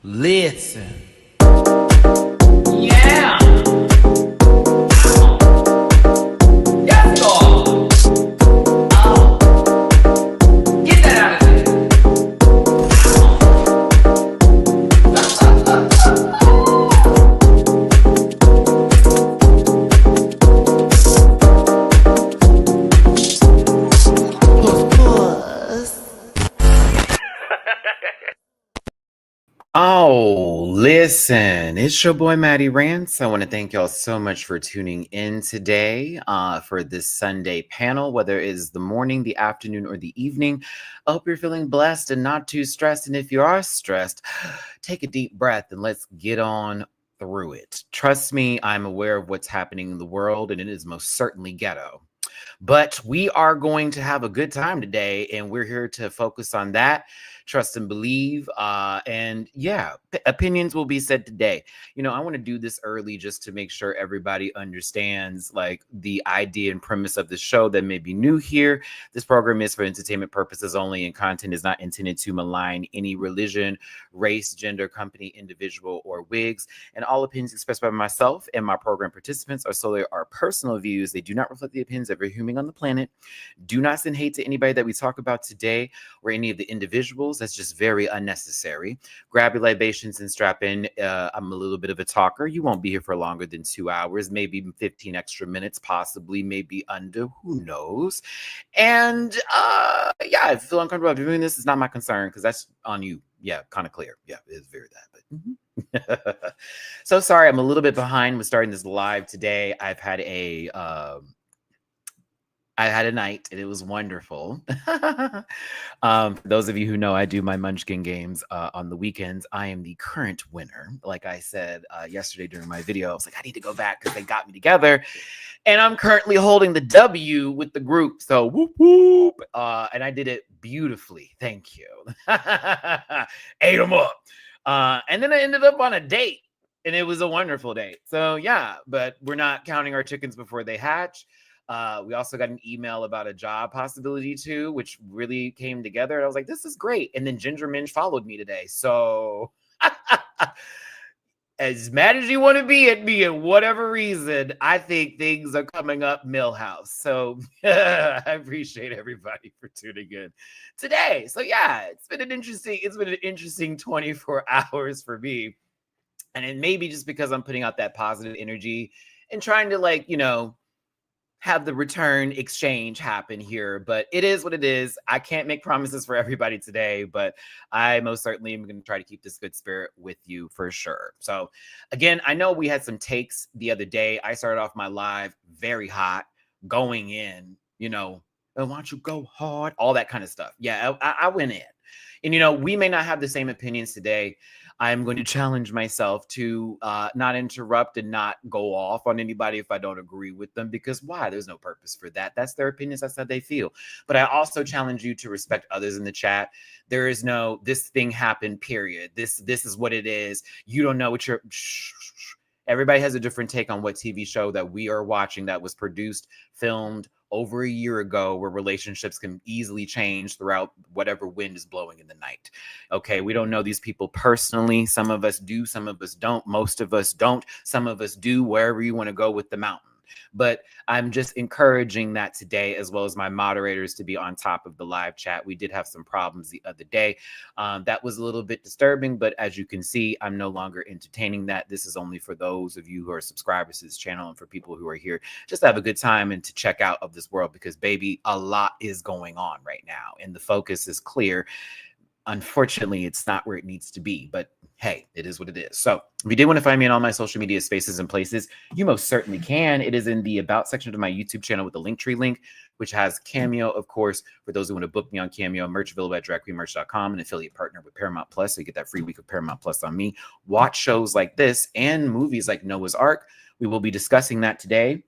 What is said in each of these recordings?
Listen. Yeah. Yes, God. Get that out of there. Oh, listen, it's your boy Matty Rants. I want to thank y'all so much for tuning in today for this Sunday panel, whether it is the morning, the afternoon, or the evening. I hope you're feeling blessed and not too stressed. And if you are stressed, take a deep breath and let's get on through it. Trust me, I'm aware of what's happening in the world, and it is most certainly ghetto. But we are going to have a good time today, and we're here to focus on that, trust and believe. And yeah, opinions will be said today. You know, I want to do this early just to make sure everybody understands like the idea and premise of the show that may be new here. This program is for entertainment purposes only, and content is not intended to malign any religion, race, gender, company, individual, or wigs. And all opinions expressed by myself and my program participants are solely our personal views. They do not reflect the opinions of every human on the planet. Do not send hate to anybody that we talk about today or any of the individuals. That's just very unnecessary. Grab your libations and strap in. I'm a little bit of a talker. You won't be here for longer than 2 hours, maybe 15 extra minutes, possibly, maybe under, who knows. And yeah, if you feel uncomfortable doing this, it's not my concern because that's on you. Yeah, kind of clear. Yeah, it is very that. But so sorry, I'm a little bit behind with starting this live today. I've had a night and it was wonderful. For those of you who know, I do my Munchkin games on the weekends. I am the current winner. Like I said yesterday during my video, I was like, I need to go back because they got me together. And I'm currently holding the W with the group. So whoop, whoop. And I did it beautifully. Thank you. Ate them up. And then I ended up on a date. And it was a wonderful date. So yeah, but we're not counting our chickens before they hatch. We also got an email about a job possibility too, which really came together. And I was like, this is great. And then Ginger Minge followed me today. So as mad as you want to be at me and whatever reason, I think things are coming up Millhouse. So I appreciate everybody for tuning in today. So yeah, it's been an interesting 24 hours for me. And it may be just because I'm putting out that positive energy and trying to, like, you know, have the return exchange happen here, but it is what it is. I can't make promises for everybody today, but I most certainly am going to try to keep this good spirit with you for sure. So again, I know we had some takes the other day. I started off my live very hot, going in, you know, why don't you go hard? All that kind of stuff. Yeah, I went in. And, you know, we may not have the same opinions today. I'm going to challenge myself to not interrupt and not go off on anybody if I don't agree with them, because why? There's no purpose for that. That's their opinions. That's how they feel. But I also challenge you to respect others in the chat. There is no, this thing happened, period. This is what it is. You don't know what you're... Everybody has a different take on what TV show that we are watching that was produced, filmed over a year ago, where relationships can easily change throughout whatever wind is blowing in the night. Okay, we don't know these people personally. Some of us do, some of us don't. Most of us don't. Some of us do, wherever you want to go with the mountain. But I'm just encouraging that today, as well as my moderators, to be on top of the live chat. We did have some problems the other day. That was a little bit disturbing, but as you can see, I'm no longer entertaining that. This is only for those of you who are subscribers to this channel and for people who are here just to have a good time and to check out of this world, because baby, a lot is going on right now and the focus is clear. Unfortunately, it's not where it needs to be, but hey, it is what it is. So if you did want to find me in all my social media spaces and places, you most certainly can. It is in the About section of my YouTube channel with the Linktree link, which has Cameo, of course, for those who want to book me on Cameo. Merch available at dragqueenmerch.com, an affiliate partner with Paramount Plus, so you get that free week of Paramount Plus on me. Watch shows like this and movies like Noah's Ark. We will be discussing that today.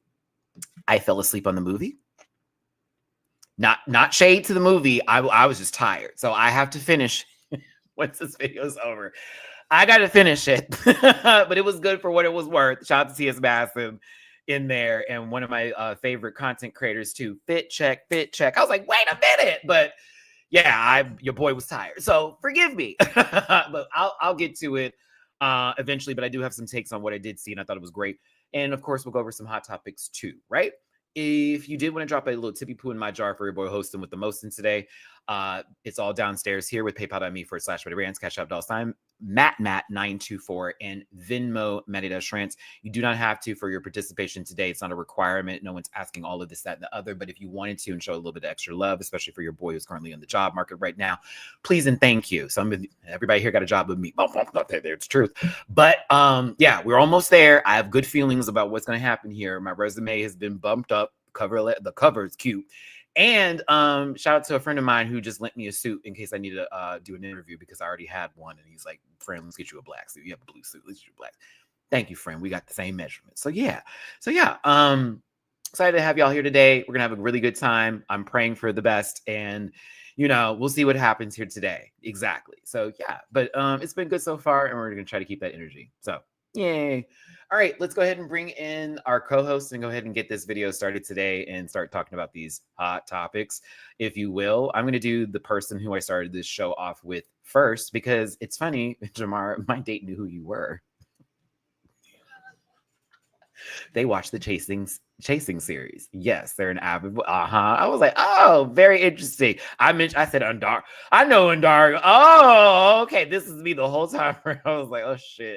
I fell asleep on the movie. Not shade to the movie. I was just tired. So I have to finish once this video is over. I got to finish it. But it was good for what it was worth. Shout out to T.S. Massive in there. And one of my favorite content creators too. Fit check. I was like, wait a minute. But Yeah, your boy was tired. So forgive me. But I'll get to it eventually. But I do have some takes on what I did see, and I thought it was great. And of course, we'll go over some hot topics too, right? If you did want to drop a little tippy poo in my jar for your boy hosting with the mostin today, it's all downstairs here with paypal.me/MattyRants, Cash App $, MattMatt924, and Venmo MattyRants. You do not have to for your participation today. It's not a requirement. No one's asking all of this, that, and the other. But if you wanted to and show a little bit of extra love, especially for your boy who's currently on the job market right now, please and thank you. Everybody here got a job with me. It's truth. But yeah, we're almost there. I have good feelings about what's going to happen here. My resume has been bumped up. The cover is cute. And shout out to a friend of mine who just lent me a suit in case I need to do an interview because I already had one. And he's like, friend, let's get you a black suit. You have a blue suit. Let's get you a black. Thank you, friend. We got the same measurement. So yeah. Excited to have y'all here today. We're gonna have a really good time. I'm praying for the best, and we'll see what happens here today. Exactly. So yeah, but it's been good so far, and we're gonna try to keep that energy. So yay. All right, let's go ahead and bring in our co-host and go ahead and get this video started today and start talking about these hot topics, if you will. I'm going to do the person who I started this show off with first because it's funny, Jamar, my date knew who you were. They watched the Chasing series. Yes, they're an avid. I was like, oh, very interesting. I said Undar. I know Undar. Oh, okay. This is me the whole time. I was like,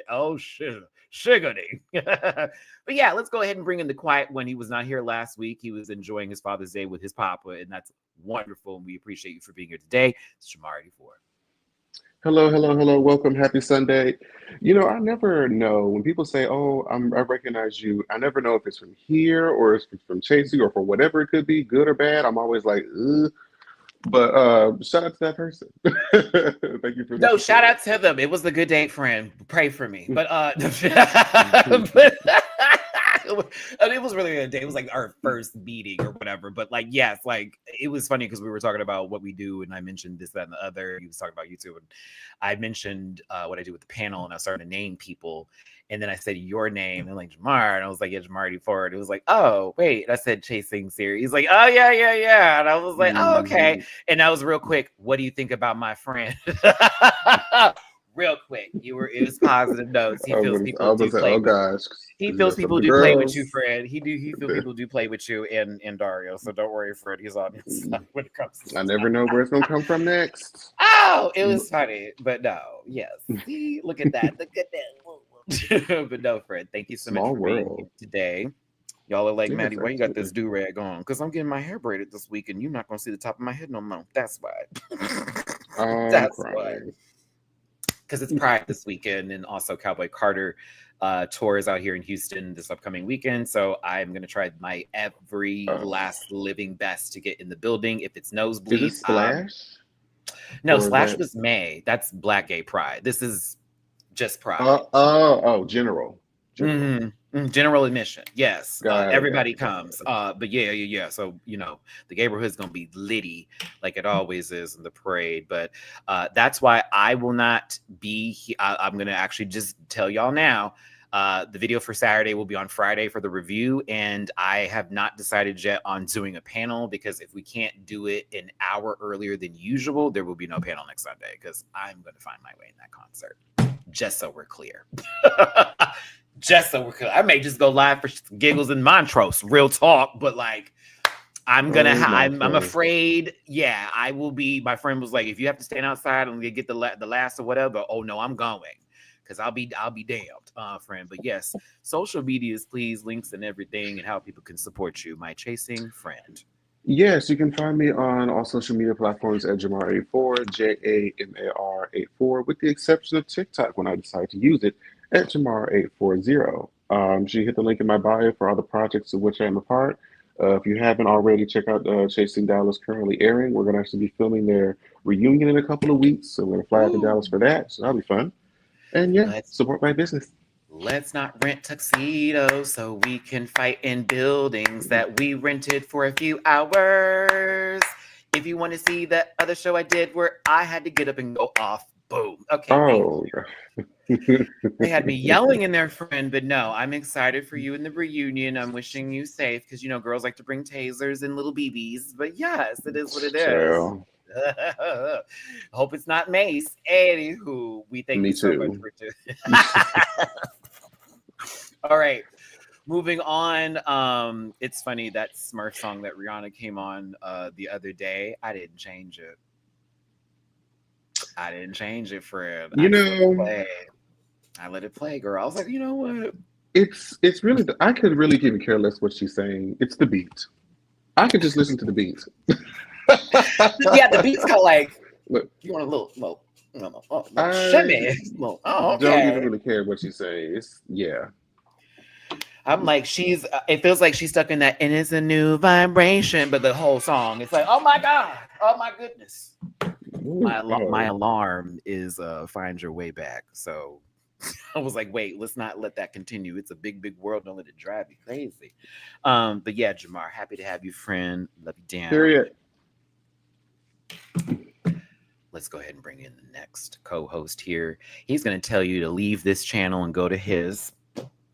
oh shit. Shiggity. But yeah, let's go ahead and bring in the quiet one. He was not here last week. He was enjoying his Father's Day with his papa, and that's wonderful. And we appreciate you for being here today. It's Jamar 84. Hello. Welcome. Happy Sunday. I never know when people say, "Oh, I recognize you." I never know if it's from here or it's from Chasey or for whatever it could be, good or bad. I'm always like, ugh. But shout out to that person. Thank you for No, the shout support. out to them. It was a good date, friend. Pray for me. But it was really a day. It was like our first meeting or whatever. But like, yes, like it was funny because we were talking about what we do, and I mentioned this, that, and the other. He was talking about YouTube, and I mentioned what I do with the panel, and I started to name people. And then I said your name, and like Jamar, and I was like, yeah, Jamar 84. And it was like, oh, wait. I said Chasing series. He's like, oh, yeah. And I was like, oh, okay. And that was real quick. What do you think about my friend? Real quick. It was positive notes. He feels people do play. Oh gosh, He feels people do play with you, Fred. He feels people do play with you and Dario. So don't worry, Fred. He's on his side when it comes to I never know where it's gonna come from next. Oh, it was funny. But no, yes. See, look at that. Look at that. But no, Fred, thank you so much for being here today. Y'all are like, yeah, Maddie, why you got this do-rag on? Because I'm getting my hair braided this week, and you're not going to see the top of my head no more. That's why. That's why. Because it's Pride this weekend, and also Cowboy Carter tour is out here in Houston this upcoming weekend. So I'm going to try my every last living best to get in the building. If it's nosebleed. Is it Splash? No, Splash was May. That's Black Gay Pride. This is just Pride. General. General admission. Yes. Everybody comes. But yeah. So, the neighborhood's going to be litty like it always is in the parade. But that's why I will not be here. I'm going to actually just tell y'all now. The video for Saturday will be on Friday for the review. And I have not decided yet on doing a panel because if we can't do it an hour earlier than usual, there will be no panel next Sunday because I'm going to find my way in that concert. Just so we're clear. I may just go live for giggles and Montrose, real talk. But like, I'm afraid. Yeah, I will be. My friend was like, if you have to stand outside and get the last or whatever. Oh no, I'm going because I'll be damned, friend. But yes, social medias, please, links and everything, and how people can support you. My chasing friend. Yes, you can find me on all social media platforms at Jamar84, JAMAR84, with the exception of TikTok when I decide to use it at Jamar840. You hit the link in my bio for all the projects of which I am a part. If you haven't already, check out Chasing Dallas currently airing. We're going to actually be filming their reunion in a couple of weeks, so we're going to fly out to Dallas for that, so that'll be fun. And yeah, support my business. Let's not rent tuxedos so we can fight in buildings that we rented for a few hours. If you want to see that other show I did where I had to get up and go off, boom. Okay. Oh, they had me yelling in there, friend, but no, I'm excited for you in the reunion. I'm wishing you safe because, girls like to bring tasers and little BBs. But yes, it is what it is. Hope it's not Mace. Anywho, we thank Me you so much too. for All right. Moving on. It's funny that Smurf song that Rihanna came on the other day. I didn't change it. I didn't change it, friend. You I just let it know, play. I let it play, girl. I was like, you know what? it's really I could really even care less what she's saying. It's the beat. I could just listen to the beat. Yeah, the beat's kind of like Look, you want a little I shimmy. Oh, don't even okay. really care what she's saying. It's yeah. I'm like, it feels like she's stuck in that, and it's a new vibration, but the whole song, it's like, oh my God, oh my goodness. Ooh, My oh. alarm is Find Your Way Back. So I was like, wait, let's not let that continue. It's a big, big world. Don't let it drive you crazy. But yeah, Jamar, happy to have you, friend. Love you down. Period. Let's go ahead and bring in the next co-host here. He's going to tell you to leave this channel and go to his.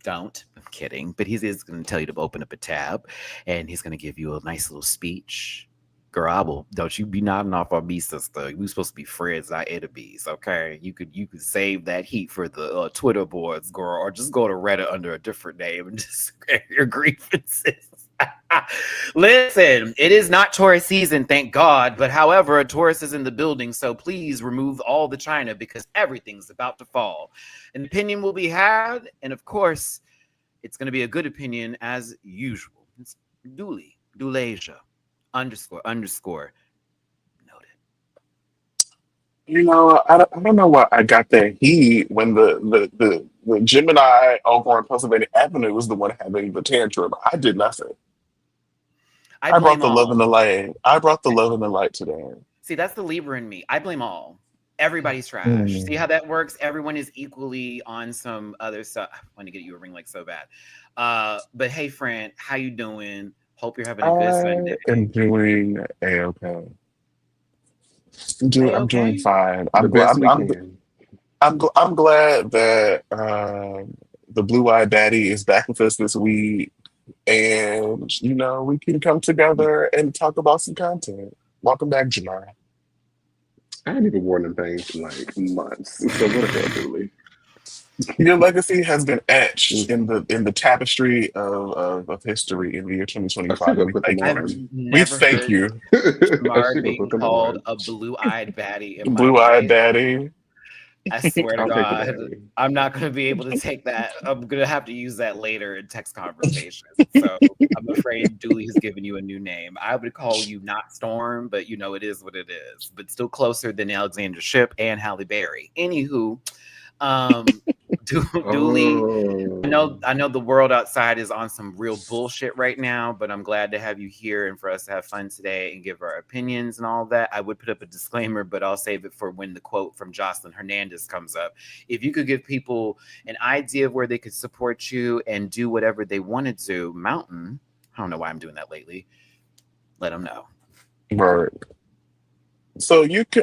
Don't. I'm kidding. But he's going to tell you to open up a tab, and he's going to give you a nice little speech. Girl, don't you be nodding off on me, sister. We supposed to be friends, not enemies, okay? You could save that heat for the Twitter boards, girl, or just go to Reddit under a different name and just air your grievances. Listen, it is not tourist season, thank God. But however, a tourist is in the building, so please remove all the China because everything's about to fall. An opinion will be had, and of course, it's going to be a good opinion as usual. It's Dulasia __ noted. You know, I don't know why I got that heat when the Gemini over on Pennsylvania Avenue was the one having the tantrum. I did nothing. I I brought blame the love and all. the light. I brought the love and the light today. See, that's the Libra in me. I blame all. Everybody's trash. See Mm. how that works? Everyone is equally on some other stuff. I want to get you a ring like so bad. But hey, friend, how you doing? Hope you're having a good Sunday. I am doing a-okay. Hey, I'm doing okay. fine. The best we can. I'm glad that the Blue Eyed Daddy is back with us this week, and you know we can come together and talk about some content. Welcome back, Jamar. I hadn't even worn them things in like months. So what the hell, Dooley? Your legacy has been etched Mm. in the tapestry of history in the year I still 2025, and gonna put them I've on. we never thank heard you, I Jamar still gonna being put them called on. a blue-eyed baddie in my Blue Eyed life. Daddy. I swear to I'll take the God, baddie. I'm not going to be able to take that. I'm going to have to use that later in text conversations. So I'm afraid Dooley has given you a new name. I would call you not Storm, but you know it is what it is. But still closer than Alexandra Shipp and Halle Berry. Anywho, Dooley, Oh, I know the world outside is on some real bullshit right now, but I'm glad to have you here and for us to have fun today and give our opinions and all that. I would put up a disclaimer, but I'll save it for when the quote from Jocelyn Hernandez comes up. If you could give people an idea of where they could support you and do whatever they wanted to, Mountain, I don't know why I'm doing that lately. Let them know. Right. So you can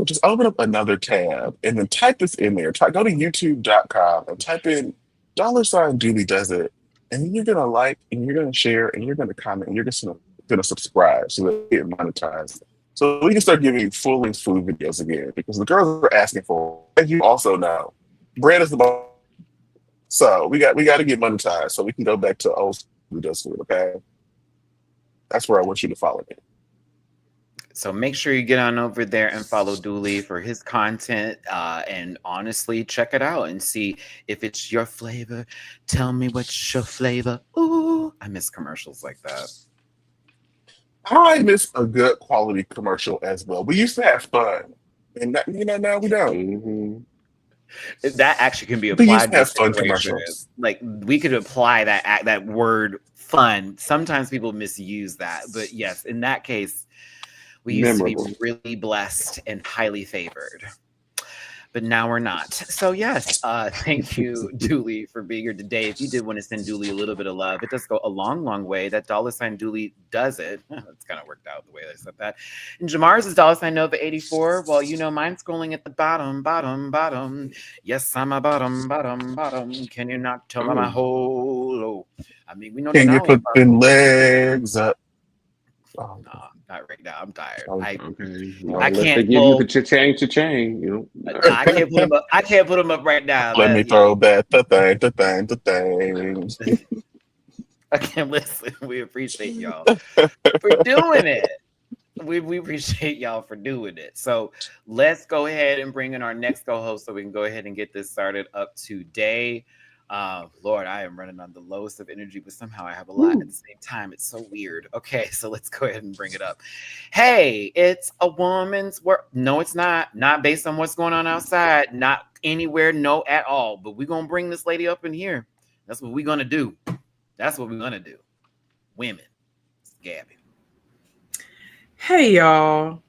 just open up another tab and then type this in there. Go to youtube.com and type in $Dooley does it. And then you're gonna like and you're gonna share and you're gonna comment and you're just gonna subscribe so that we get monetized. So we can start giving you full length food videos again because the girls are asking for it. And you also know bread is the most. So we got to get monetized so we can go back to old school who does food, okay? That's where I want you to follow me. So make sure you get on over there and follow Dooley for his content. And honestly, check it out and see if it's your flavor. Tell me what's your flavor. Ooh, I miss commercials like that. I miss a good quality commercial as well. We used to have fun, and now we don't. mm-hmm. That actually can be We used applied to to have fun situations. commercials. Like we could apply that word fun. Sometimes people misuse that, but yes, in that case, we used to be Memorable. really blessed and highly favored. But now we're not. So yes, thank you, Dooley, for being here today. If you did want to send Dooley a little bit of love, it does go a long, long way. That $ Dooley does it. It's kind of worked out the way I said that. And Jamar's is $ Nova 84. Well, you know, mine's scrolling at the bottom, bottom, bottom. Yes, I'm a bottom, bottom, bottom. Can you not tell by my Oh, whole? I mean, we know Can you Denali. put them legs up? Oh, Not right now. I'm tired. Oh, I Okay. I Unless they can't give you pull. the cha-ching, you know. I can't put him up. I can't put him up right now. let me That yeah. throw that the thing. I can't listen. We appreciate y'all for doing it. We appreciate y'all for doing it. So let's go ahead and bring in our next co-host so we can go ahead and get this started up today. Lord, I am running on the lowest of energy, but somehow I have a lot at the same time. It's so weird. Okay, so let's go ahead and bring it up. Hey, it's a woman's work. No, it's not. Not based on what's going on outside. Not anywhere, no at all. But we're gonna bring this lady up in here. That's what we're gonna do. That's what we're gonna do. Women. It's Gabby. Hey y'all.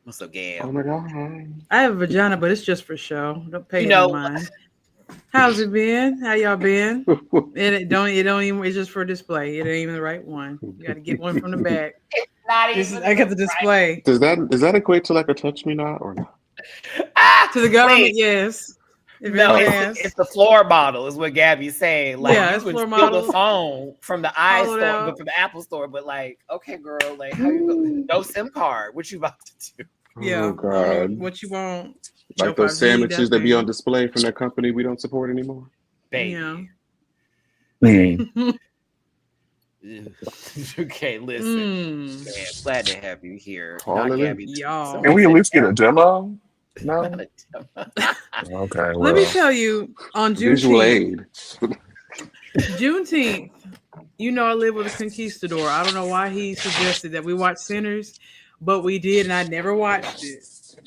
What's up, Gab? Oh my God. I have a vagina, but it's just for show. Don't pay You no know- mind. How's it been? How y'all been? It don't even. It's just for display. It ain't even the right one. You got to get one from the back. Not I got the display Does that equate to like a touch me not or not? to the government. Wait. Yes. If No, anyone it's asks. the floor model is what Gabby's saying. Like, Yeah, you it's would floor steal model. the phone from the Follow it iStore, out. but from the Apple Store. But like, okay, girl, like, how you go? No SIM card. What you about to do? Yeah. Oh I don't know God. what you want. Like Your those 5G, sandwiches that be on that's display from that company we don't support anymore. Baby. Hmm. it. Okay, listen. Mm, Man, glad to have you here. Calling Not it. Gabby. y'all. Can we at least get a demo? No. Not a- Okay. Let me Well. tell you, on Visual Juneteenth, aid. Juneteenth, you know I live with a conquistador. I don't know why he suggested that we watch Sinners, but we did, and I never watched it.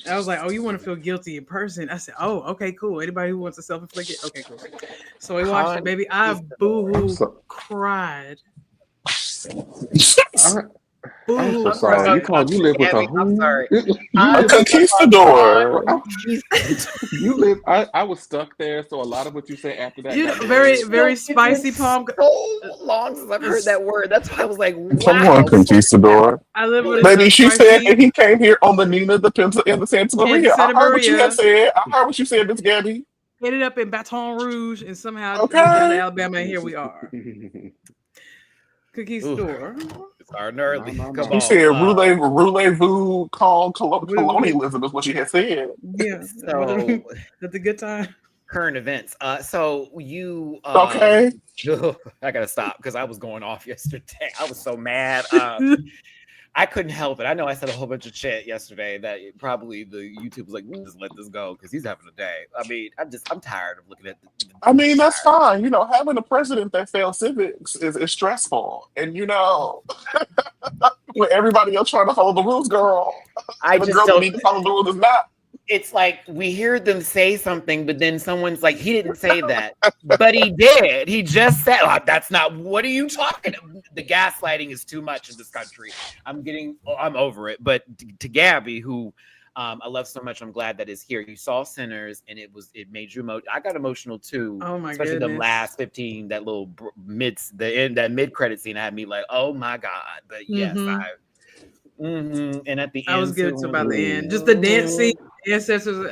I was like, "Oh, you want to feel guilty in person?" I said, "Oh, okay, cool. Anybody who wants to self-inflict it, okay, cool." So we watched it, baby. I boo-hoo So- cried. I'm so Boo-hoo sorry. cried. You live with a Gabby, who? I'm sorry. You I'm A live conquistador. you live I was stuck there, so a lot of what you say after that You got know, very, delayed. very It's been spicy palm. so long since I've heard that word. That's why I was like, wow. Come on, conquistador. I live with Maybe a she said spicy that he came here on the Nina, the Pencil, and the Santa and Maria. I Santa heard what you Maria. had said. I heard what you said, Miss Gabby. Ended up in Baton Rouge, and somehow Okay. moved down to Alabama, and here we are. Conquistador. It's hard and early. No. Come She on. said roulez-vous colonialism is what she had said. Yeah. So That's a good time. current events. So you Okay. I gotta stop because I was going off yesterday. I was so mad. I couldn't help it. I know I said a whole bunch of shit yesterday that probably the YouTube was like, we just let this go because he's having a day. I mean, I'm tired of looking at I mean, that's fine. You know, having a president that fails civics is stressful. And, you know, when everybody else trying to follow the rules, girl, I the just girl that don't. need to follow the rules is not. It's like we hear them say something, but then someone's like, he didn't say that, but he did. He just said, oh, that's not. What are you talking about? The gaslighting is too much in this country. I'm over it. But to Gabby, who I love so much, I'm glad that is here. You saw Sinners, and it made you I got emotional too. Oh my especially goodness. the last 15, that little that mid credit scene had me like, oh my god. But yes, and at the end, I was good too, about the end. Just the dancing, ancestors.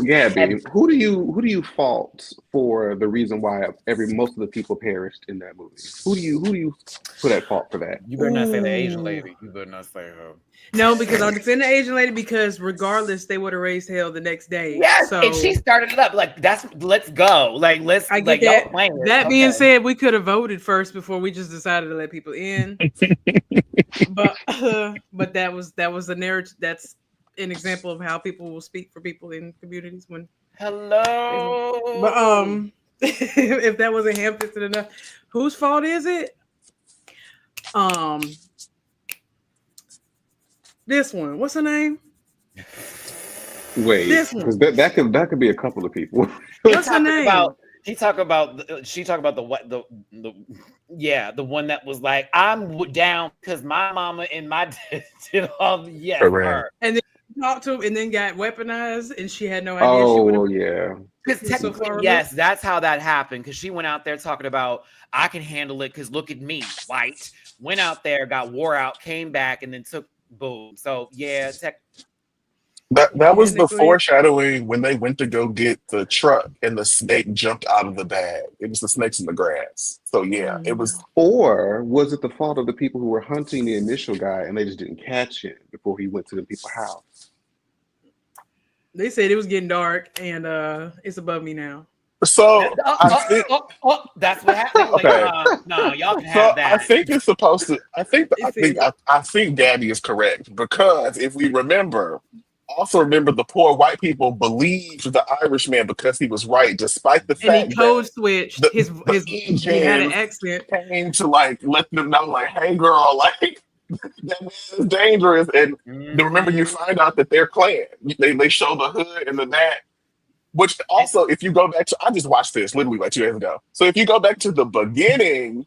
Gabby, who do you fault for the reason why most of the people perished in that movie? Who do you put at fault for that? You better not say the Asian lady. You better not say her. No, because I'll defend the Asian lady because regardless, they would have raised hell the next day. Yes, so and she started it up. Like, let's go. Like, let's I get y'all that. playing it. That being Okay. said, we could have voted first before we just decided to let people in. but that was a narrative. That's an example of how people will speak for people in communities when. Hello. But if that wasn't ham-fisted enough, whose fault is it? This one. What's her name? Wait, This one. because that could be a couple of people. What's her name? She talked about the one that was like, I'm down because my mama and my dad did all the yes. Her. And then talked to him and then got weaponized and she had no idea. Oh, yeah. Because technically, yes, that's how that happened. Because she went out there talking about, I can handle it because look at me, white. Went out there, got wore out, came back, and then took boom. So yeah, That was the Technically, foreshadowing when they went to go get the truck and the snake jumped out of the bag. It was the snakes in the grass. So yeah, it mhm. was. Or was it the fault of the people who were hunting the initial guy and they just didn't catch him before he went to the people's house? They said it was getting dark, and it's above me now. So I think That's what happened. Like, okay. no, y'all can So have I that. think it's supposed to. It said, I think Gabby is correct because if we remember, also remember the poor white people believed the Irishman because he was right, despite the and he fact code that switched the he had an agent accent. came to like let them know, like, hey girl, like that man is dangerous. And remember, you Mhm. find out that they're Klan. They show the hood and the that. Which also, if you go back to, I just watched this literally like 2 days ago. So if you go back to the beginning,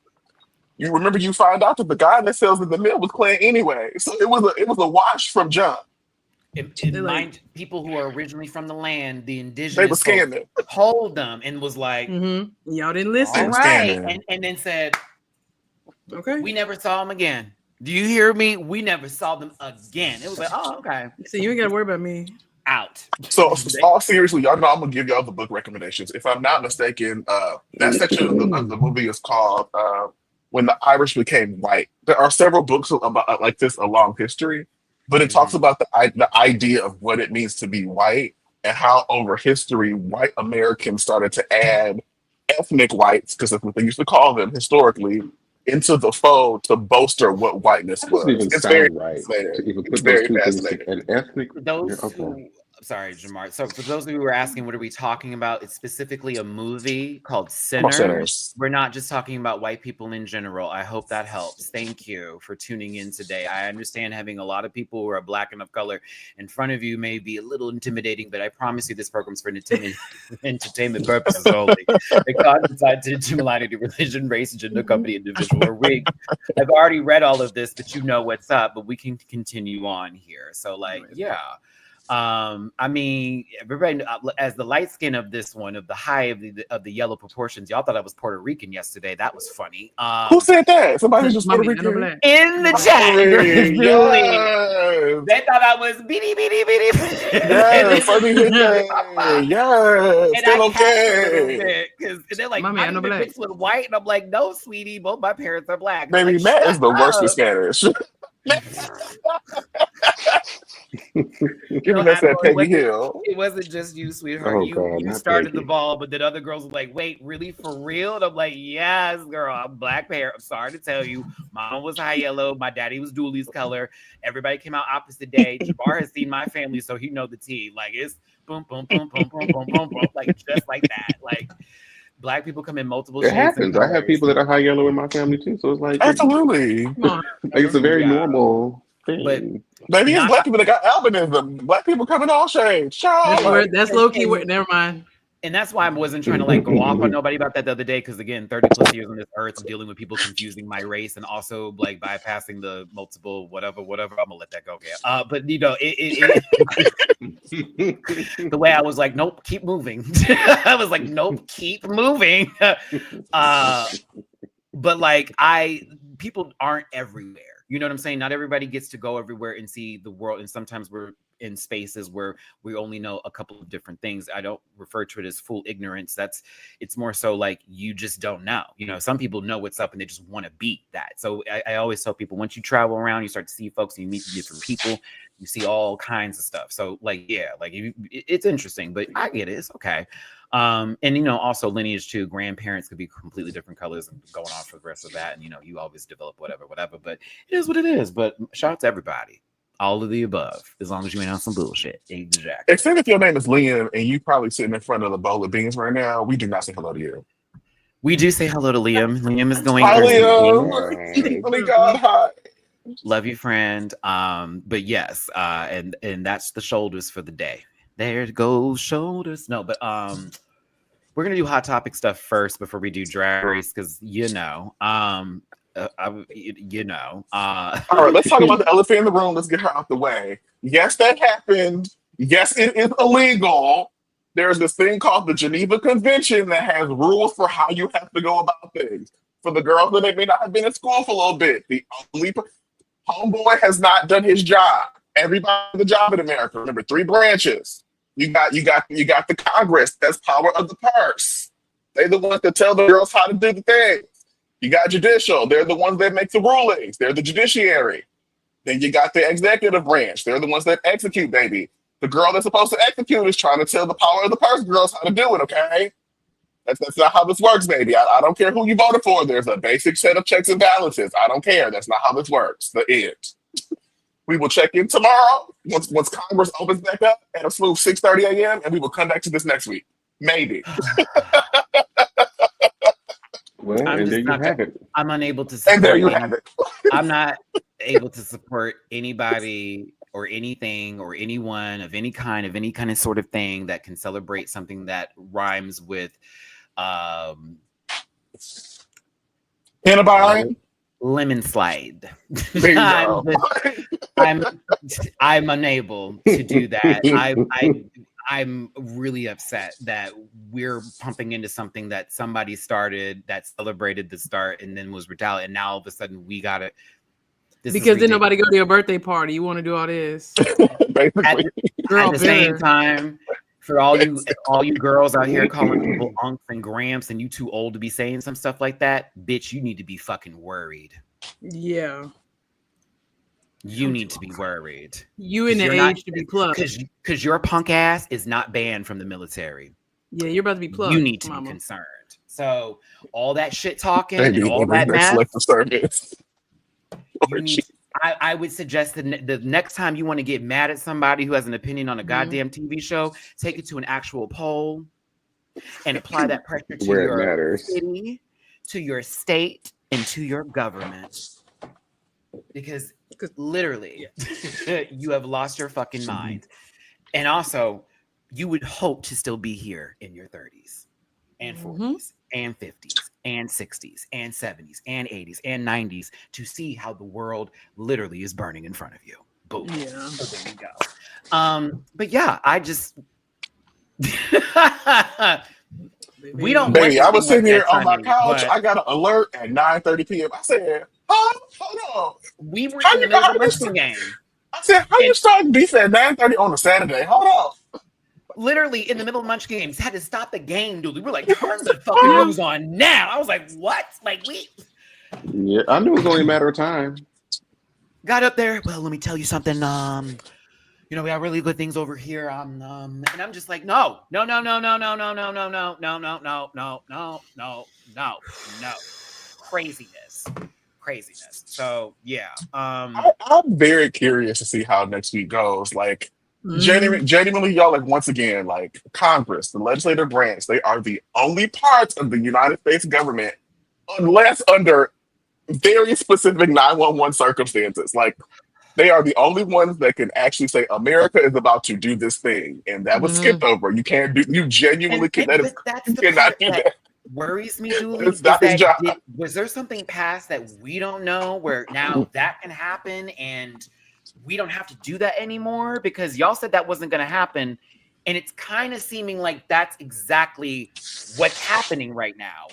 you remember you find out that the guy that sells in the mill was Klan anyway. So it was a wash from jump. They like, Mind people who are originally from the land, the They were indigenous folks, scamming. told them and was like, y'all didn't They all were listen. right, scamming. and then said, Okay. we never saw them again. Do you hear me? We never saw them again. It was like, oh, okay, So you ain't got to worry about me. out. So all seriously, y'all know I'm gonna give y'all the book recommendations. If I'm not mistaken, that section of the movie is called "When the Irish Became White." There are several books about like this along history, but it talks Mhm. about the idea of what it means to be white and how over history white Americans started to add ethnic whites, because that's what they used to call them historically, into the fold to bolster what whiteness That doesn't was. even It's very sound right fascinating. to even It's put those very two things fascinating. together. An ethnic, For yeah, those okay. who, sorry, Jamar. So for those who were asking, what are we talking about? It's specifically a movie called Come on, Sinners. sinners. We're not just talking about white people in general. I hope that helps. Thank you for tuning in today. I understand having a lot of people who are black and of color in front of you may be a little intimidating, but I promise you this program's for entertainment purposes only. The contents identity, religion, race, gender, company, individual, or rig. I've already read all of this, but you know what's up, but we can continue on here. So like, yeah. I mean, everybody as the light skin of this one, of the high of the yellow proportions, y'all thought I was Puerto Rican yesterday. That was funny. Who said that? Somebody was just Puerto Mommy, I know Rican. black. In the chat, Valerie, Julie, yes, they thought I was bitty bitty bitty. yes, funny hit that. Yes, And I still capped a little okay. bit because they're like, Mommy, I know mine black. mixed with white, and I'm like, no, sweetie, both my parents are black. And they're Baby, like, Matt is shut the worst with up. Spanish. Give me No, that Admiral, Peggy Hill. it wasn't just you, sweetheart. Oh You God, you not started the Peggy. ball, but then other girls were like, wait, really for real? And I'm like, yes, girl, I'm black parent. I'm sorry to tell you. Mama was high yellow, my daddy was Dooley's color. Everybody came out opposite day. Jabbar has seen my family, so he know the tea. Like it's boom, boom, boom, boom, boom, boom, boom, boom, like just like that. Like black people come in multiple It shades and happens. I have colors. people that are high yellow in my family too, so it's like Absolutely. Come on. it's a very Yeah. normal But thing. Baby, it's not black people that got albinism. Black people come in all shades. That's Child, where like, that's low key. Never mind. and that's why I wasn't trying to like go off on nobody about that the other day, because again, 30 plus years on this earth dealing with people confusing my race and also like bypassing the multiple whatever. I'm gonna let that go. Yeah. But you know, the way I was like, nope, keep moving. I was like, nope, keep moving. But like people aren't everywhere. You know what I'm saying? Not everybody gets to go everywhere and see the world. And sometimes we're in spaces where we only know a couple of different things. I don't refer to it as full ignorance. It's more so like you just don't know. You know, some people know what's up and they just want to be that. So I always tell people, once you travel around, you start to see folks, and you meet different people, you see all kinds of stuff. So like, yeah, like it's interesting, but I get it. It's okay. And you know, also lineage too. Grandparents could be completely different colors and going on for the rest of that. And you know, you always develop whatever. But it is what it is. But shout out to everybody. All of the above, as long as you ain't on some bullshit. Exactly. except if your name is Liam and you probably sitting in front of the bowl of beans right now, we do not say hello to you. We do say hello to Liam. Liam is going Hi, through some Liam. things. Oh my God, hi. Love you, friend. But yes, and that's the shoulders for the day. There goes shoulders. No, but we're gonna do hot topic stuff first before we do drag race, because you know, All right, let's talk about the elephant in the room. Let's get her out the way. Yes, that happened. Yes, it is illegal. There's this thing called the Geneva Convention that has rules for how you have to go about things. For the girls that may not have been in school for a little bit, the only homeboy has not done his job. Everybody has a job in America. Remember, 3 branches. You got the Congress. That's power of the purse. They're the ones that tell the girls how to do the things. You got judicial. They're the ones that make the rulings. They're the judiciary. Then you got the executive branch. They're the ones that execute, baby. The girl that's supposed to execute is trying to tell the power of the purse girls how to do it, okay? That's not how this works, baby. I don't care who you voted for. There's a basic set of checks and balances. I don't care. That's not how this works. The end. We will check in tomorrow once Congress opens back up at a smooth 6:30 a.m. and we will come back to this next week. Maybe. Well, and there you have it. I'm unable to support. And there you have it. I'm not able to support anybody or anything or anyone of any kind of sort of thing that can celebrate something that rhymes with Antibiotic. lemon slide. There you go. I'm unable to do that. I'm really upset that we're pumping into something that somebody started, that celebrated the start, and then was retaliated. And now all of a sudden we got it. Because then nobody go to your birthday party. You want to do all this. Basically. At the same time, for all you girls out here calling people unks and gramps and you too old to be saying some stuff like that, bitch, you need to be fucking worried. Yeah. You need to be worried. You in the age to be plucked. Because your punk ass is not banned from the military. Yeah, you're about to be plucked. You need to be concerned. So all that shit talking and all that service. I would suggest that the next time you want to get mad at somebody who has an opinion on a goddamn TV show, take it to an actual poll and apply that pressure to your city, to your state, and to your government. Because literally, you have lost your fucking mind. And also, you would hope to still be here in your 30s and 40s and 50s and 60s and 70s and 80s and 90s to see how the world literally is burning in front of you. Boom. Yeah. So there you go. But yeah, I just we don't. Baby, I was sitting here on my couch. I got an alert at 9:30 p.m. I said, hold on. We were in the middle of the wrestling game. I said, how you starting beef at 9:30 on a Saturday? Hold on. Literally in the middle of Munch games, had to stop the game, dude. We were like, turn the fucking news on now. I was like, what? Like, we. Yeah, I knew it was only a matter of time. Got up there. Well, let me tell you something. You know, we got really good things over here. And I'm just like, no. Craziness. So yeah. I'm very curious to see how next week goes. Like, genuinely, y'all, like, once again, like, Congress, the legislative branch, they are the only parts of the United States government, unless under very specific 911 circumstances. Like, they are the only ones that can actually say America is about to do this thing, and that was skipped over. You can't do. You genuinely cannot do that. Worries me, Julie. Was there something past that we don't know where now that can happen and we don't have to do that anymore? Because y'all said that wasn't going to happen, and it's kind of seeming like that's exactly what's happening right now.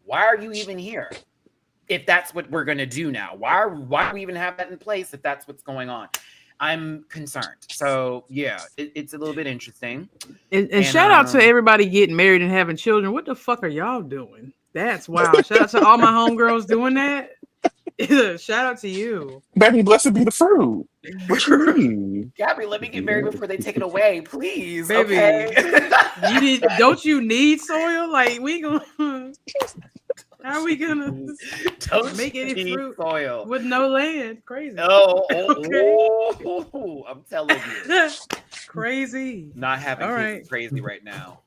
Why are you even here? If that's what we're going to do now, why do we even have that in place if that's what's going on? I'm concerned. So yeah, it's a little bit interesting. And shout out to everybody getting married and having children. What the fuck are y'all doing? That's wild. Shout out to all my homegirls doing that. Shout out to you. Baby, blessed be the fruit. What you mean? Gabby, let me get married before they take it away, please. Baby, okay? Don't you need soil? Like, we gonna... How are we gonna make any fruit soil with no land? Crazy. Oh, I'm telling you. Crazy. Not having kids is crazy right now.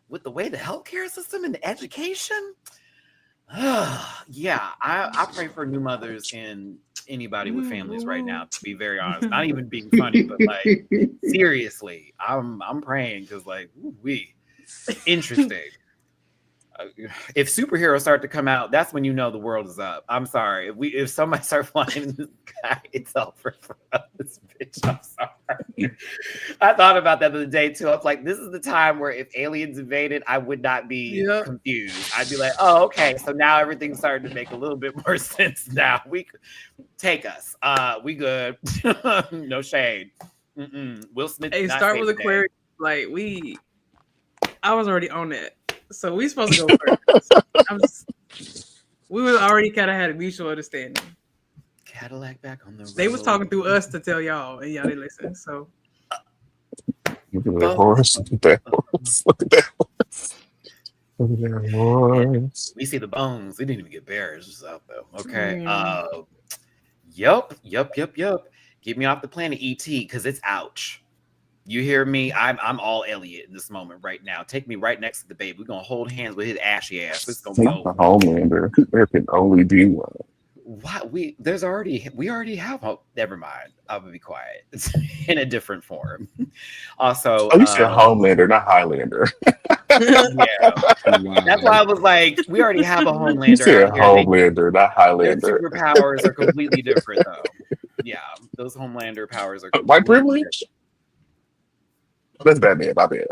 With the way the healthcare system and the education. Yeah, I pray for new mothers and anybody with families right now, to be very honest. Not even being funny, but like seriously, I'm praying because like interesting. If superheroes start to come out, that's when you know the world is up. I'm sorry. If somebody start flying in the sky, it's over for us, bitch. I'm sorry. I thought about that the other day too. I was like, this is the time where if aliens invaded, I would not be confused. I'd be like, oh, okay. So now everything's starting to make a little bit more sense now. We could take us. We good. No shade. Will Smith. Hey, start with Aquarius. Like I was already on that. So we supposed to go first. We were already kind of had a mutual understanding. Cadillac back on the road. They was talking through us to tell y'all, and y'all didn't listen. So look at that horse. Look at that horse. Look at that horse. Look at that horse. We see the bones. We didn't even get bears out though. Okay. Yup. Get me off the planet ET because it's ouch. You hear me? I'm all Elliot in this moment right now. Take me right next to the baby. We're gonna hold hands with his ashy ass. It's gonna be over. Homelander. There can only be one. What we already have hope. Never mind. I'll be quiet. It's in a different form. Also, you said Homelander, not Highlander. Yeah, wow. That's why I was like, we already have a Homelander. You said Homelander, not Highlander. Their superpowers are completely different, though. Yeah, those Homelander powers are white privilege. That's Batman. My bad.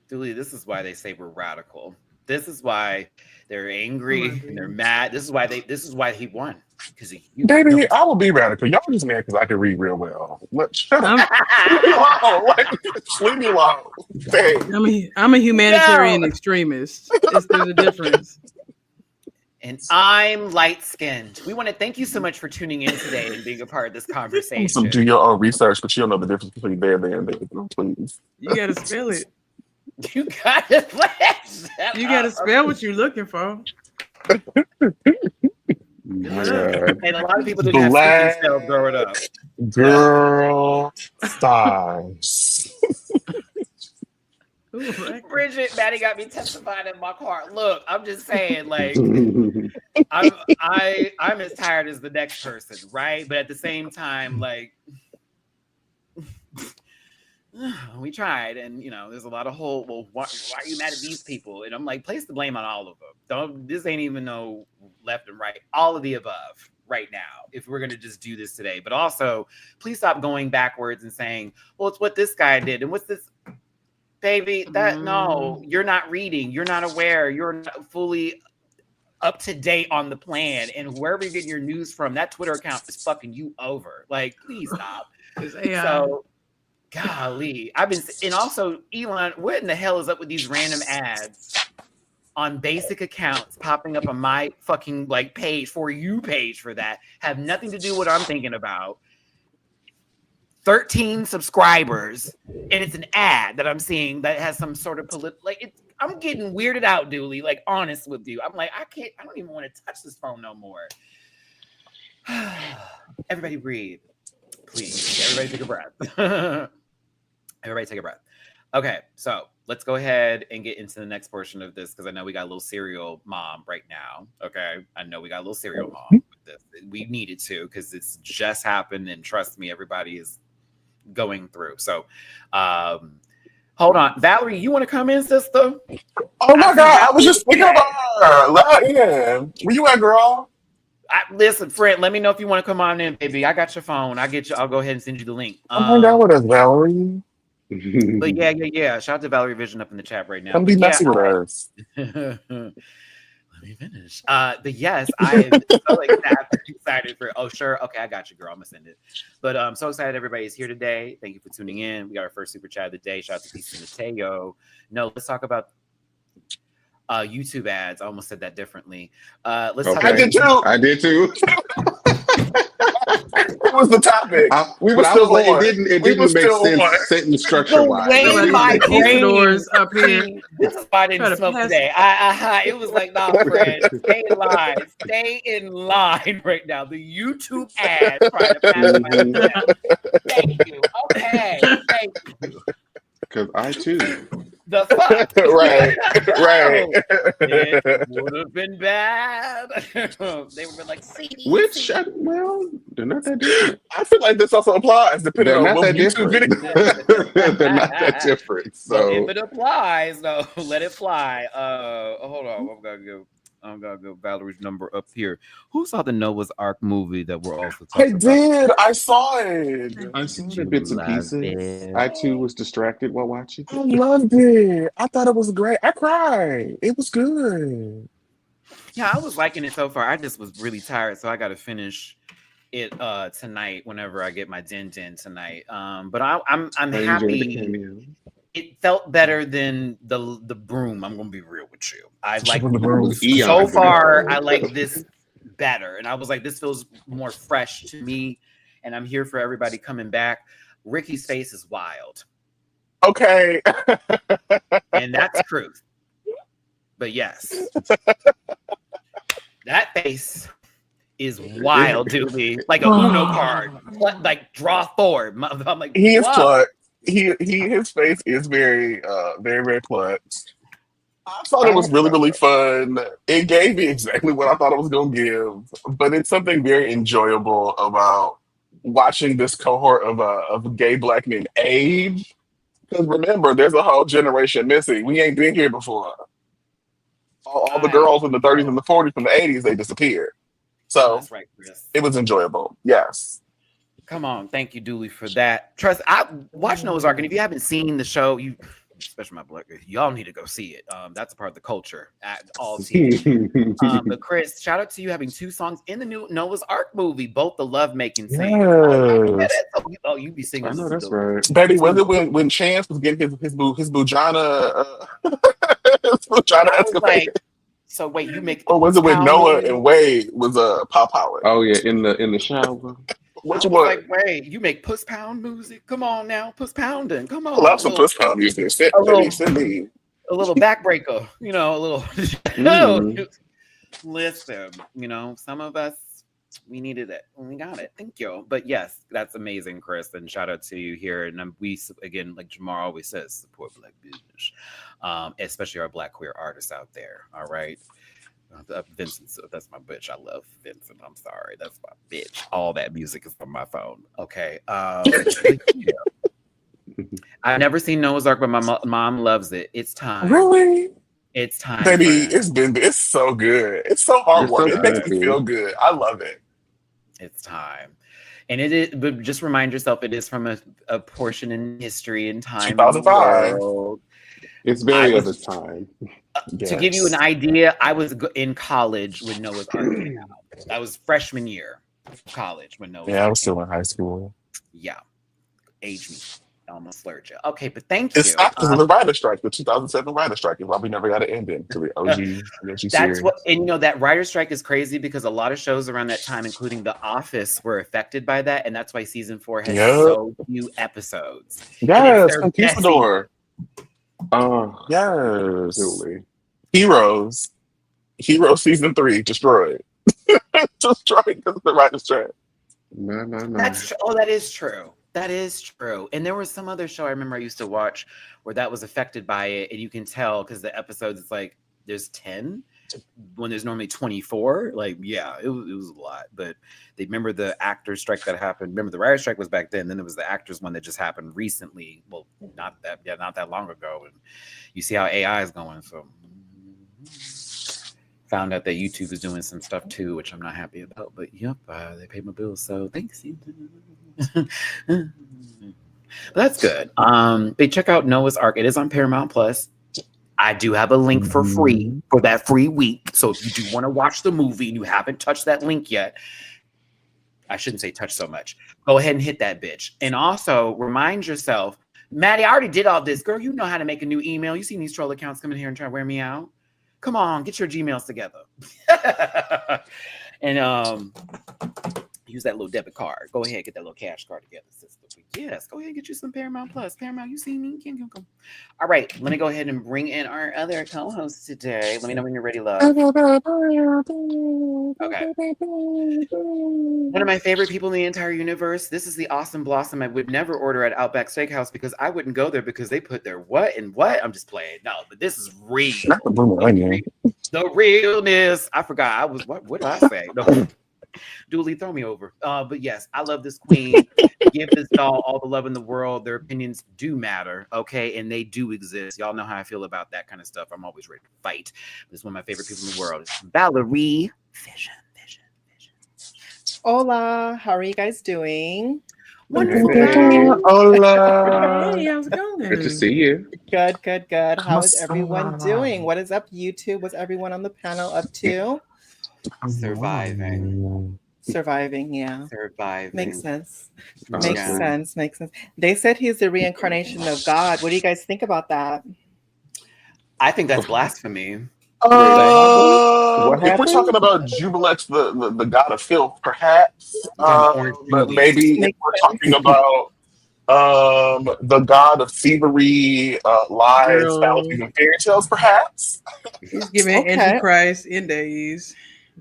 Dooley, this is why they say we're radical. This is why they're angry and they're mad. This is why he won. Because baby, I will be radical. Y'all just mad because I can read real well. Shut up. Leave me alone. Leave me alone. I'm a humanitarian extremist. There's a difference. And I'm light-skinned. We want to thank you so much for tuning in today and being a part of this conversation. So do your own research, but you don't know the difference between bad and bad. Please. You gotta spell it. You gotta spell what you're looking for. Yeah. And a lot of people didn't have spells growing up. Girl stars. Bridget, Matty got me testifying in my car. Look, I'm just saying, like, I'm as tired as the next person, right? But at the same time, like, we tried, and there's a lot of why are you mad at these people? And I'm like, place the blame on all of them. This ain't even no left and right. All of the above right now, if we're gonna just do this today. But also, please stop going backwards and saying, well, it's what this guy did, and what's this. Baby, no, you're not reading. You're not aware. You're not fully up to date on the plan. And wherever you're getting your news from, that Twitter account is fucking you over. Like, please stop. So, golly. And also, Elon, what in the hell is up with these random ads on basic accounts popping up on my fucking page, For You page for that? Have nothing to do with what I'm thinking about. 13 subscribers, and it's an ad that I'm seeing that has some sort of I'm getting weirded out, Dooley. Honest with you, I'm like, I don't even want to touch this phone no more. Everybody breathe, please. Everybody take a breath. Everybody take a breath. Okay, so let's go ahead and get into the next portion of this because I know we got a little serial mom right now. Okay, I know we got a little serial mom with this. We needed to because it's just happened, and trust me, everybody is going through. So hold on, Valerie, you want to come in, sister? Oh my God, I was just thinking about her. Yeah. Where you at, girl? Listen, friend, let me know if you want to come on in, baby. I got your phone. I'll go ahead and send you the link. Hang out with us, Valerie. But yeah. Shout out to Valerie Vision up in the chat right now. Come be messy with us. Let me finish. But yes, I'm so excited for. Oh, sure. Okay, I got you, girl. I'm gonna send it. But I'm so excited everybody's here today. Thank you for tuning in. We got our first super chat of the day. Shout out to Peace Mateo. No, let's talk about YouTube ads. I almost said that differently. Let's talk. I did too. What was the topic? We were still on. It didn't make sense sentence structure wise. My doors up here. This is why I didn't smoke today. It was like, nah, friend, stay in line. Stay in line right now. The YouTube ad trying to pass my Thank you. Okay. Thank you. Because I too. The fuck? Right. It would have been bad. They were like, see. They're not that different. I feel like this also applies depending on what YouTube video. They're not that different. So if it applies, no, let it fly. Hold on. I'm gonna go. I'm gonna go Valerie's number up here. Who saw the Noah's Ark movie that we're also I talking about? did. I saw it. I saw Did the you bits and love pieces. it? I too was distracted while watching I it. loved it. I thought it was great. I cried. It was good. Yeah, I was liking it so far. I just was really tired, so I got to finish it tonight whenever I get my din tonight. But I'm I enjoyed the happy. cameo. It felt better than the broom. I'm gonna be real with you. I like From the That was room. so eons far. ago. I like this better, and I was like, this feels more fresh to me. And I'm here for everybody coming back. Ricky's face is wild, Okay. and that's truth. But yes, that face is wild to me, like a Uno card, like draw four. I'm like, He is whoa. plucked. His face is very very plucked. I thought it was really, really fun. It gave me exactly what I thought it was gonna give, but it's something very enjoyable about watching this cohort of gay black men age. Because remember, there's a whole generation missing. We ain't been here before. All the I girls in the 30s and the 40s from the 80s, they disappeared. Oh, So that's right, Chris. it was enjoyable. Yes. Come on, thank you, Dooley, for that. Trust, I watch Noah's Ark, and if you haven't seen the show, you, especially my blood, y'all need to go see it. That's a part of the culture at all TV. But Chris, shout out to you having 2 songs in the new Noah's Ark movie, both the love making scene. Yes. Oh, you be singing. I know this that's right. Baby, was it when Chance was getting his Bujana his Bujana I was like, escalated? so wait, you make Or was it when pound Noah music? and Wade was Pop Howard? Oh yeah, in the shower. Which I was one? like, wait, you make puss pound music? Come on now, puss pounding. Come I on, love some puss pound music. Send a little, me. a little backbreaker, a little. Listen, some of us, we needed it and we got it. Thank you. But yes, that's amazing, Chris. And shout out to you here. And we, again, like Jamar always says, support Black business, especially our Black queer artists out there. All right. Vincent, that's my bitch. I love Vincent. I'm sorry. That's my bitch. All that music is on my phone. Okay. Yeah. I've never seen Noah's Ark, but my mom loves it. It's time. Really? It's time. Baby, friend. it's so good. It's so heartwarming. It makes me feel good. I love it. It's time. And it is, but just remind yourself, it is from a portion in history and time. 2005. It's very of its time. To give you an idea, I was in college when Noah's Ark came out. I was freshman year of college when Noah's Ark. I was still in high school. Yeah. Age me. I almost slurred you. Okay, but thank you. It's not because of the writer strike, the 2007 writer strike is why we never got an ending to the OG That's series. what, and that writer strike is crazy because a lot of shows around that time, including The Office, were affected by that, and that's why season 4 has so few episodes. Yes, Conquistador. Oh, Yes. absolutely. Heroes season 3 destroyed. Destroyed because of the writer strike. No. That is true. That is true. And there was some other show I remember I used to watch where that was affected by it, and you can tell because the episodes, it's like there's 10 when there's normally 24. Like, yeah, it was a lot. But they remember the actors strike that happened. Remember the writer strike was back then. Then there was the actors one that just happened recently. Well, not that long ago. And you see how AI is going. So found out that YouTube is doing some stuff too, which I'm not happy about. But yep, they paid my bills. So thanks, YouTube. But that's good. They check out Noah's Ark. It is on Paramount Plus. I do have a link for free for that free week. So if you do want to watch the movie and you haven't touched that link yet, I shouldn't say touch so much. Go ahead and hit that bitch. And also remind yourself, Matty, I already did all this. Girl, you know how to make a new email. You seen these troll accounts coming here and trying to wear me out. Come on, get your Gmails together. And use that little debit card. Go ahead, get that little cash card together, sister. Yes, go ahead and get you some Paramount Plus. Paramount, you see me? Come. All right, let me go ahead and bring in our other co-host today. Let me know when you're ready, love. Okay. One of my favorite people in the entire universe. This is the Awesome Blossom. I would never order at Outback Steakhouse because I wouldn't go there because they put their what and what. I'm just playing. No, but this is real. Not the blue onion. The realness. I forgot. What did I say? No. Dooley, throw me over. But yes, I love this queen. Give this doll all the love in the world. Their opinions do matter, okay? And they do exist. Y'all know how I feel about that kind of stuff. I'm always ready to fight. This is one of my favorite people in the world. Valerie. Vision. Hola, how are you guys doing? Wonderful. Hola. Hey, how's it going? Good to see you. Good. How is Come everyone on. doing? What is up, YouTube? What's everyone on the panel up to? Surviving. Surviving, yeah. Surviving. Makes sense. Honestly. Makes sense. They said he's the reincarnation of God. What do you guys think about that? I think that's blasphemy. What If we're happened? talking about Jubilex, the god of filth, perhaps. But maybe if we're talking about the god of thievery, lies, Girl. fallacies, and fairy tales, perhaps. He's giving Okay. Antichrist in days.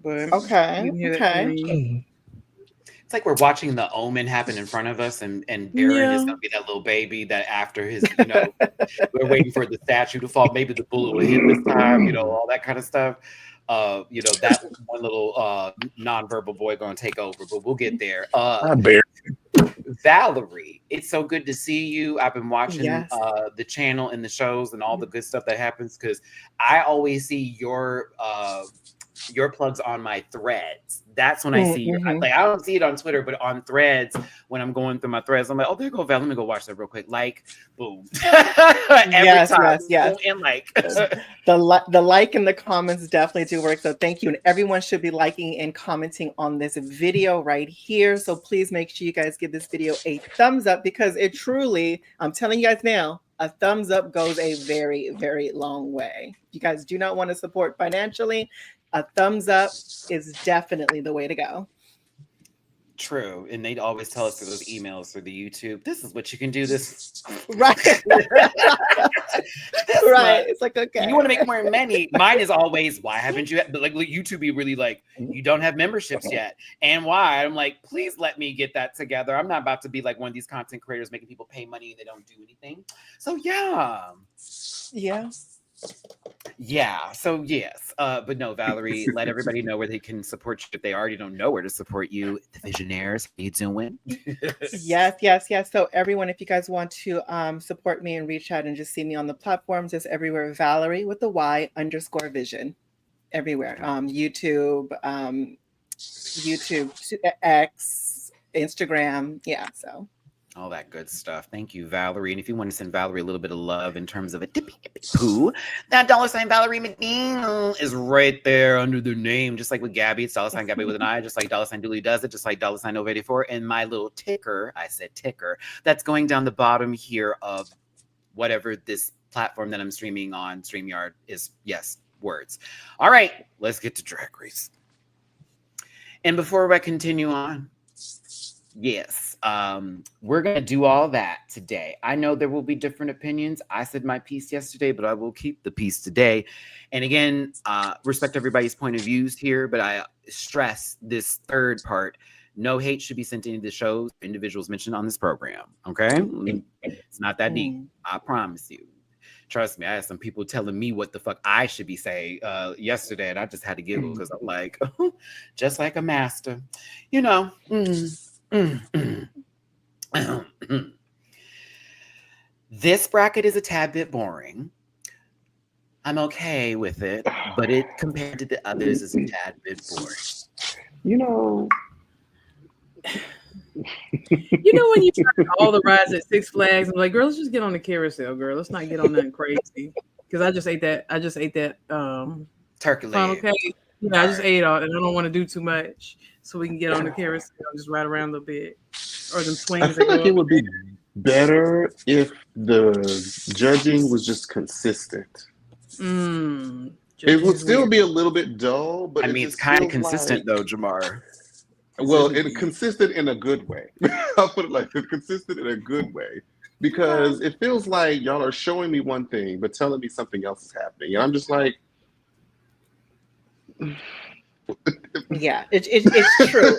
But Okay, you can hear that from okay. me. It's like we're watching the omen happen in front of us, and Darren is gonna be that little baby that after his, we're waiting for the statue to fall. Maybe the bullet will hit this time, all that kind of stuff. That one little nonverbal boy gonna take over, but we'll get there. Valerie, it's so good to see you. I've been watching the channel and the shows and all the good stuff that happens because I always see your plugs on my threads. That's when I see your, like, I don't see it on Twitter, but on threads, when I'm going through my threads, I'm like, oh, there you go, Val. Let me go watch that real quick. Like, boom. Every time. Yes. And like. The like and the comments definitely do work. So thank you. And everyone should be liking and commenting on this video right here. So please make sure you guys give this video a thumbs up because it truly, I'm telling you guys now, a thumbs up goes a very, very long way. If you guys do not want to support financially, a thumbs up is definitely the way to go. True. And they'd always tell us through those emails through the YouTube, this is what you can do this. Right. Right. It's like, okay. You want to make more money. Mine is always, why haven't you? But like YouTube be really like, you don't have memberships yet. And why? I'm like, please let me get that together. I'm not about to be like one of these content creators making people pay money and they don't do anything. So yeah. Yeah. So yes. But no, Valerie, let everybody know where they can support you if they already don't know where to support you. The Visionaires, how you doing? Yes. So everyone, if you guys want to support me and reach out and just see me on the platforms, it's everywhere. Valerie with the Y_vision. Everywhere. YouTube, X, Instagram. Yeah. So. All that good stuff. Thank you, Valerie. And if you want to send Valerie a little bit of love in terms of a dippy poo, that $ Valerie McNeil is right there under their name, just like with Gabby. It's $ Gabby with an I, just like $ Dooley does it, just like $ Nova84. And my little ticker, I said ticker, that's going down the bottom here of whatever this platform that I'm streaming on, StreamYard, is. Yes, words. All right, let's get to Drag Race. And before I continue on, yes, we're going to do all that today. I know there will be different opinions. I said my piece yesterday, but I will keep the piece today. And again, respect everybody's point of views here, but I stress this third part. No hate should be sent to any of the shows, individuals mentioned on this program. Okay? It's not that deep. I promise you. Trust me, I had some people telling me what the fuck I should be saying yesterday, and I just had to giggle because I'm like, just like a master. This bracket is a tad bit boring. I'm okay with it, but it compared to the others is a tad bit boring. When you try all the rides at Six Flags, I'm like, girl, let's just get on the carousel, girl. Let's not get on nothing crazy. Because I just ate that turkey leg. Okay. Yeah, I just ate all, and I don't want to do too much, so we can get on the carousel and just ride around a little bit, or them swings. I feel like it would be better if the judging was just consistent. It would still be a little bit dull, but it's kind of consistent though, Jamar. Well, it's consistent in a good way. I'll put it like this: consistent in a good way, because it feels like y'all are showing me one thing but telling me something else is happening, and I'm just like. Yeah, it's true.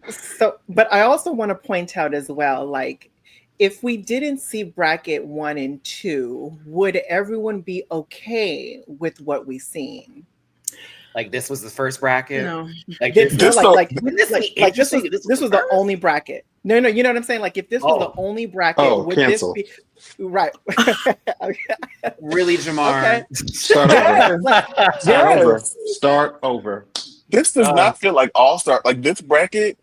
So, but I also want to point out as well, like, if we didn't see bracket 1 and 2, would everyone be okay with what we seen? Like this was the first bracket. No. Like This, this, no, This so like this this was the only bracket. No, you know what I'm saying? Like if this was the Oh. only bracket, Oh, would cancel. this be right? really, Jamar. Start over. Like, Start over. yes. Start over. This does not feel like All Star. Like this bracket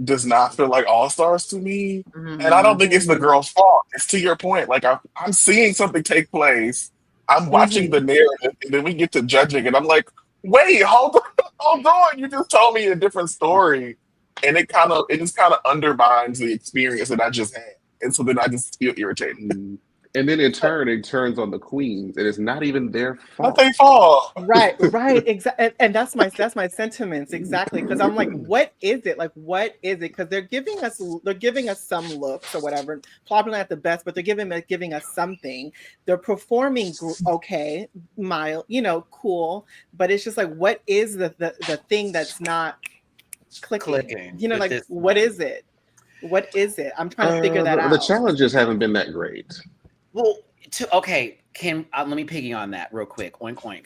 does not feel like All Stars to me, and I don't think it's the girl's fault. It's to your point. Like I'm seeing something take place. I'm watching the narrative, and then we get to judging, and I'm like, wait, hold on. You just told me a different story, and it just kind of undermines the experience that I just had, and so then I just feel irritated. And then in turn, it turns on the queens. It is not even their Not fault. they fault. right, exactly, and that's my sentiments exactly, because I'm like, what is it? Like, what is it? Because they're giving us some looks or whatever, probably not the best, but they're giving us something. They're performing okay, mild, cool, but it's just like, what is the thing that's not clicking? You know, like, what is it? What is it? I'm trying to figure that out. The challenges haven't been that great. Well, okay, Kim, let me piggy on that real quick. Oink, oink.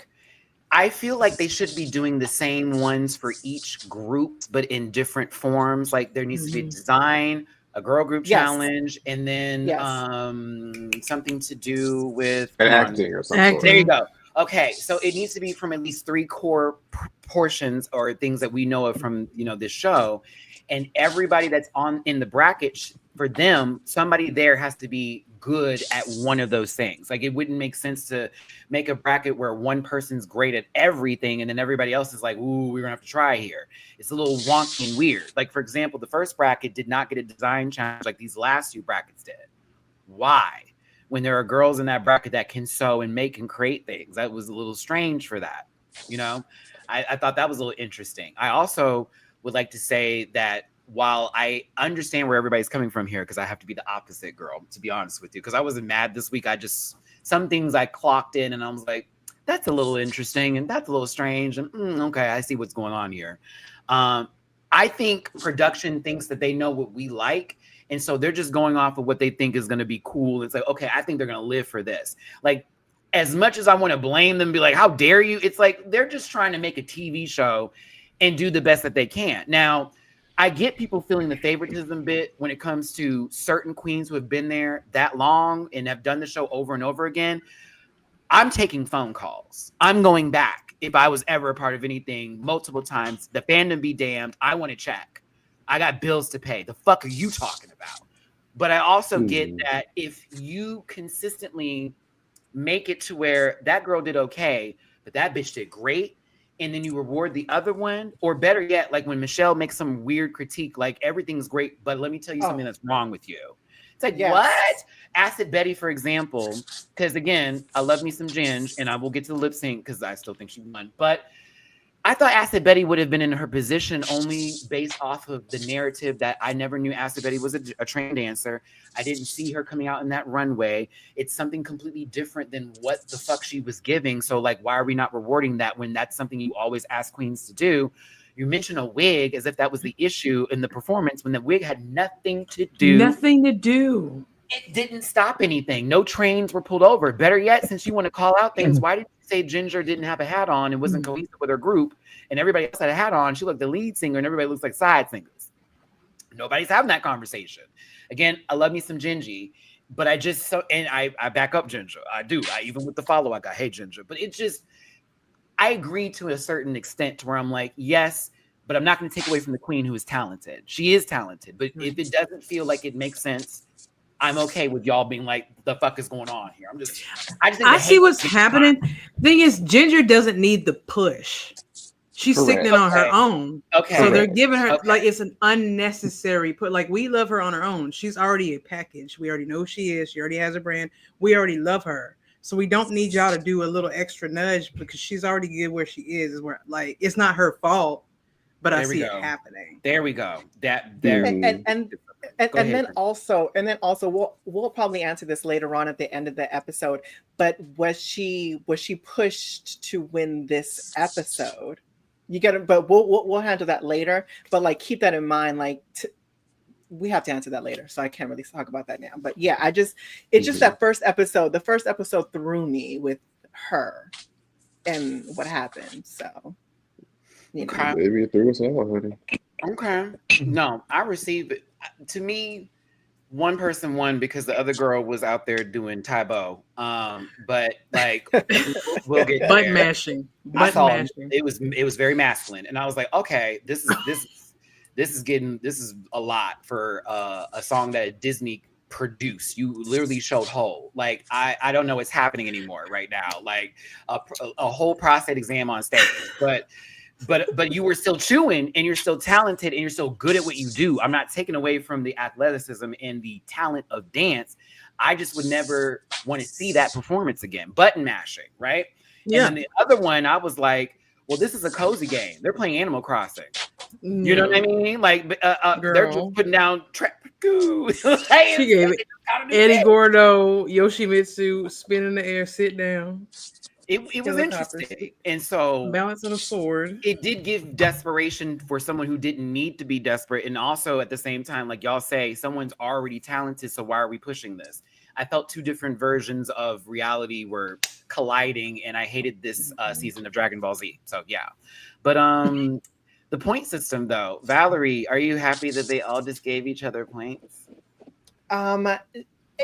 I feel like they should be doing the same ones for each group, but in different forms. Like there needs to be a design, a girl group challenge, and then something to do with acting or something. There you go. Okay, so it needs to be from at least 3 core portions or things that we know of from this show, and everybody that's in the bracket for them, somebody there has to be good at one of those things. Like it wouldn't make sense to make a bracket where one person's great at everything and then everybody else is like, ooh, we're gonna have to try here. It's a little wonky and weird. Like for example, the first bracket did not get a design challenge like these last 2 brackets did. Why? When there are girls in that bracket that can sew and make and create things. That was a little strange for that. I thought that was a little interesting. I also would like to say that while I understand where everybody's coming from here, because I have to be the opposite girl, to be honest with you, because I wasn't mad this week. Some things I clocked in and I was like, that's a little interesting and that's a little strange. And okay, I see what's going on here. I think production thinks that they know what we like. And so they're just going off of what they think is going to be cool. It's like, okay, I think they're going to live for this. Like, as much as I want to blame them, be like, how dare you? It's like, they're just trying to make a TV show and do the best that they can. Now, I get people feeling the favoritism bit when it comes to certain queens who have been there that long and have done the show over and over again. I'm taking phone calls. I'm going back. If I was ever a part of anything multiple times, the fandom be damned. I want to check. I got bills to pay. The fuck are you talking about? But I also get that if you consistently make it to where that girl did okay, but that bitch did great, and then you reward the other one, or better yet, like when Michelle makes some weird critique, like everything's great, but let me tell you something that's wrong with you. It's like, what? Acid Betty, for example, because again, I love me some Ginge, and I will get to the lip sync because I still think she won. But I thought Acid Betty would have been in her position only based off of the narrative that I never knew Acid Betty was a trained dancer. I didn't see her coming out in that runway. It's something completely different than what the fuck she was giving. So like, why are we not rewarding that when that's something you always ask queens to do? You mentioned a wig as if that was the issue in the performance when the wig had nothing to do. Nothing to do. It didn't stop anything. No trains were pulled over. Better yet, since you want to call out things, why did you say Ginger didn't have a hat on and wasn't cohesive with her group and everybody else had a hat on? She looked the lead singer and everybody looks like side singers. Nobody's having that conversation. Again, I love me some Gingy, but I back up Ginger. I do. Even with the follow, I got, hey, Ginger. But it just, I agree to a certain extent to where I'm like, yes, but I'm not going to take away from the queen who is talented. She is talented, but if it doesn't feel like it makes sense, I'm okay with y'all being like, the fuck is going on here? I see what's happening. Thing is, Ginger doesn't need the push. She's sitting on her own. Okay. So they're giving her like it's an unnecessary put. Like we love her on her own. She's already a package. We already know who she is. She already has a brand. We already love her. So we don't need y'all to do a little extra nudge because she's already good where she is. Where like it's not her fault, but I see it happening. There we go. And then also we'll probably answer this later on at the end of the episode. But was she pushed to win this episode? You gotta, but we'll handle that later. But like keep that in mind. Like we have to answer that later, so I can't really talk about that now. But yeah, it's just that first episode. The first episode threw me with her and what happened. So You know. Okay. Maybe it threw us all, honey. Okay. No, I received it. To me, one person won because the other girl was out there doing Taibo. But like we'll get Butt there. mashing. I Butt saw mashing. it was very masculine, and I was like, okay, this is a lot for a song that Disney produced. You literally showed whole. Like I don't know what's happening anymore right now. Like a whole prostate exam on stage, but you were still chewing, and you're still talented, and you're still good at what you do. I'm not taking away from the athleticism and the talent of dance. I just would never want to see that performance again. Button mashing, right? Yeah. And then the other one, I was like, well, this is a cozy game. They're playing Animal Crossing. You know what I mean? Like, they're just putting down hey, She gave it Eddie Gordo, Yoshimitsu, spin in the air, sit down. It was interesting. And so balance of the sword. It did give desperation for someone who didn't need to be desperate. And also at the same time, like y'all say, someone's already talented. So why are we pushing this? I felt two different versions of reality were colliding, and I hated this season of Dragon Ball Z. So yeah. But the point system though, Valerie, are you happy that they all just gave each other points?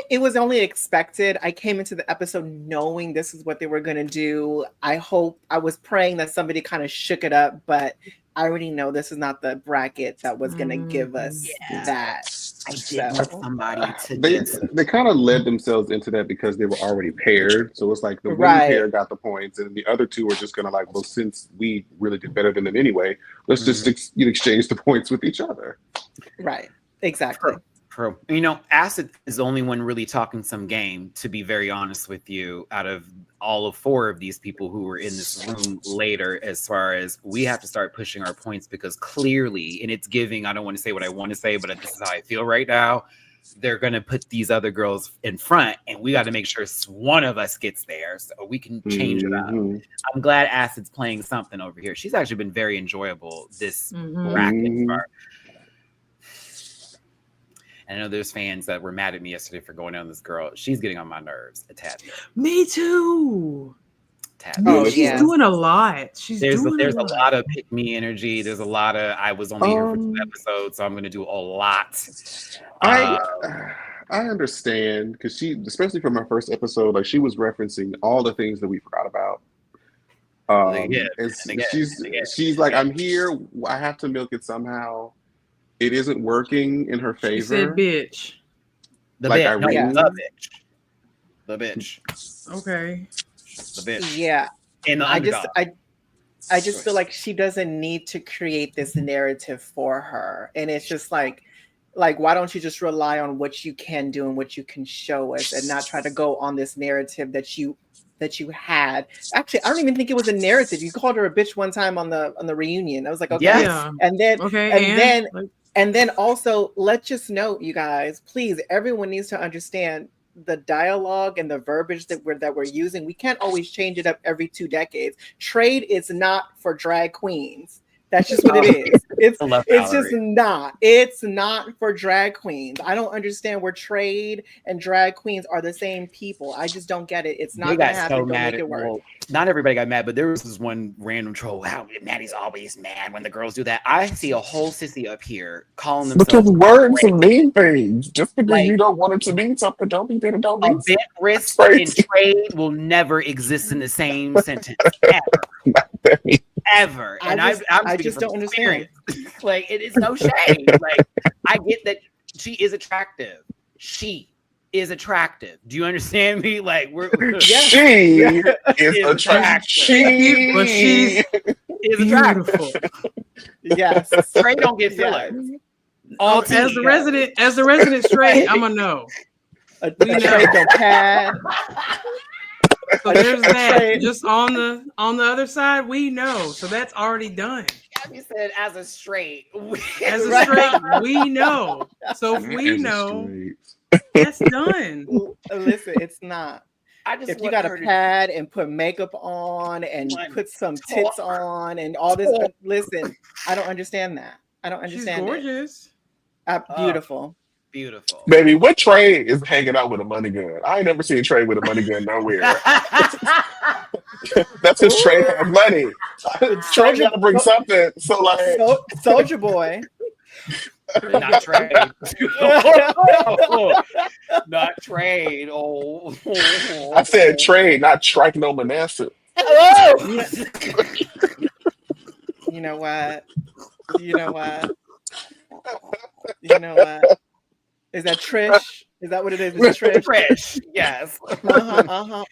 It was only expected. I came into the episode knowing this is what they were going to do. I was praying that somebody kind of shook it up, but I already know this is not the bracket that was going to give us that. I did want somebody to they kind of led themselves into that because they were already paired. So it's like the winning pair got the points, and the other two were just going to like, well, since we really did better than them anyway, let's just exchange the points with each other. Right. Exactly. True. You know, Acid is the only one really talking some game, to be very honest with you, out of all of four of these people who were in this room later, as far as we have to start pushing our points, because clearly, and it's giving, I don't want to say what I want to say, but this is how I feel right now. They're going to put these other girls in front, and we got to make sure one of us gets there so we can change it up. I'm glad Acid's playing something over here. She's actually been very enjoyable this bracket. I know there's fans that were mad at me yesterday for going on this girl. She's getting on my nerves a tad bit. Me too. She's doing a lot. There's a lot of pick me energy. There's a lot of I was only here for 2 episodes, so I'm going to do a lot. I understand, because she, especially from her first episode, like she was referencing all the things that we forgot about. She's like, I'm here. I have to milk it somehow. It isn't working in her favor. She said, "Bitch." The bitch. Okay. The bitch. Yeah. And I just feel like she doesn't need to create this narrative for her, and it's just like why don't you just rely on what you can do and what you can show us, and not try to go on this narrative that you had. Actually, I don't even think it was a narrative. You called her a bitch one time on the reunion. I was like, okay. Yeah. And then also, let's just note, you guys, please, everyone needs to understand the dialogue and the verbiage that we're using. We can't always change it up every 2 decades. Trade is not for drag queens. That's just what it is. It's just not. It's not for drag queens. I don't understand where trade and drag queens are the same people. I just don't get it. It's not going to happen. Don't make it work. Well, not everybody got mad, but there was this one random troll. How Maddie's always mad when the girls do that. I see a whole sissy up here calling themselves. Because words mean things. Just because you don't want it to mean something, don't mean that it don't mean something. Bent wrist and trade will never exist in the same sentence ever. Ever. And I just don't understand. Like, it is no shame. Like, I get that she is attractive. She is attractive. Do you understand me? Like, she is attractive. She's attractive. Yes. Trey don't get fillers. As the resident straight, I'm a no. A trade don't pad. So there's that. Just on the other side, we know. So that's already done. You said as a straight. As a straight, we know. So if we know, that's done. Listen, it's not. If you got a pad and put makeup on and put some tits on and all this, listen, I don't understand that. I don't understand. She's gorgeous. Beautiful. Beautiful. Baby, what Trey is hanging out with a money gun? I ain't never seen Trey with a money gun nowhere. That's because Trey Ooh. has money. Trey got to bring something. So like, Soldier Boy. Not trade. Not trade. Oh. I said trade, not strike no Manasseh. Oh. You know what? You know what? You know what? Is that Trish? Is that what it is? It's Trish. Trish. Yes.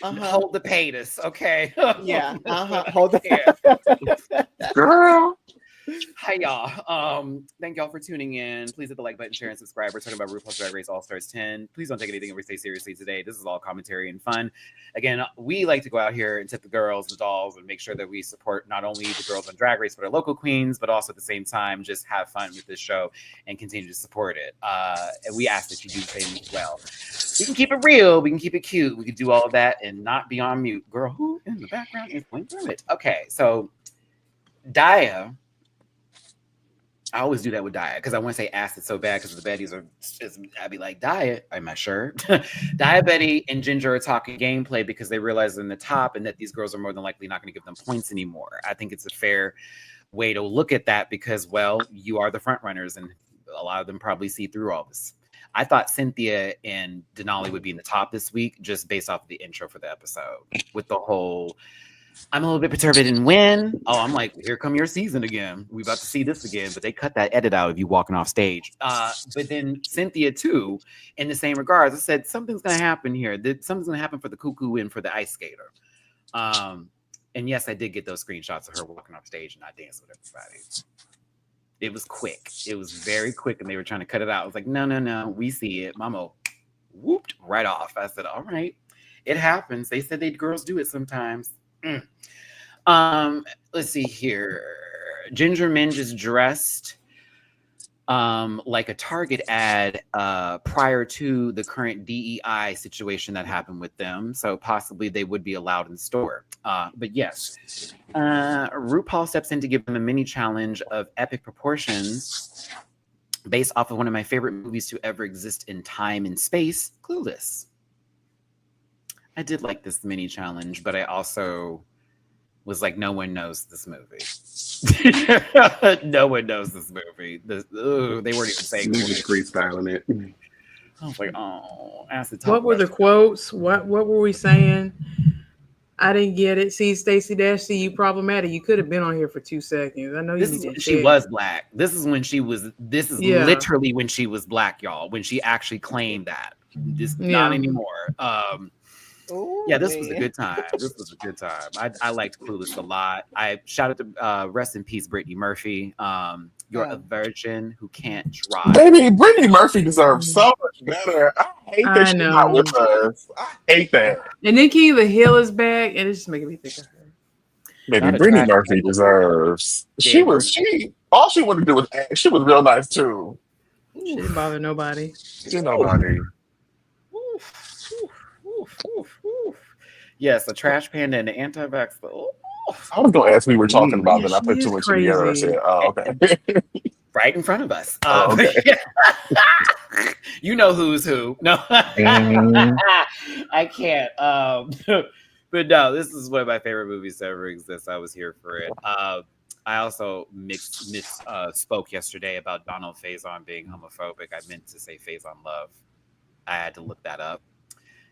Hold the penis. Okay. Yeah. Hold the. Girl. Hi y'all. Thank y'all for tuning in. Please hit the like button, share, and subscribe. We're talking about RuPaul's Drag Race All Stars 10. Please don't take anything we say seriously today. This is all commentary and fun. Again, we like to go out here and tip the girls, the dolls, and make sure that we support not only the girls on Drag Race, but our local queens, but also at the same time just have fun with this show and continue to support it. And we ask that you do the same as well. We can keep it real. We can keep it cute. We can do all of that and not be on mute. Girl, who in the background is going through it? Okay, so Daya. I always do that with Daya because I want to say acid so bad because the Bettys are just, I'd be like, Daya, am I sure? Daya, Betty, and Ginger are talking gameplay because they realize they're in the top and that these girls are more than likely not going to give them points anymore. I think it's a fair way to look at that because, well, you are the front runners and a lot of them probably see through all this. I thought Cynthia and Denali would be in the top this week just based off of the intro for the episode with the whole I'm a little bit perturbed and win. Oh, I'm like, here come your season again. We about to see this again, but they cut that edit out of you walking off stage. But then Cynthia too, in the same regards, I said something's gonna happen here. Something's gonna happen for the cuckoo and for the ice skater. And yes, I did get those screenshots of her walking off stage and not dancing with everybody. It was quick. It was very quick, and they were trying to cut it out. I was like, no, we see it. Mama whooped right off. I said, all right, it happens. They said girls do it sometimes. Let's see here. Ginger Minge is dressed like a Target ad prior to the current DEI situation that happened with them. So possibly they would be allowed in the store. But yes, RuPaul steps in to give them a mini challenge of epic proportions based off of one of my favorite movies to ever exist in time and space, Clueless. I did like this mini challenge, but I also was like, no one knows this movie. No one knows this movie. They weren't even saying They're just freestyling it. I was like, oh, what were the quotes? What were we saying? I didn't get it. See, Stacey Dash, see you problematic. You could have been on here for 2 seconds. I know you. This is when she was black. This is when she was. This is literally when she was black, y'all. When she actually claimed that. Not anymore. Ooh, yeah, this was a good time. This was a good time. I liked Clueless a lot. I shout out to rest in peace, Brittany Murphy. You're a virgin who can't drive. Baby, Brittany Murphy deserves so much better. I hate that she's not with us. I hate that. And then King of the Hill is back, and it's just making me think of her. Baby, Brittany Murphy deserves. All she wanted to do was act. She was real nice too. She didn't bother nobody. She didn't nobody. Yes, a trash panda and an anti-vax. I was going to ask we were talking about that. I put 2 and 2 together. I said, oh, okay. Right in front of us. Okay. You know who's who. No, I can't. But no, this is one of my favorite movies to ever exist. I was here for it. I also spoke yesterday about Donald Faison being homophobic. I meant to say Faison love. I had to look that up.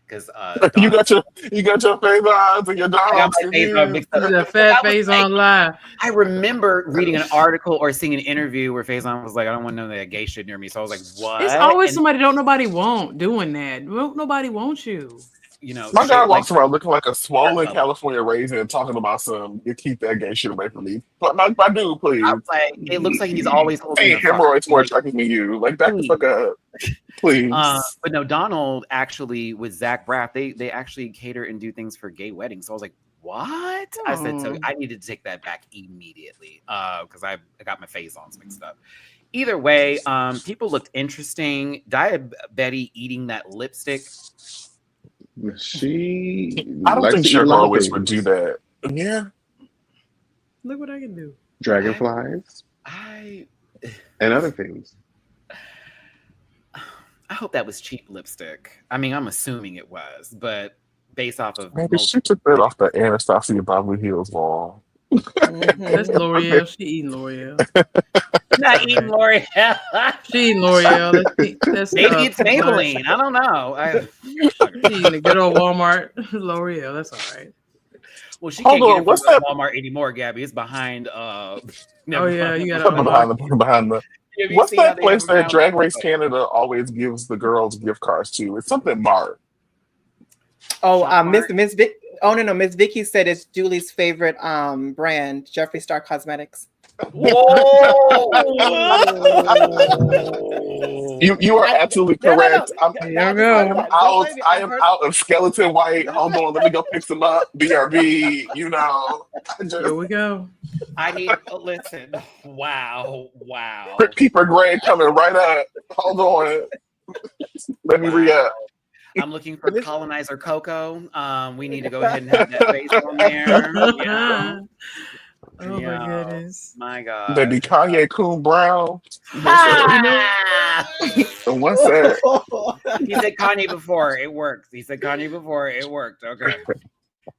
Because you got your Faisons and your dogs. I got my Faison mixed up. The fat Faison live. I remember reading an article or seeing an interview where Faison was like, "I don't want none of that gay shit near me." So I was like, "What?" It's always somebody don't nobody want doing that. Nobody wants you. You know, my guy walks around looking like a swollen California raisin and talking about you keep that gay shit away from me. But my dude, please. I was like, it looks like he's always holding hemorrhoids more attractive than you. Like back the fuck up. Please. But no, Donald actually with Zach Braff, they actually cater and do things for gay weddings. So I was like, what? I said, so I needed to take that back immediately. Because I got my Faisons mixed up. Either way, people looked interesting. Betty eating that lipstick. I don't think Sugar always would do that. Yeah. Look what I can do. Dragonflies. And other things. I hope that was cheap lipstick. I mean, I'm assuming it was, but based off of Maybe she took that off the Anastasia Beverly Hills wall. That's L'Oreal. She eating L'Oreal. Not eating L'Oreal. She eating L'Oreal. That's Maybe it's Maybelline. I don't know. She eating a good old Walmart L'Oreal. That's all right. Well, she Hold can't on, get it what's from that? Walmart anymore, Gabby. It's behind. Oh yeah, you got to behind the. Have you What's seen how that they have place them that down Drag there? Race Canada always gives the girls gift cards to? It's something Mart. Oh, Miss Shop Miss Vic. Oh no, Miss Vicky said it's Julie's favorite brand, Jeffree Star Cosmetics. Whoa! You are absolutely No. correct. There you go. I am out of skeleton white. Hold on, let me go pick some up. BRB, you know. Here we go. I need listen. Wow. Keeper Gray coming right up. Hold on. Let me re-up. I'm looking for colonizer Coco. We need to go ahead and have that face on there. Yeah. Oh my goodness. My God. Baby Kanye Coon Brown. Ah! What's that? He said Kanye before. It worked. Okay.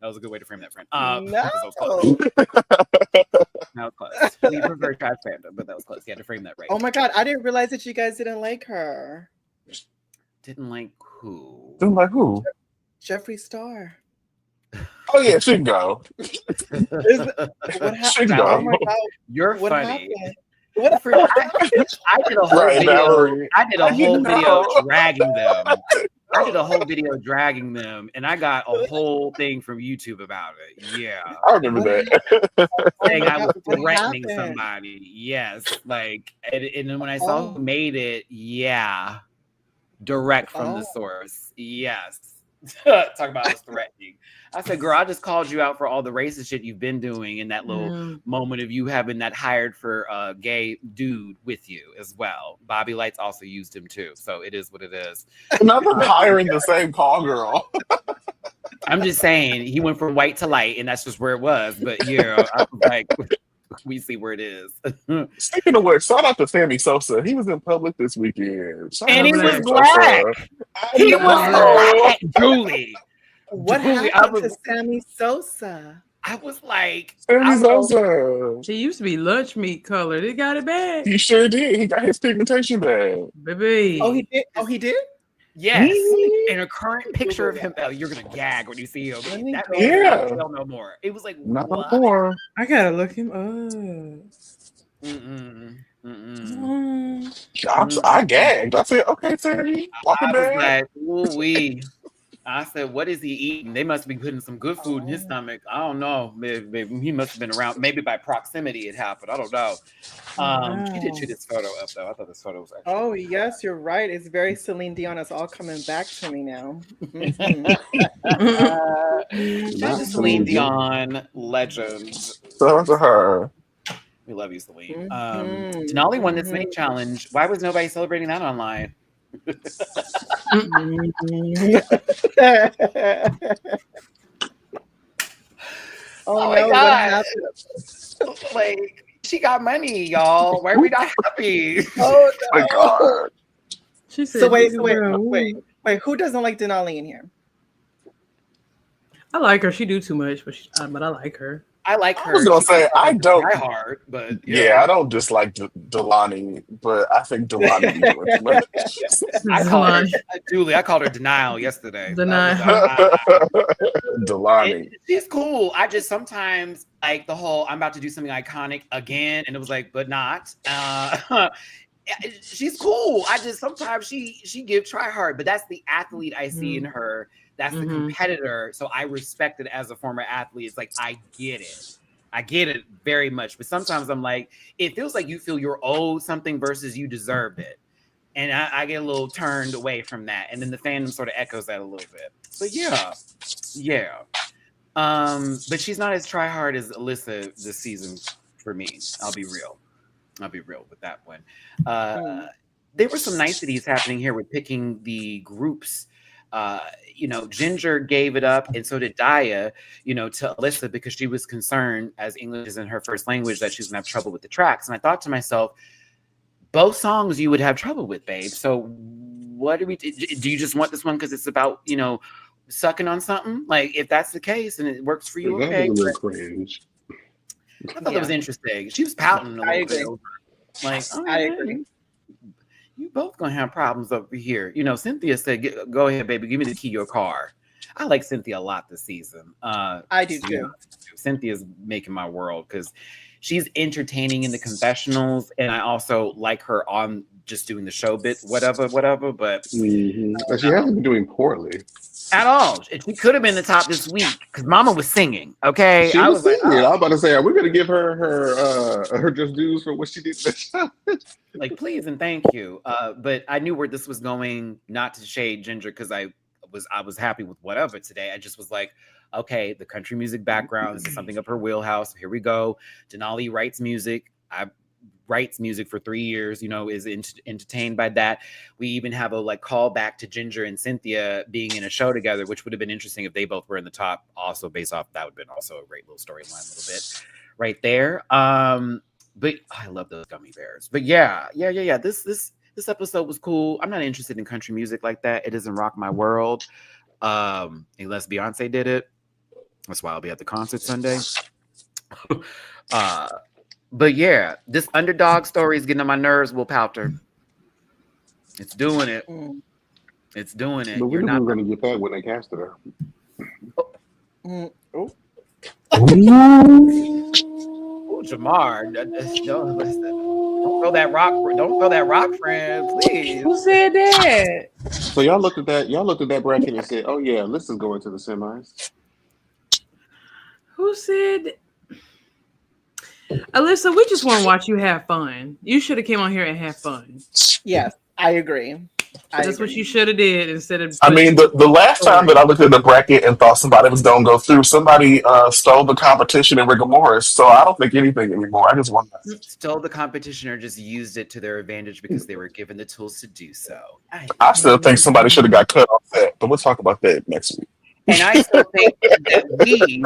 That was a good way to frame that, friend. No. That was close. That was close. We prefer trash fandom, but that was close. You had to frame that right. Oh my God, I didn't realize that you guys didn't like her. Didn't like who? I'm like, who? Jeffree Star. Oh yeah, she can go. What She can happened? go. Oh my God. You're What funny. happened? I did a whole Right, video. Valerie. I did a whole video know. dragging them. I did a whole video dragging them, and I got a whole thing from YouTube about it. Yeah, I remember that. saying I was What threatening happened? somebody. Yes, like, and then when I saw who made it, yeah, direct from the source. Yes. Talk about us threatening. I said, girl, I just called you out for all the racist shit you've been doing in that little moment of you having that hired for a gay dude with you as well. Bobby Lights also used him too. So it is what it is. Another hiring the same call girl. I'm just saying he went from white to light and that's just where it was. But yeah, I was like, we see where it is. Speaking of which, shout out to Sammy Sosa. He was in public this weekend. Shout And out he to was Sammy black. Sosa. He was black. Julie. What Julie, happened to Sammy Sosa? I was like, Sammy Sosa. She used to be lunch meat colored. It got it back. He sure did. He got his pigmentation back. Baby. Oh, he did? Oh, he did? yes. In a current picture of him, you're gonna gag when you see him. That man Yeah. don't no more. It was like, Not what? more. I gotta look him up. I gagged. I said, okay, Sammy. Walking I was back. like, ooh-wee. I said, what is he eating? They must be putting some good food in his stomach. I don't know. Maybe he must have been around. Maybe by proximity it happened. I don't know. She did shoot this photo up, though. I thought this photo was actually... Oh, yes, you're right. It's very Celine Dion. It's all coming back to me now. Not Celine Dion, legend. Shout out to her. We love you, Celine. Denali won this mini challenge. Why was nobody celebrating that online? Oh my no, God. Like, she got money, y'all. Why are we not happy? Oh My God. She said, So wait, who doesn't like Denali in here? I like her. She do too much, but I like her. I like her. I was gonna say I don't. Try hard, but Yeah, I don't dislike Delani, but I think Delani be doing too much. I called her Julie. I called her Denial yesterday. Delani. She's cool. I just sometimes like the whole I'm about to do something iconic again, and it was like, but not. She's cool. I just sometimes she try hard, but that's the athlete I see in her. That's the competitor. So I respect it as a former athlete. It's like, I get it very much. But sometimes I'm like, it feels like you feel you're owed something versus you deserved it. And I get a little turned away from that. And then the fandom sort of echoes that a little bit. But yeah. But she's not as try hard as Alyssa this season for me. I'll be real with that one. There were some niceties happening here with picking the groups. Ginger gave it up, and so did Daya, to Alyssa because she was concerned, as English isn't her first language, that she's gonna have trouble with the tracks. And I thought to myself, both songs you would have trouble with, babe. So what do we do? You just want this one because it's about, sucking on something. Like, if that's the case and it works for you, That okay. was a little cringe. I thought that was interesting. She was pouting a I little bit. agree. Like, I agree. You both gonna have problems over here. You know, Cynthia said, "Go ahead, baby. Give me the key to your car." I like Cynthia a lot this season. I do too. Cynthia's making my world because she's entertaining in the confessionals, and I also like her on just doing the show bit, whatever. But But she hasn't been doing poorly at all. She could have been the top this week because Mama was singing. Okay, She was like, singing. I was about to say, are we going to give her her just dues for what she did? like, please and thank you. But I knew where this was going. Not to shade Ginger because I was happy with whatever today. I just was like, okay, the country music background, this is something up her wheelhouse. Here we go. Denali writes music. Writes music for 3 years, you know, is entertained by that. We even have a like call back to Ginger and Cynthia being in a show together, which would have been interesting if they both were in the top. Also based off that would have been also a great little storyline a little bit right there. But I love those gummy bears. But yeah. This episode was cool. I'm not interested in country music like that. It doesn't rock my world. Unless Beyonce did it. That's why I'll be at the concert Sunday. But yeah, this underdog story is getting on my nerves, Will Poulter. It's doing it. It's doing it. But we knew we were going to get that when they casted her. Oh, Jamar, don't throw that rock. Don't throw that rock, friend, please. Who said that? So y'all looked at that bracket and said, "Oh yeah, Alyssa's going to the semis." Who said? Alyssa, we just want to watch you have fun. You should have came on here and had fun. Yes, I agree. That's what you should have did instead of. I mean, the last time that I looked at the bracket and thought somebody was going to go through, somebody stole the competition in rigor mortis. So I don't think anything anymore. I just want that. Stole the competition or just used it to their advantage because they were given the tools to do so. I still think somebody should have got cut off that, but we'll talk about that next week. And I still think that we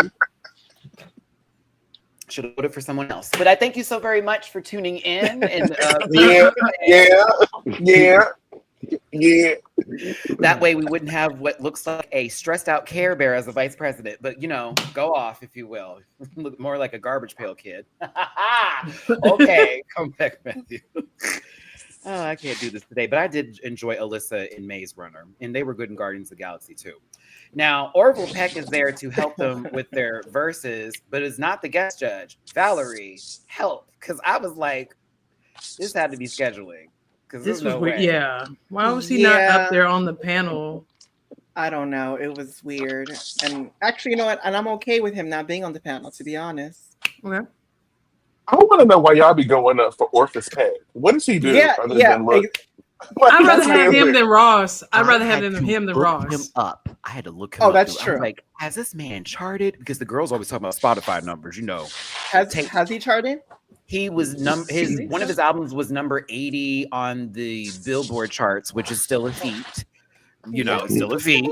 should have voted for someone else. But I thank you so very much for tuning in. And Yeah. That way we wouldn't have what looks like a stressed out Care Bear as a vice president. But, you know, go off, if you will. Look more like a garbage pail kid. Okay, come back, Matthew. Oh, I can't do this today. But I did enjoy Alyssa and Maze Runner. And they were good in Guardians of the Galaxy, too. Now, Orville Peck is there to help them with their verses, but is not the guest judge. Valerie, help. Because I was like, this had to be scheduling. This was weird. Yeah. Why was he not up there on the panel? I don't know. It was weird. And actually, you know what? And I'm okay with him not being on the panel, to be honest. Okay. I want to know why y'all be going up for Orpheus Peck. What does he do? Other than look? I'd rather have him than Ross. I'd rather have him than Ross. Him up. I had to look him up. Oh, that's true. Like, has this man charted? Because the girls always talk about Spotify numbers, you know. Has he charted? He was one of his albums was number 80 on the Billboard charts, which is still a feat. You know, still a feat.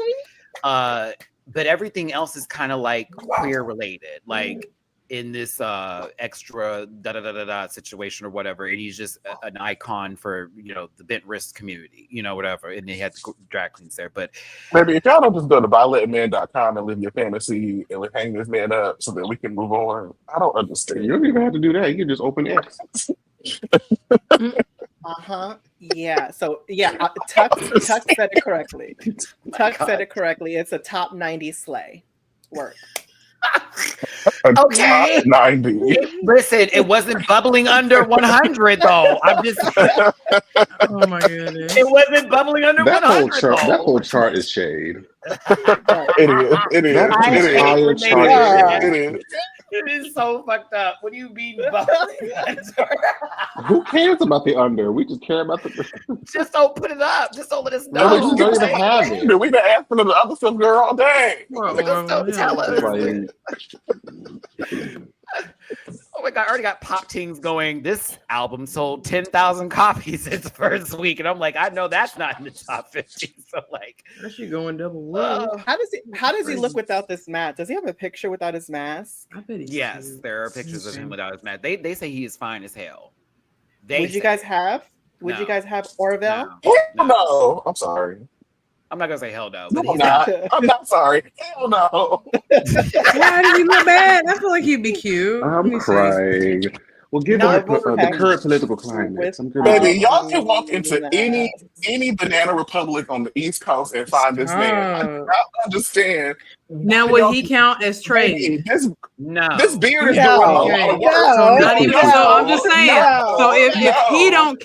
But everything else is kind of like queer related, like in this extra situation or whatever. And he's just an icon for, you know, the bent wrist community, you know, whatever. And they had drag queens there. But maybe if y'all don't just go to violetman.com and live your fantasy and hang this man up so that we can move on. I don't understand. You don't even have to do that. You can just open X. Yeah. So yeah, Tuck said it correctly. Tuck said it correctly. It's a top 90 slay. Work. Okay. 90. Listen, it wasn't bubbling under 100 though. I'm just. Oh my goodness! It wasn't bubbling under 100. That whole chart is shade. It is. It is so fucked up. What do you mean bubbling under? Who cares about the under? We just care about the. Just don't put it up. Just don't let us know. No, we just don't even have it. We've been asking the other stuff girl all day. Just don't tell us. Oh my God, I already got Pop Tings going. This album sold 10,000 copies its first week. And I'm like, I know that's not in the top 50. So like, that's you going double. How does he look without this mask? Does he have a picture without his mask? I bet yes, cute. There are pictures of him without his mask. They say he is fine as hell. Would you guys have Orville? No. I'm sorry. I'm not gonna say hell no, No, but I'm he's not. not. I'm not sorry. Hell no. Why does he look bad? I feel like he'd be cute. Let I'm me see. crying. Well, given No, the current political climate, I'm good with Baby, that. y'all can walk into any banana republic on the East Coast and find this man. I do Stop. not understand. Now, why would y'all he count as trade? Baby, this No. beard is No. doing a lot Okay. of work. So not even. So I'm just saying. No, So if he no. don't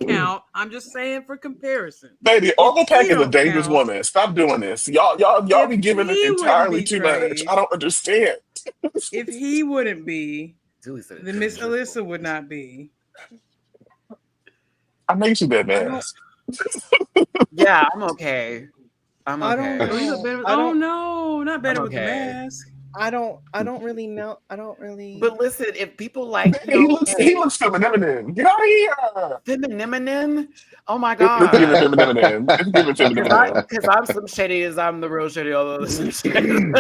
count, I'm just saying for comparison. Baby, If Orville he Peck is a don't dangerous count, woman. Stop doing this. Y'all if be giving it he wouldn't entirely be too much. trade, I don't understand. if he wouldn't be, Julie said then Miss Alyssa would not be. I made you that I don't- mess. Yeah, I'm okay. I'm I okay. don't Oh, you look better. I Oh don't- no, not better with the okay. mask. I don't really know. I don't really. But listen, if people like Baby, he looks feminine. Get out of here. feminine, oh my It's god. giving feminine. It's giving feminine. Because I'm Slim Shady as I'm the real Shady, although the Slim Shady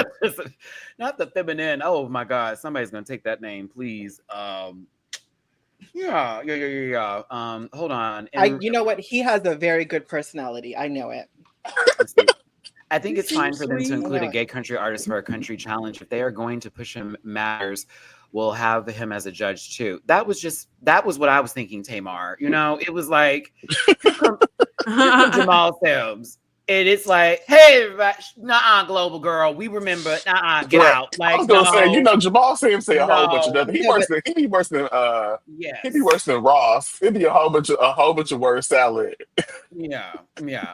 not the feminine. Oh my god, somebody's gonna take that name, please. Yeah. Hold on. You know what? He has a very good personality. I know it. I think it's fine for them to Sweet. include a gay country artist for a country challenge. If they are going to push him matters, we'll have him as a judge too. That was what I was thinking, Tamar. You know, it was like here come Jamal Sims. And it's like, hey, nah, global girl, we remember, get out. Like, I was gonna say, Jamal Sims say a whole bunch of nothing. He'd be worse than yes. He'd be worse than Ross. It'd be a whole bunch of word salad. Yeah.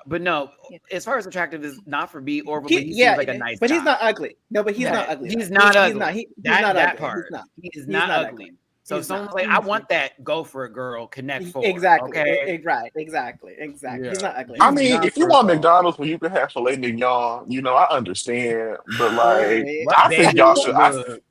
But no, as far as attractive is not for me or but he seems like a nice but guy. he's not ugly. No, but he's not ugly. He's not ugly. He's That not ugly. part. He is not ugly. So if someone's like, I want that, go for it, girl. Connect for exactly. Okay. Exactly. Yeah. He's not ugly. I mean, if you want McDonald's where you can have filet mignon, I understand. But like, I think y'all should.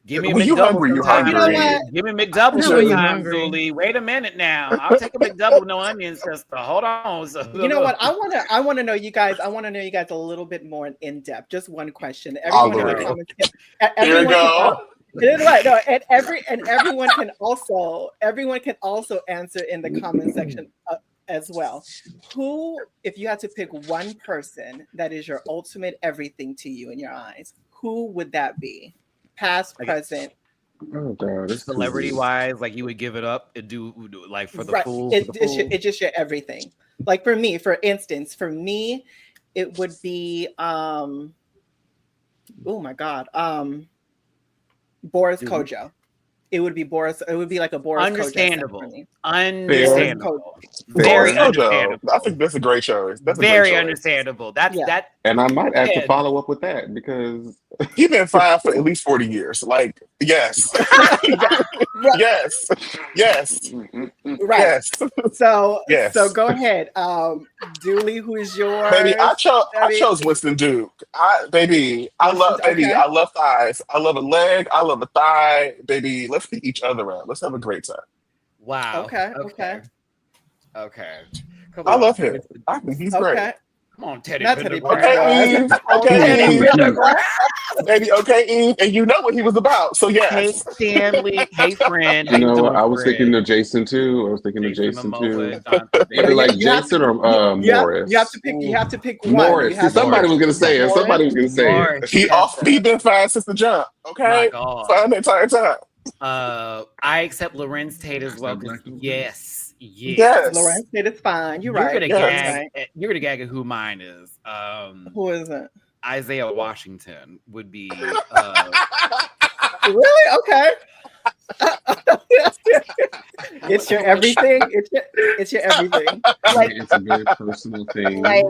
Give me a when you McDouble hungry, you sometime. hungry. Give me a McDouble Know when you're sometime, hungry. Julie. Wait a minute now. I'll take a McDouble, no onions, sister. Hold on. So, You know what? I want to know you guys. I want to know you guys a little bit more in depth. Just one question. I'll Everyone in agree. the comments. Here we go. Right. No, and everyone can also answer in the comment section as well. Who, if you had to pick one person that is your ultimate everything to you in your eyes, who would that be? Past, present. Oh god, it's celebrity wise, like you would give it up and do like for the right. fool. It's just your everything. Like for me, it would be oh my god, Boris Kojo. It would be Boris. It would be like a Boris. Understandable. Kojo Understandable. Very Very understandable. I think that's a great choice. That's very a great choice. understandable. That. And I might have to follow up with that because He's been fine for at least 40 years. Like, yes. Yes. Right. Yes. So Yes. So go ahead. Dooley, who is yours? Baby, I chose Winston Duke. I love thighs. I love a leg. I love a thigh. Baby, let's pick each other up. Let's have a great time. Wow. Okay. Come I on. love him. I think he's great. Come on, Teddy. Not Teddy Pendergrass. Okay, Eve. Baby, okay, Eve. And you know what he was about. So yes. Hey, Stanley. Hey, friend. you know I was thinking of Jason too. Either like Jason or Morris. You have to pick one. Morris. Somebody was gonna say it. Somebody was gonna say it. He been fine since the jump. Okay, fine the entire time. I accept Lorenz Tate as well. Yes. Lorenz Tate is fine. You're right. You're gonna gag at who mine is. Who is it? Isaiah Washington would be. Really? Okay. It's your everything. It's your everything. Like, it's a very personal thing. Like,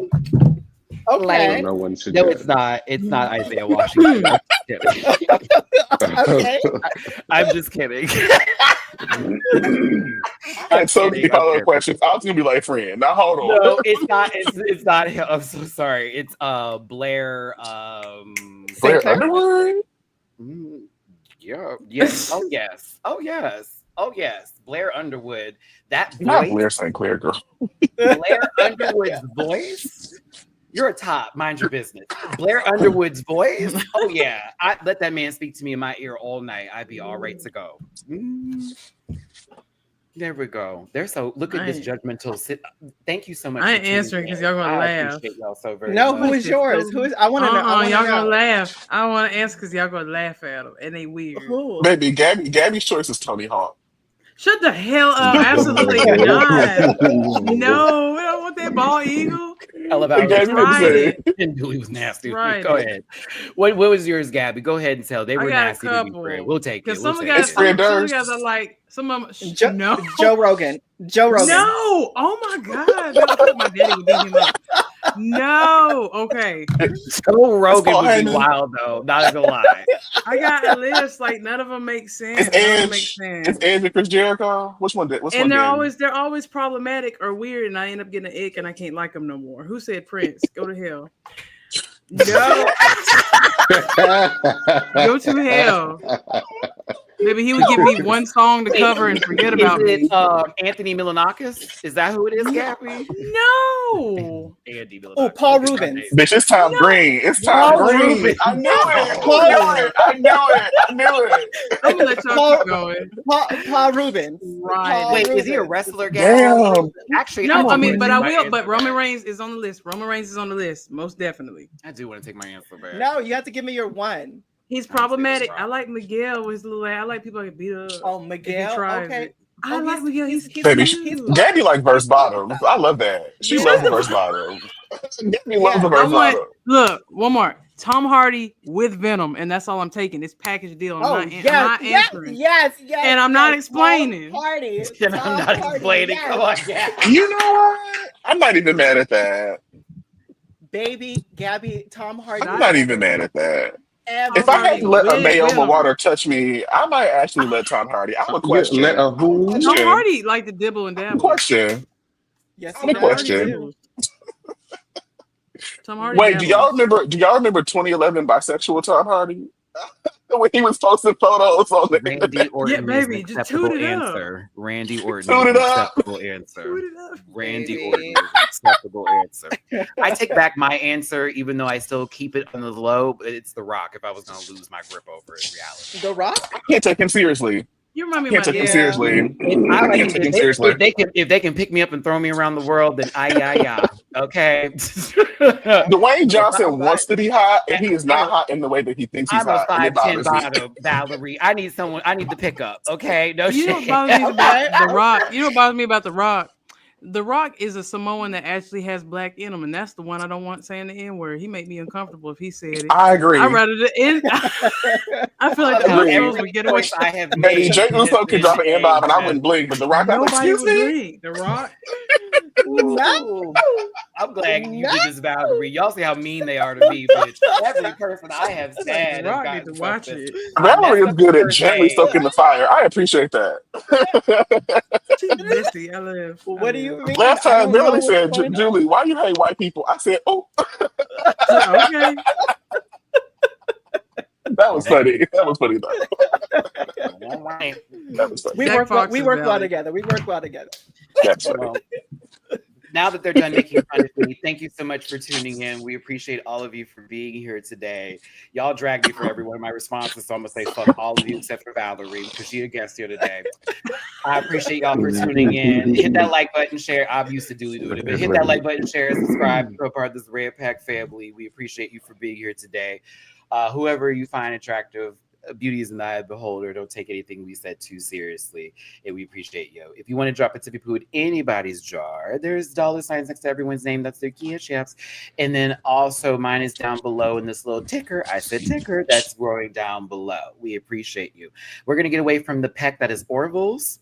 okay. No one should. No, it's not. It's not Isaiah Washington. Okay. I'm just kidding. I had so many follow-up questions. I was gonna be like, friend. Now hold on. No, it's not. It's not him. I'm so sorry. It's Blair. Blair Underwood. Yeah. Yes. Oh yes. Oh yes. Oh yes. Blair Underwood. That voice. Not Blair St. Clair, girl. Blair Underwood's voice. You're a top. Mind your business. Blair Underwood's voice. Oh yeah. I let that man speak to me in my ear all night. I'd be all right to go. There we go. They're so look at this judgmental. Thank you so much. I ain't answering because y'all gonna laugh. Appreciate y'all so very No, much. who is yours? Who is? I want to know. Y'all gonna laugh. I want to answer because y'all gonna laugh at them, and they weird. Who? Baby, Gabby's choice is Tony Hawk. Shut the hell up! Absolutely not. No, we don't want that bald eagle. I love how Julie was nasty. Right. Go ahead. What was yours, Gabby? Go ahead and tell. They were nasty to be fair. We'll take it. Because some of the guys are like some of them. No, Joe Rogan. Joe Rogan. No. Oh my God. I thought my daddy would beat him up. No. Okay. Joe Rogan would be wild though. Not gonna lie. I got a list. Like none of them make sense. It's Edge and Chris Jericho. Which one? And they're always problematic or weird, and I end up getting an ick, and I can't like them no more. Who said Prince? Go to hell. No. Go to hell. Maybe he would give me one song to cover and forget about me. Anthony Milonakis? Is that who it is, Gabby? No. Andy Milonakis. Oh, Paul Rubens. Bitch, it's Tom Green. It's Tom Green. I knew it. I knew it. I'm gonna let y'all keep going. Paul Rubens. Right. Wait, is he a wrestler, Gabby? Damn. Actually, no. But Roman Reigns is on the list. Roman Reigns is on the list, most definitely. I do want to take my answer back. No, you have to give me your one. He's problematic. I like Miguel with his little ass. I like people that get beat up. Oh, Miguel. Okay. I like Miguel. He's Gabby like verse bottom. I love that. She loves verse bottom. Gabby loves the verse bottom. Look, one more. Tom Hardy with Venom, and that's all I'm taking. It's package deal. I'm not answering. Yes. And I'm not explaining. Hardy. And I'm not explaining. Come on, Gabby. You know what? I'm not even mad at that. Baby, Gabby, Tom Hardy. I'm not even mad at that. Everybody. If I had to let a Mayo water touch me, I might actually let Tom Hardy. I'm a question. Let a who? Tom Hardy like the dibble and dabble. Question. Yes, I'm a question. Tom Hardy. Wait, do y'all remember 2011 bisexual Tom Hardy? When he was posting photos on the Randy Orton. Yeah, baby, just toot it answer. up. Randy Orton. Toot it up. Acceptable answer. Toot it up, Randy Orton is an acceptable answer. I take back my answer, even though I still keep it on the low. But it's The Rock. If I was going to lose my grip over it, in reality. The Rock? I can't take him seriously. You remind me Can't take him seriously. If they can pick me up and throw me around the world, then okay. Dwayne Johnson wants to be hot, and he is not hot in the way that he thinks he's hot. I'm a 5'10" bottom, Valerie. I need the pickup. Okay, no shit. You know what bothers me about The Rock? You know what bothers me about The Rock? The Rock is a Samoan that actually has black in him, and that's the one I don't want saying the N-word. He made me uncomfortable if he said it. I agree. I'd rather I feel like the Usos would get away. I have made. Jay Uso could drop an N-bomb and I wouldn't blink, but The Rock, nobody would blink. The Rock. Ooh, I'm glad you did this, Valerie. Y'all see how mean they are to me, bitch. Every person I have said The Rock need to watch it. Valerie is good at gently stoking the fire. I appreciate that. She's messy. I live. Well, what do you mean? Last time, Valerie said, Julie, why you hate white people? I said, oh. Okay. That was funny. That was funny, though. That was funny. We work well together. That's funny. Now that they're done making fun of me, thank you so much for tuning in. We appreciate all of you for being here today. Y'all dragged me for every one of my responses, so I'm going to say fuck all of you except for Valerie because she's a guest here today. I appreciate y'all for tuning in. Hit that like button, share. I'm used to doing it, but hit that like button, share, subscribe, become part of this Red Pack family. We appreciate you for being here today. Whoever you find attractive, beauty is in the eye of the beholder. Don't take anything we said too seriously, and we appreciate you. If you want to drop a tippy poo in anybody's jar, there's $signs next to everyone's name. That's their Cash Apps. And then also mine is down below in this little ticker. I said ticker. That's growing down below. We appreciate you. We're going to get away from the peck that is Orville's,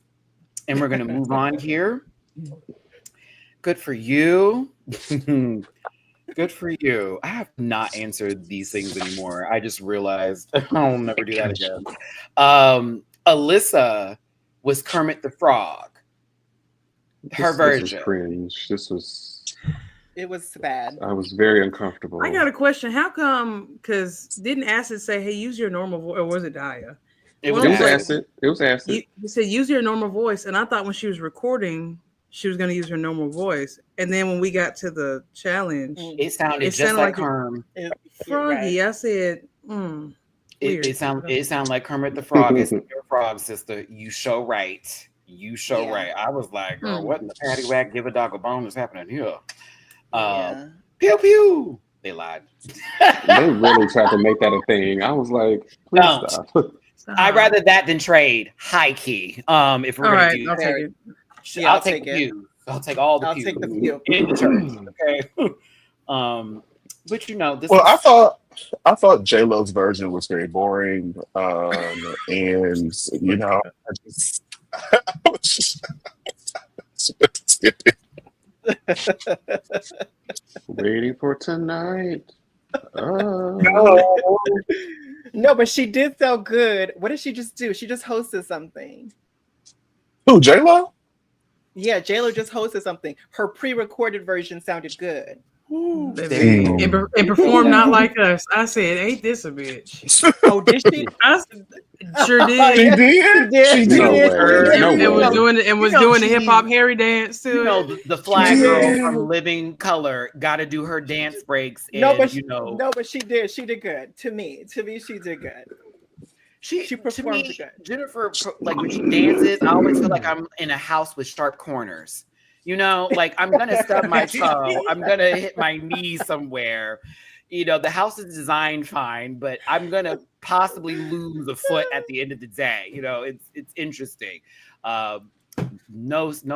and we're going to move on here. Good for you. Good for you. I have not answered these things anymore. I just realized I'll never do that again. Alyssa was Kermit the Frog. Her version. This was cringe. It was bad. I was very uncomfortable. I got a question. How come? Because didn't Acid say, "Hey, use your normal voice," or was it Daya? It was Acid. It was Acid. He said, "Use your normal voice," and I thought when she was recording, she was going to use her normal voice. And then when we got to the challenge, it sounded just like Kerm. Froggy. Right. I said, it sounded like Kermit the Frog. It's your frog, sister. You show right. You show Yeah. right. I was like, girl, what in the patty whack? Give a dog a bone is happening here. Yeah. Pew pew. They lied. They really tried to make that a thing. I was like, please Don't. stop. I'd rather that than trade. High key. If we're All gonna right, do I'll take it. Yeah, I'll take the it. pew. I'll take all the I'll pews take the pew. in the church. Okay. But you know, this Well, is, I thought J Lo's version was very boring, and you know, I just Waiting for tonight. No, but she did so good. What did she just do? She just hosted something. Who, J Lo? Yeah, JLo just hosted something. Her pre-recorded version sounded good. Baby, and perform not like us. I said, ain't this a bitch? Oh, did she? I sure did. She Yeah, did. She No did. way. No And was way. doing it and was You know, doing the she- hip hop Harry dance too. you know, the flag Yeah. girl from Living Color got to do her dance breaks. And, No, but you know, no, but she did. She did good. To me, she did good. she She performed to me, good. Jennifer, like when she dances, I always feel like I'm in a house with sharp corners. You know, like I'm gonna stub my toe, I'm gonna hit my knee somewhere. You know, the house is designed fine, but I'm gonna possibly lose a foot at the end of the day. You know, it's interesting. No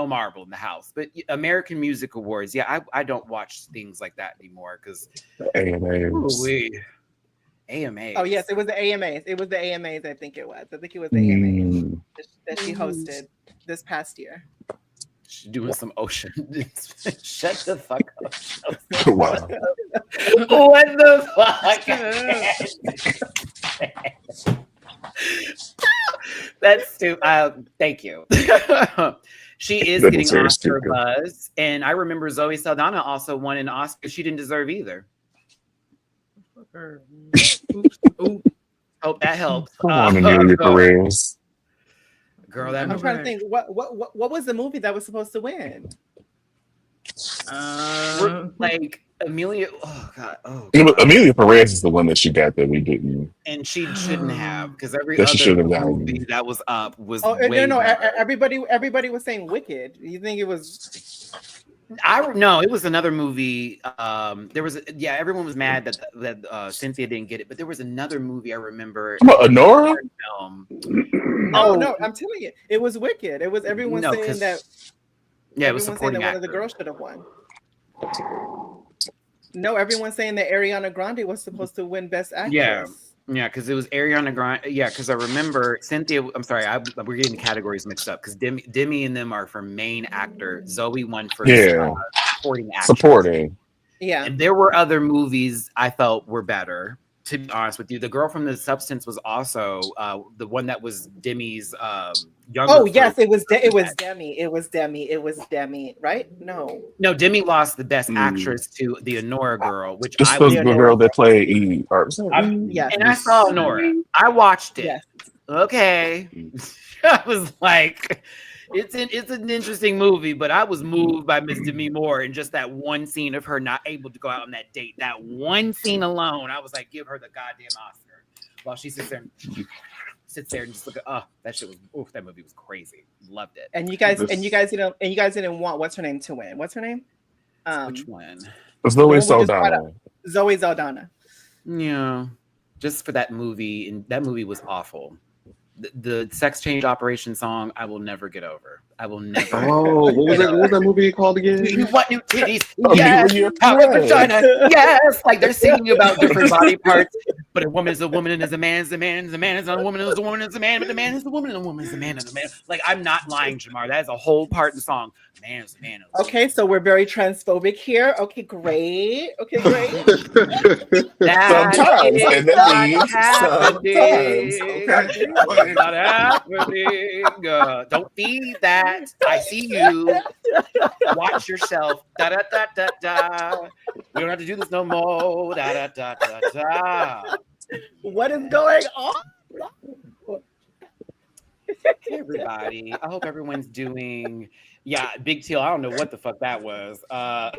marble in the house, but American Music Awards. Yeah, I don't watch things like that anymore because AMAs. Oh yes, it was the AMAs. It was the AMAs. I think it was the AMAs that she hosted this past year. She's doing some ocean. Shut the fuck up. Wow. What the fuck? That's stupid. Thank you. She is That getting was very Oscar stupid. buzz, and I remember Zoe Saldana also won an Oscar she didn't deserve either. Hope that helps. Come on, Amelia Perez. Girl, that I'm movie. trying to think. What was the movie that was supposed to win? Like Amelia. Oh god. Amelia Perez is the one that she got that we didn't. And she shouldn't have, because every That she other should have gotten. movie that was up was Oh way no! better. Everybody was saying Wicked. You think it was? No, it was another movie. There was everyone was mad that Cynthia didn't get it, but there was another movie I remember. Honora? Film. No, I'm telling you, it was Wicked. It was everyone No, saying that. Yeah, it was Everyone saying supporting that one of the actor. girls should have won. No, everyone's saying that Ariana Grande was supposed to win Best Actress. Yeah, because it was Ariana Grande. Yeah, because I remember Cynthia. I'm sorry, we're getting the categories mixed up because Demi and them are for main actor. Zoe won for supporting actor. Supporting. Yeah. And there were other movies I felt were better. To be honest with you, The Girl from the Substance was also the one that was Demi's younger. Oh yes, it was Demi. It was Demi, right? No, Demi lost the Best Actress to the Honora girl, which This I was was. the girl that played Eve. Yes. And I saw Honora. I watched it. Yes. Okay, I was like, it's an interesting movie, but I was moved by Miss Demi Moore and just that one scene of her not able to go out on that date. That one scene alone, I was like, give her the goddamn Oscar. While she sits there and just look at that shit was that movie was crazy. Loved it. And you guys didn't want what's her name to win. What's her name? Which one? It's Zoe Saldana. Zoe Saldana. Yeah, just for that movie, and that movie was awful. The sex change operation song, I will never get over. I will never. Oh, what was that movie called again? You want new titties? Yes. Yes. Power of vagina? Yes. Like they're singing about different body parts, but a woman is a woman and as a man is a man, as a man is a woman, as a woman is a man, but a man is a woman and a woman is a man is a man. Like I'm not lying, Jamar. That is a whole part in the song. Man is a man. Okay, so we're very transphobic here. Okay, great. Sometimes, and that means sometimes. Okay. Not happening. Don't be that. I see you. Watch yourself. Da da da da da. We don't have to do this no more. Da da da da da. What is going on? Hey everybody. I hope everyone's doing, Yeah, Big Teal. I don't know what the fuck that was. I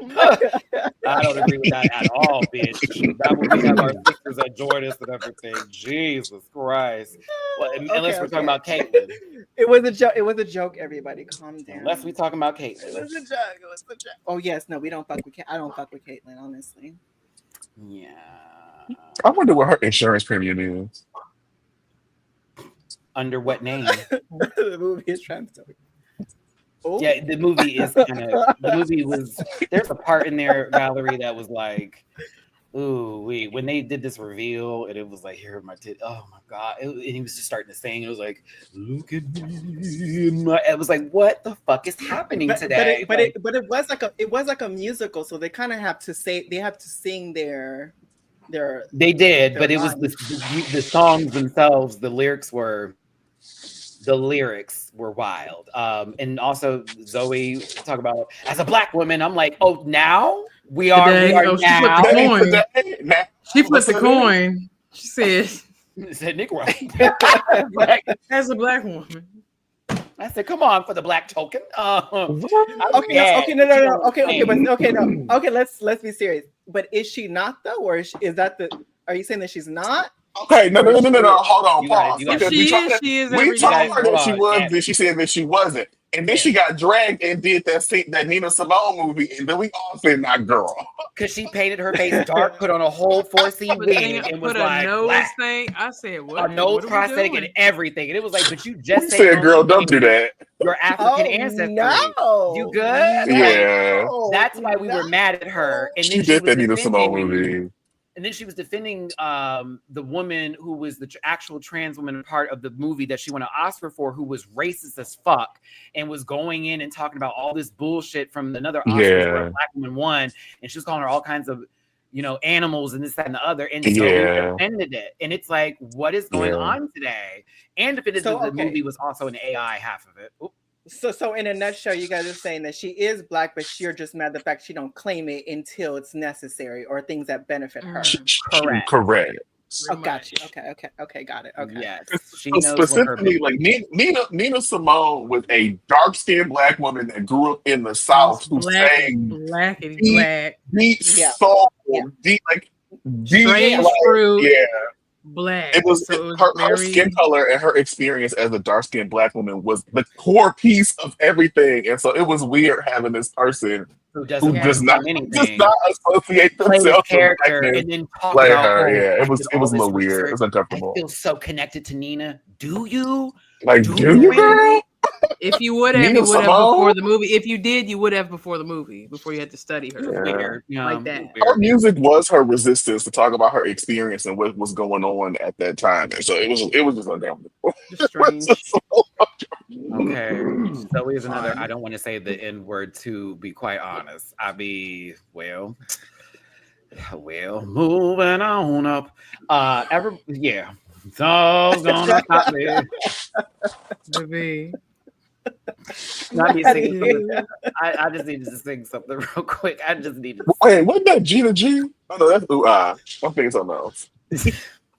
don't agree with that at all, bitch. That would we have our sisters that join us and everything. Jesus Christ. Well, unless we're talking about Caitlyn. It was a joke. It was a joke. Everybody, calm down. Unless we talking about It Caitlyn. was a joke. It was a joke. Oh yes, no, we don't fuck with. I don't fuck with Caitlyn, honestly. Yeah. I wonder what her insurance premium is. Under what name? The movie is trying to. Oh. Yeah, the movie is kind of. The movie was. There's a part in there, Valerie, that was like, ooh, when they did this reveal, and it was like, here are my tits. Oh my god! And he was just starting to sing. It was like, look at me. It was like, what the fuck is happening today? But it was like a musical, so they kind of have to say they have to sing their. They did, their but it was the songs themselves. The lyrics were wild. And also Zoe talk about as a black woman. I'm like, oh, now we are now. She flipped the coin. She said Negro. As a black woman. I said, come on for the black token. Okay, let's be serious. But is she not though, or is that the? Are you saying that she's not? Okay, no. Hold on, pause. If she is. We told her that she was. Then she said that she wasn't, and then she got dragged and did that Nina Simone movie, and then we all said, "Not girl," because she painted her face dark, put on a whole 4C wig, and was put like a nose black. thing. I said, "What?" A nose prosthetic and everything, and it was like, "But you just said, girl, don't do that." Your African ancestry. No. You good? Yeah. That's why we were mad at her. And then She did that Nina Simone movie. And then she was defending the woman who was the actual trans woman part of the movie that she won an Oscar for, who was racist as fuck and was going in and talking about all this bullshit from another Oscar where a black woman won, and she was calling her all kinds of, animals and this, that, and the other, and so defended it. And it's like, what is going on today? And if it is the movie was also an AI half of it. Oop. So in a nutshell, you guys are saying that she is black, but you're just mad the fact she don't claim it until it's necessary or things that benefit her. Correct. Oh, got you. Okay, got it. Okay. Yes. She knows specifically, like Nina Simone was a dark-skinned black woman that grew up in the South who sang black, deep soul, deep strange fruit. Yeah. Black. It was her skin color and her experience as a dark-skinned black woman was the core piece of everything, and so it was weird having this person who does not associate themselves character and then talk like about her. Yeah, it was a little weird. It was uncomfortable. I feel so connected to Nina. Do you? Like, do you, girl? If you would have, you would have before the movie. If you did, you would have before the movie, before you had to study her. Like that. Her music was her resistance to talk about her experience and what was going on at that time. And so it was just uncomfortable. Strange. Okay. So here's another, I don't want to say the N word to be quite honest. Well, moving on up. So gonna stop there. Baby. I just need to sing something real quick. I just need to. Wait, wasn't that Gina G? Oh no, that's ooh ah. I'm thinking something else.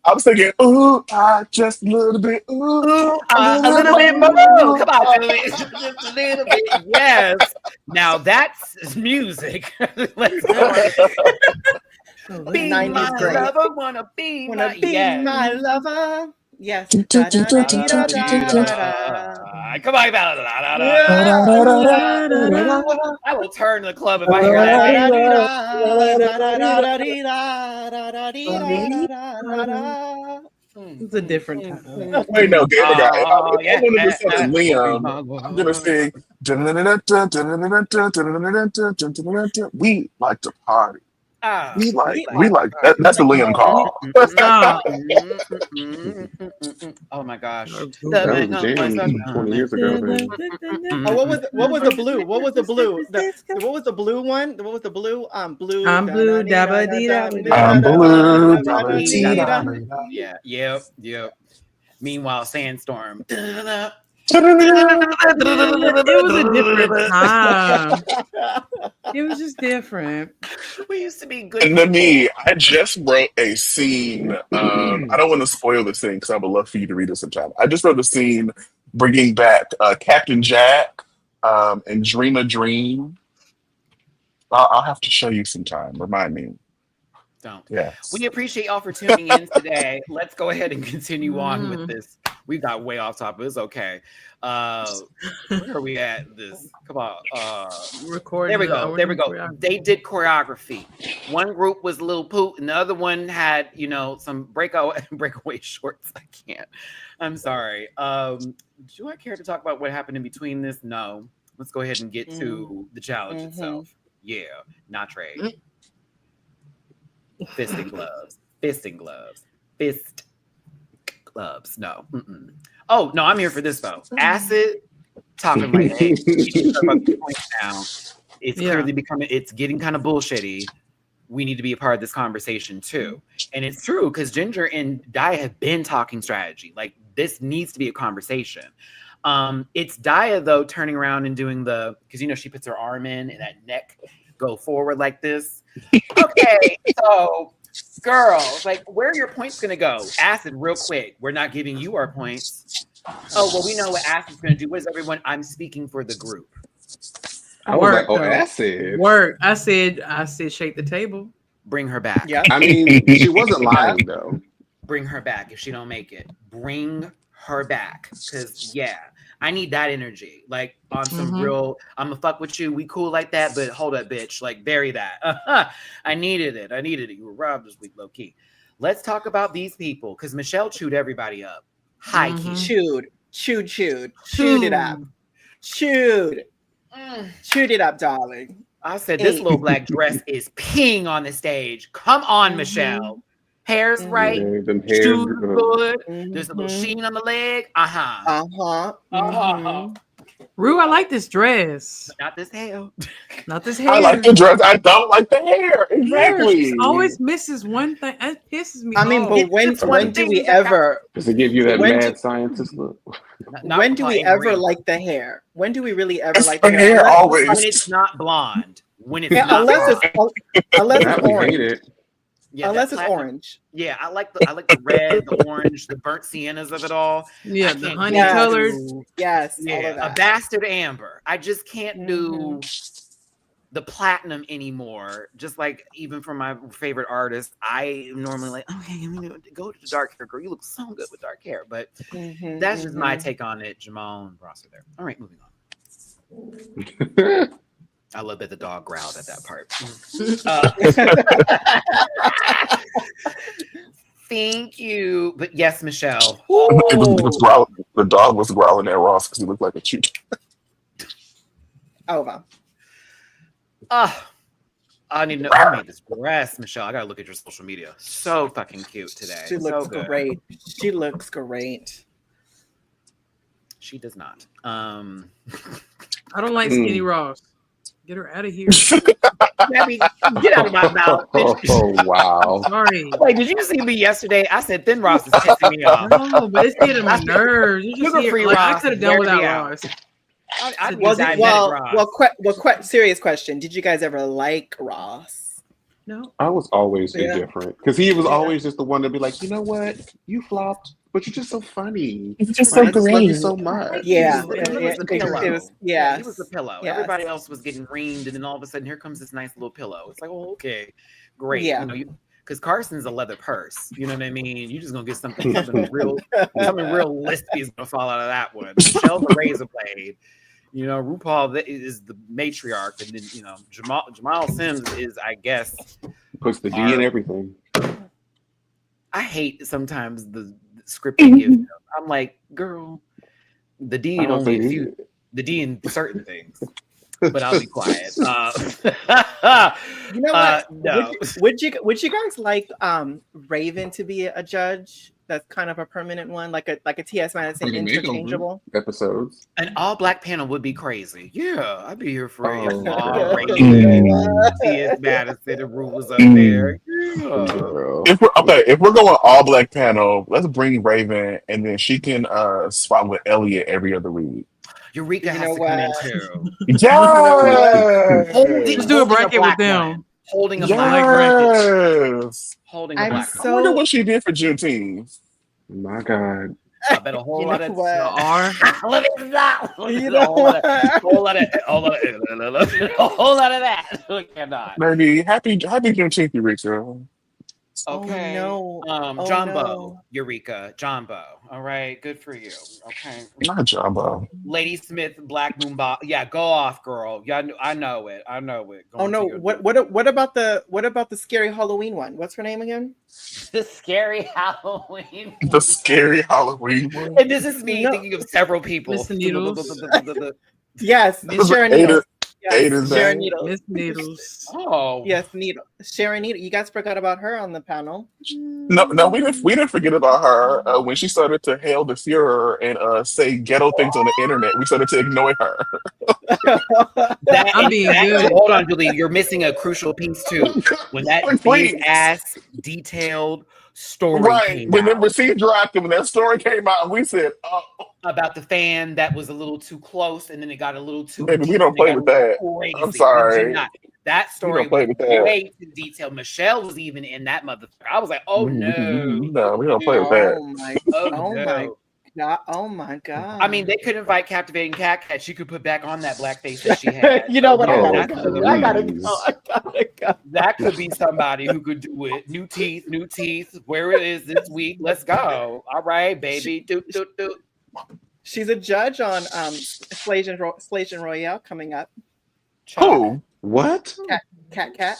I was thinking, ooh, just a little bit, ooh, a little bit more. Come on, just a little bit. Yes. Now that's music. Let's go. Be my lover, wanna be my lover. Yes. Come on, I will turn the club if I hear that. It's a different time. Wait, no, Gamer guy. Liam. I'm gonna sing. We like to party. We like that. That's the Liam call. Oh my gosh! That was Jamie 20 years ago. What was the blue? What was the blue? What was the blue one? What was the blue? Blue. I'm blue. Dabba dee da. I'm blue. Dabba dee da. Yeah. Yep. Meanwhile, Sandstorm. It was a different time. It was just different. We used to be good. And to me, I just wrote a scene. I don't want to spoil the scene because I would love for you to read it sometime. I just wrote a scene bringing back Captain Jack and Dream a Dream. I'll have to show you sometime. Remind me. Don't. Yes. We appreciate y'all for tuning in today. Let's go ahead and continue on with this. We got way off topic. It's okay. Where are we at? This come on. Recording. There we go. They did choreography. One group was Lil Poot, and the other one had, some breakaway shorts. I can't. I'm sorry. Do I care to talk about what happened in between this? No. Let's go ahead and get to the challenge itself. Yeah, not trade. Fisting gloves. Fist gloves. No. Oh, no, I'm here for this, though. Acid, talking like, hey, now. It's clearly it's getting kind of bullshitty. We need to be a part of this conversation, too. And it's true, because Ginger and Daya have been talking strategy. Like, this needs to be a conversation. It's Daya, though, turning around and doing because, she puts her arm in and that neck go forward like this. Okay, so girls, like, where are your points gonna go? Acid, real quick. We're not giving you our points. Oh, well, we know what Acid's gonna do. What is everyone? I'm speaking for the group. I was like, Acid. Work. I said, shake the table. Bring her back. Yeah. I mean, she wasn't lying though. Bring her back if she don't make it. Bring her back, because I need that energy, like on some real, I'm gonna fuck with you, we cool like that, but hold up, bitch, like bury that. I needed it. You were robbed this week, low key. Let's talk about these people, because Michelle chewed everybody up. High key. Chewed it up. Chewed it up, darling. I said this little black dress is peeing on the stage. Come on, Michelle. Hair's right. Shoes good. There's a little sheen on the leg. Rue, I like this dress. Not this hair. Not this hair. I like the dress. I don't like the hair. Exactly. She always misses one thing. It pisses me off. I mean, but when do we ever? Does it give you that mad scientist look? When do we ever like the hair? When do we really ever like the hair? Always. When it's not blonde. When it's not unless it's orange. Yeah, unless it's orange. Yeah, I like the red, the orange, the burnt siennas of it all. Yeah, the honey colors. Yes. Yeah, a bastard amber. I just can't do the platinum anymore. Just like even for my favorite artist, I am normally like, okay, go to the dark hair, girl. You look so good with dark hair. But that's just my take on it. Jamal and Ross are there. All right, moving on. I love that the dog growled at that part. Thank you. But yes, Michelle. The dog was growling at Ross because he looked like a chew. Over. I need to know. I made this dress, Michelle. I gotta look at your social media. So fucking cute today. She looks great. She looks great. She does not. I don't like skinny Ross. Get her out of here. Gabby, get out of my mouth. Oh, wow. Sorry. Wait, did you see me yesterday? I said Thin Ross is pissing me off. No, but it's getting my nerves. Sugar-free Ross. I Ross could have done without Ross. Serious question. Did you guys ever like Ross? No. I was always indifferent because he was always just the one to be like, you know what? You flopped, but you're just so funny. It's just so great. I love you so much. Yeah. It was the pillow. He was the pillow. Yes. Everybody else was getting reamed, and then all of a sudden, here comes this nice little pillow. It's like, oh, okay, great. Yeah. Because Carson's a leather purse. You know what I mean? You're just gonna get something real lispy is gonna fall out of that one. Michelle's a razor blade. RuPaul is the matriarch, and then Jamal Sims is, I guess, puts the D in everything. I hate sometimes the script they give them. I'm like, girl, the D in only a few, the D in certain things. But I'll be quiet. You know what? No. Would you guys like Raven to be a judge? That's kind of a permanent one, like a T.S. Madison interchangeable episodes. An all-black panel would be crazy. Yeah, I'd be here for it. T.S. Madison and Rue was up there. Yeah. If we're going all-black panel, let's bring Raven, and then she can swap with Elliot every other week. Eureka has to come in too. Yeah. Just do a bracket with them. Holding a black bracket. Yes. Holding a black. I wonder what she did for Juneteenth. My God. I bet a whole lot of The R. let me stop. You A know whole lot of, what? a whole lot of that. We cannot. Maybe happy Juneteenth, Eureka. Okay. Oh no. Oh Jumbo, no. Eureka, Jumbo. All right, good for you. Okay. Not Jumbo. Lady Smith, Black Moomba. Yeah, go off, girl. Yeah, I know it. I know it. Oh no. What about the scary Halloween one? What's her name again? The scary Halloween. The scary Halloween one. And this is me No. thinking of several people. Miss Needles. Yes, That was Sharon Ada- Needles. Yes, Ada's Sharon name. Needles. Miss Needles. Oh. Yes, Needle. Sharon Needle. You guys forgot about her on the panel. No, we didn't forget about her when she started to hail the Führer and say ghetto things on the internet. We started to ignore her. That, I'm being good. Hold on, Julie. You're missing a crucial piece too. When that Please. big ass detailed story Right came when the out receipt dropped and when that story came out, we said, "Oh, about the fan that was a little too close, and then it got a little too. baby, we deep, don't and it play got with a little that." crazy. I'm We do sorry. not. That story don't play was with that. way too detailed. Michelle was even in that motherfucker. I was like, oh no, No, we don't play with that. Oh my. oh Oh no. my God. Oh my God. I mean, they could invite Captivating Cat Cat. She could put back on that black face that she had. you know what? So, Oh, I gotta go. I gotta go. I gotta go. that could be somebody who could do it. New teeth. Where it is this week? Let's go. All right, baby. Do. She's a judge on Slation Royale coming up. Who? What? Cat.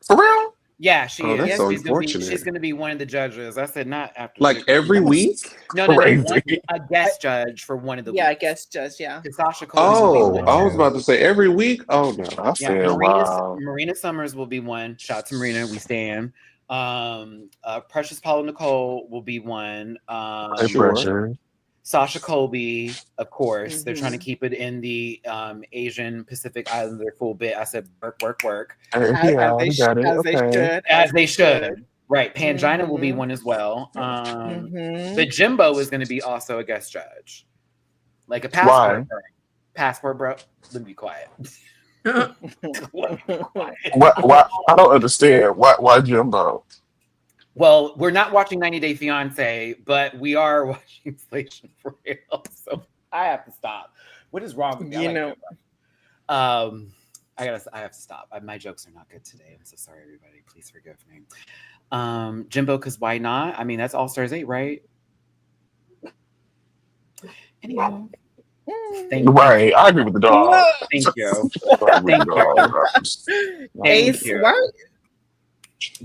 For real? Yeah, she Oh, is. that's so She's gonna be, unfortunate. she's gonna be one of the judges. I said not after. Like every week? No. Crazy. A guest judge for one of the Yeah, I weeks. guess judge. Yeah. Sasha Cole. Oh, I was about to say every week. Oh no. I Yeah, said, wow. Marina Summers will be one. Shout out to Marina, we stand. Precious Paula Nicole will be one. Hey, Sure. pressure. Sasha Colby, of course. They're trying to Mhm. keep it in the Asian Pacific Islander full bit. I said work. Hey, As yeah, they we got it. as they Okay. should. As they should. Right. Pangina will be Mhm. one as well. Mhm. But Jimbo is going to be also a guest judge. Like a Why? passport, bro. Let me be quiet. Why? I don't understand. Why Jimbo? Well, we're not watching 90 Day Fiance, but we are watching Slation for Real. So I have to stop. What is wrong with me? You I know. I have to stop. My jokes are not good today. I'm so sorry, everybody. Please forgive me. Jimbo, because why not? I mean, that's All Stars 8, right? Anyhow, thank you. Right. I agree with the dog. Thank you. I agree with the dog. Ace, you. what?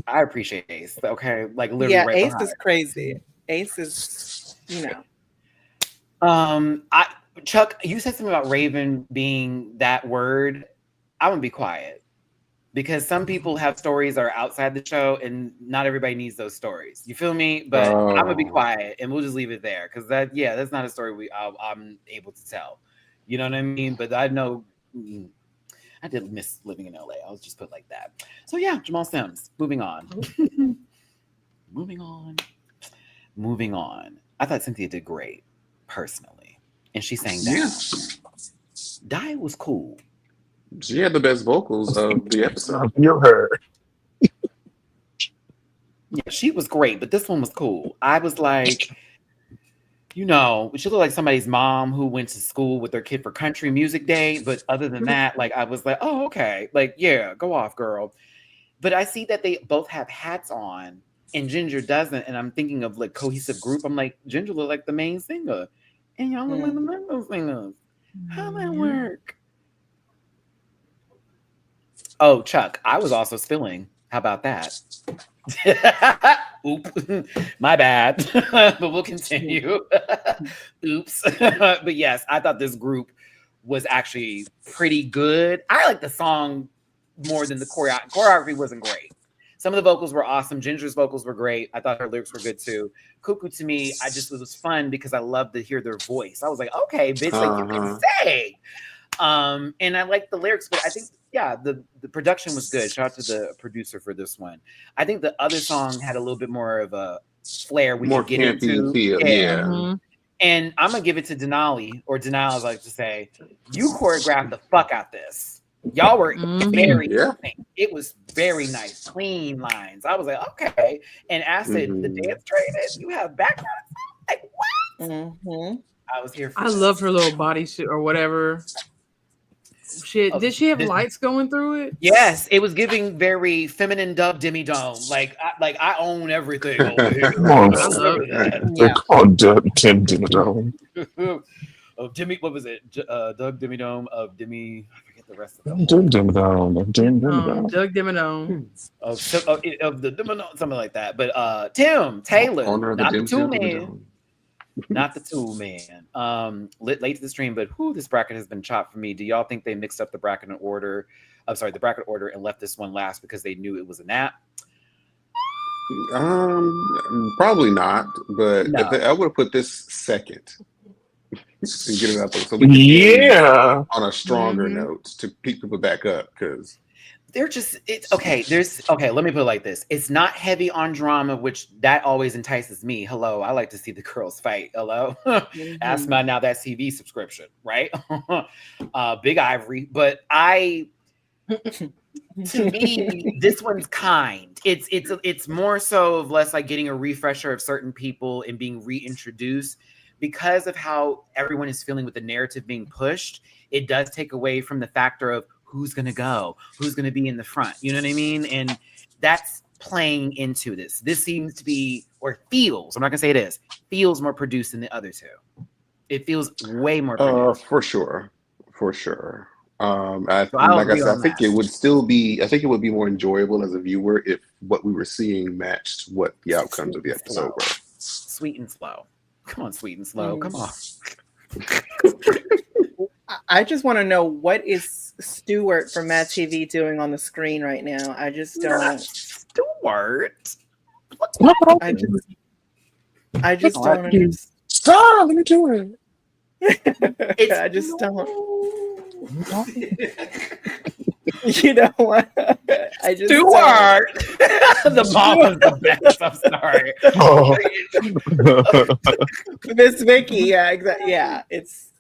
I appreciate Ace. Okay, like literally Yeah, right Ace behind. is crazy. Ace is, you know. Chuck, you said something about Raven being that word. I'm gonna be quiet because some people have stories that are outside the show, and not everybody needs those stories. You feel me? But I'm gonna be quiet, and we'll just leave it there because that's not a story I'm able to tell. You know what I mean? But I know I did miss living in LA. I'll just put it like that. So yeah, Jamal Sims. Moving on. Moving on. I thought Cynthia did great, personally, and she sang down. Yeah. Die was cool. She had the best vocals of the episode. I feel her. Yeah, she was great, but this one was cool. I was like, she looked like somebody's mom who went to school with their kid for country music day. But other than that, like, I was like, oh, okay. Like, yeah, go off, girl. But I see that they both have hats on and Ginger doesn't. And I'm thinking of like cohesive group. I'm like, Ginger look like the main singer. And y'all look like the main singers. How that work? Oh, Chuck, I was also spilling. How about that? Oop, my bad. But we'll continue. Oops. But yes, I thought this group was actually pretty good. I like the song more than the choreography. Choreography wasn't great. Some of the vocals were awesome. Ginger's vocals were great. I thought her lyrics were good too. Cuckoo to me, it was fun because I loved to hear their voice. I was like, okay, bitch, like you can sing. And I liked the lyrics, but I think, yeah, the production was good. Shout out to the producer for this one. I think the other song had a little bit more of a flair we More could get campy into. feel. Yeah. Mm-hmm. And I'm gonna give it to Denali, or Denali, as I like to say. You choreographed the fuck out this. Y'all were very, it was very nice, clean lines. I was like, okay. And Acid, the dance training, you have background. Like, Mhm. I was here for I that. love her little bodysuit or whatever. Shit, Oh, did she have this- lights going through it? Yes, it was giving very feminine dub demi dome. Like I own everything over here. Come on, I love it. they're Yeah. called Tim Dimmadome. Oh, Demi, what was it? Doug Demi Dome of Demi. I forget the rest of them. Dim Dimmadome. Dim Dimmadome. Doug Dimmadome. Of the Demi Dome, something like that. But Tim Taylor, Owner of the not the Dim two Dim man, Dome. not the two man. Late to the stream, but this bracket has been chopped for me. Do y'all think they mixed up the bracket order? I'm sorry, the bracket order and left this one last because they knew it was a nap? Probably not, but No. I would have put this second and get it out there so we can end Yeah. on a stronger Mhm. note to pick people back up because It's okay. Let me put it like this. It's not heavy on drama, which that always entices me. Hello, I like to see the girls fight. Hello. Ask my Now That's TV subscription, right? Big Ivory. But to me, this one's kind. It's more so of less like getting a refresher of certain people and being reintroduced because of how everyone is feeling with the narrative being pushed. It does take away from the factor of who's going to go, who's going to be in the front. You know what I mean? And that's playing into this. This seems to be, or feels, I'm not going to say it is, feels more produced than the other two. It feels way more produced. for sure. I'll like I agree said, on I think it would still be. I think it would be more enjoyable as a viewer if what we were seeing matched what the outcomes of the episode were. Sweet and slow. Come on, sweet and slow. Come on. I just want to know, what is Stewart from Mad TV doing on the screen right now? I just don't. Stewart. I just don't understand. Stop! Let me do it. I just don't. You know what? I just Stewart. The mom was the best. I'm sorry. Miss Vicky. Yeah, exactly. Yeah, it's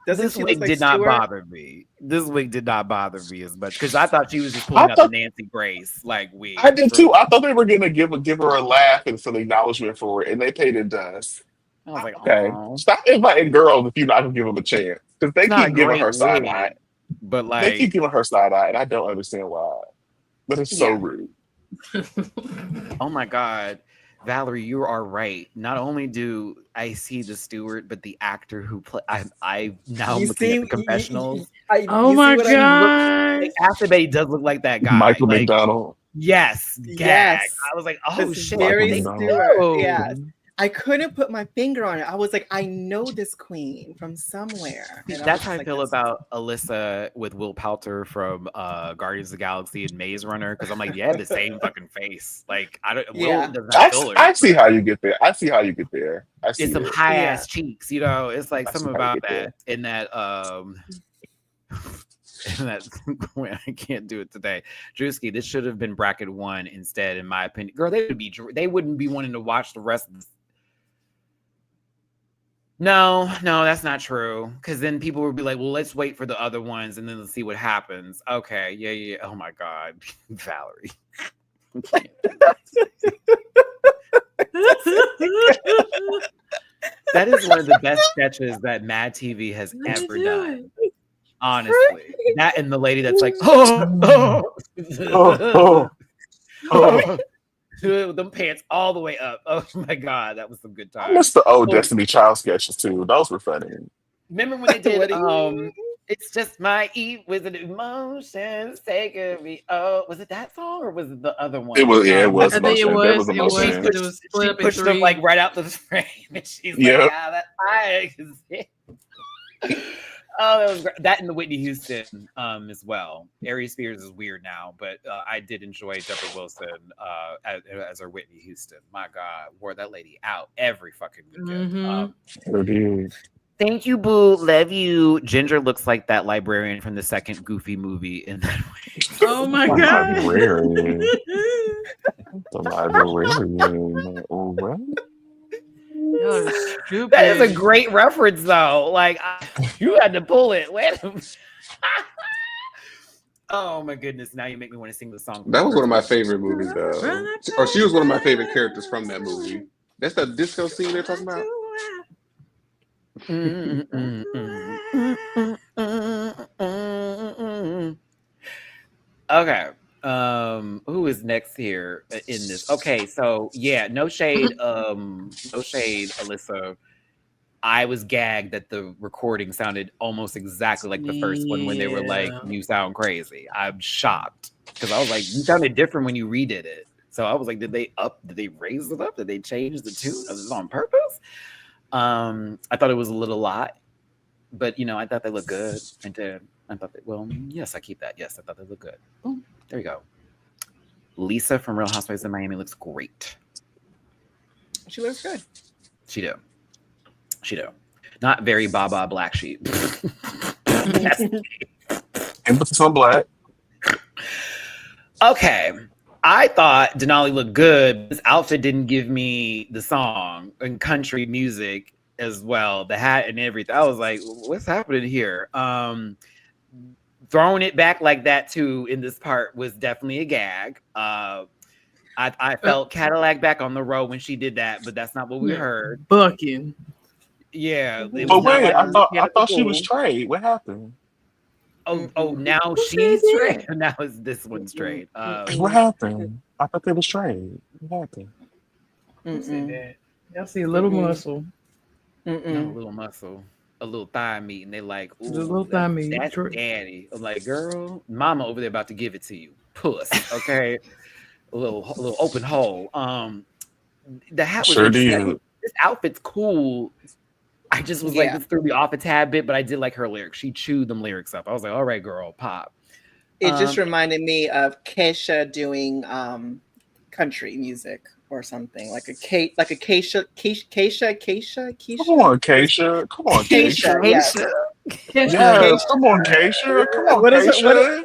doesn't This she week look like did not Stewart? bother me. This week did not bother me as much because I thought she was just pulling out the Nancy Grace like we. I did too. I thought they were gonna give her a laugh and some acknowledgement for it, and they paid it dust. I was like, Okay, "Aw." stop inviting girls if you're not gonna give them a chance, because they It's not a keep giving great her side wig, eye. but They keep like, giving her side eye, and I don't understand why. But it's so Yeah. rude. oh my god, Valerie, you are right. Not only do I see the Stewart, but the actor who play. I now You looking see, at the confessionals. Oh my god. Like, after that, he does look like that guy. Michael like, McDonald. yes, gag. Yes. I was like, oh It's shit, very they Michael Stewart. know. Yeah, I couldn't put my finger on it. I was like, I know this queen from somewhere. And That's was how I like, feel that's- about Alyssa with Will Poulter from Guardians of the Galaxy and Maze Runner, because I'm like, yeah, the same fucking face. Like, I don't. Yeah. Will does not filler. I see how you get there. I see how you get there. I see It's some it. high ass cheeks, you know. It's like I see something how you about get that in that in that I can't do it today. Drewski, this should have been bracket 1 instead, in my opinion. Girl, they wouldn't be wanting to watch the rest of this. No, that's not true. Because then people would be like, well, let's wait for the other ones and then let's see what happens. Okay, yeah. Oh my god, Valerie. That is one of the best sketches that Mad TV has ever done. Honestly, that and the lady that's like, them pants all the way up. Oh my god, that was some good I time. miss the old Destiny Child sketches too. Those were funny. Remember when they did What do you- it's just my wizard emotions taking me. Oh, was it that song or was it the other one? It was. Yeah, it was. I think it emotion. There was. was It was. emotion. But it was split She up in pushed them 3. like right out the frame, and she's Yep. like, "Yeah, that I." Oh, that was great. That and the Whitney Houston as well. Ari Spears is weird now, but I did enjoy Deborah Wilson as her Whitney Houston. My God, wore that lady out every fucking weekend. Mhm. Thank you, boo. Love you. Ginger looks like that librarian from the second Goofy movie in that way. Oh my god. Librarian. The librarian. Oh, well. Y'all are stupid. That is a great reference, though. Like, you had to pull it. Wait a minute. Oh my goodness! Now you make me want to sing the song. That was one of my favorite movies, though. Or she was one of my favorite characters from that movie. That's the disco scene they're talking about. Okay. Who is next here in this? Okay, so yeah, no shade, Alyssa. I was gagged that the recording sounded almost exactly like the first one when they were like, "You sound crazy." I'm shocked because I was like, "You sounded different when you redid it." So I was like, "Did they raise it up? Did they change the tune? Was it on purpose?" I thought it was a little lot, but I thought they looked good. I thought yes, I keep that. Yes, I thought they looked good. Boom, there you go. Lisa from Real Housewives of Miami looks great. She looks good. She do. Not very Baba Black Sheep. Emphasis on black. Okay. I thought Denali looked good. This outfit didn't give me the song and country music as well. The hat and everything. I was like, what's happening here? Throwing it back like that too in this part was definitely a gag. I felt Cadillac back on the road when she did that, but that's not what we heard. Bucking. Yeah. But wait, I thought she was straight. What happened? Oh, now she's straight. Now is this one straight? What happened? I thought they were straight. What happened? Y'all see a little muscle. No, a little muscle, a little thigh meat, and they like, ooh, a little thigh meat. That's daddy. I'm like, girl, mama over there about to give it to you, puss. Okay, a little open hole. The hat was Sure do. This outfit's cool. I just was like, this threw me off a tad bit, but I did like her lyrics. She chewed them lyrics up. I was like, all right, girl, pop. It just reminded me of Keisha doing country music or something, like a Keisha. Come on, Keisha. Come on, Keisha. Yes, come on, Keisha. Come on, Keisha.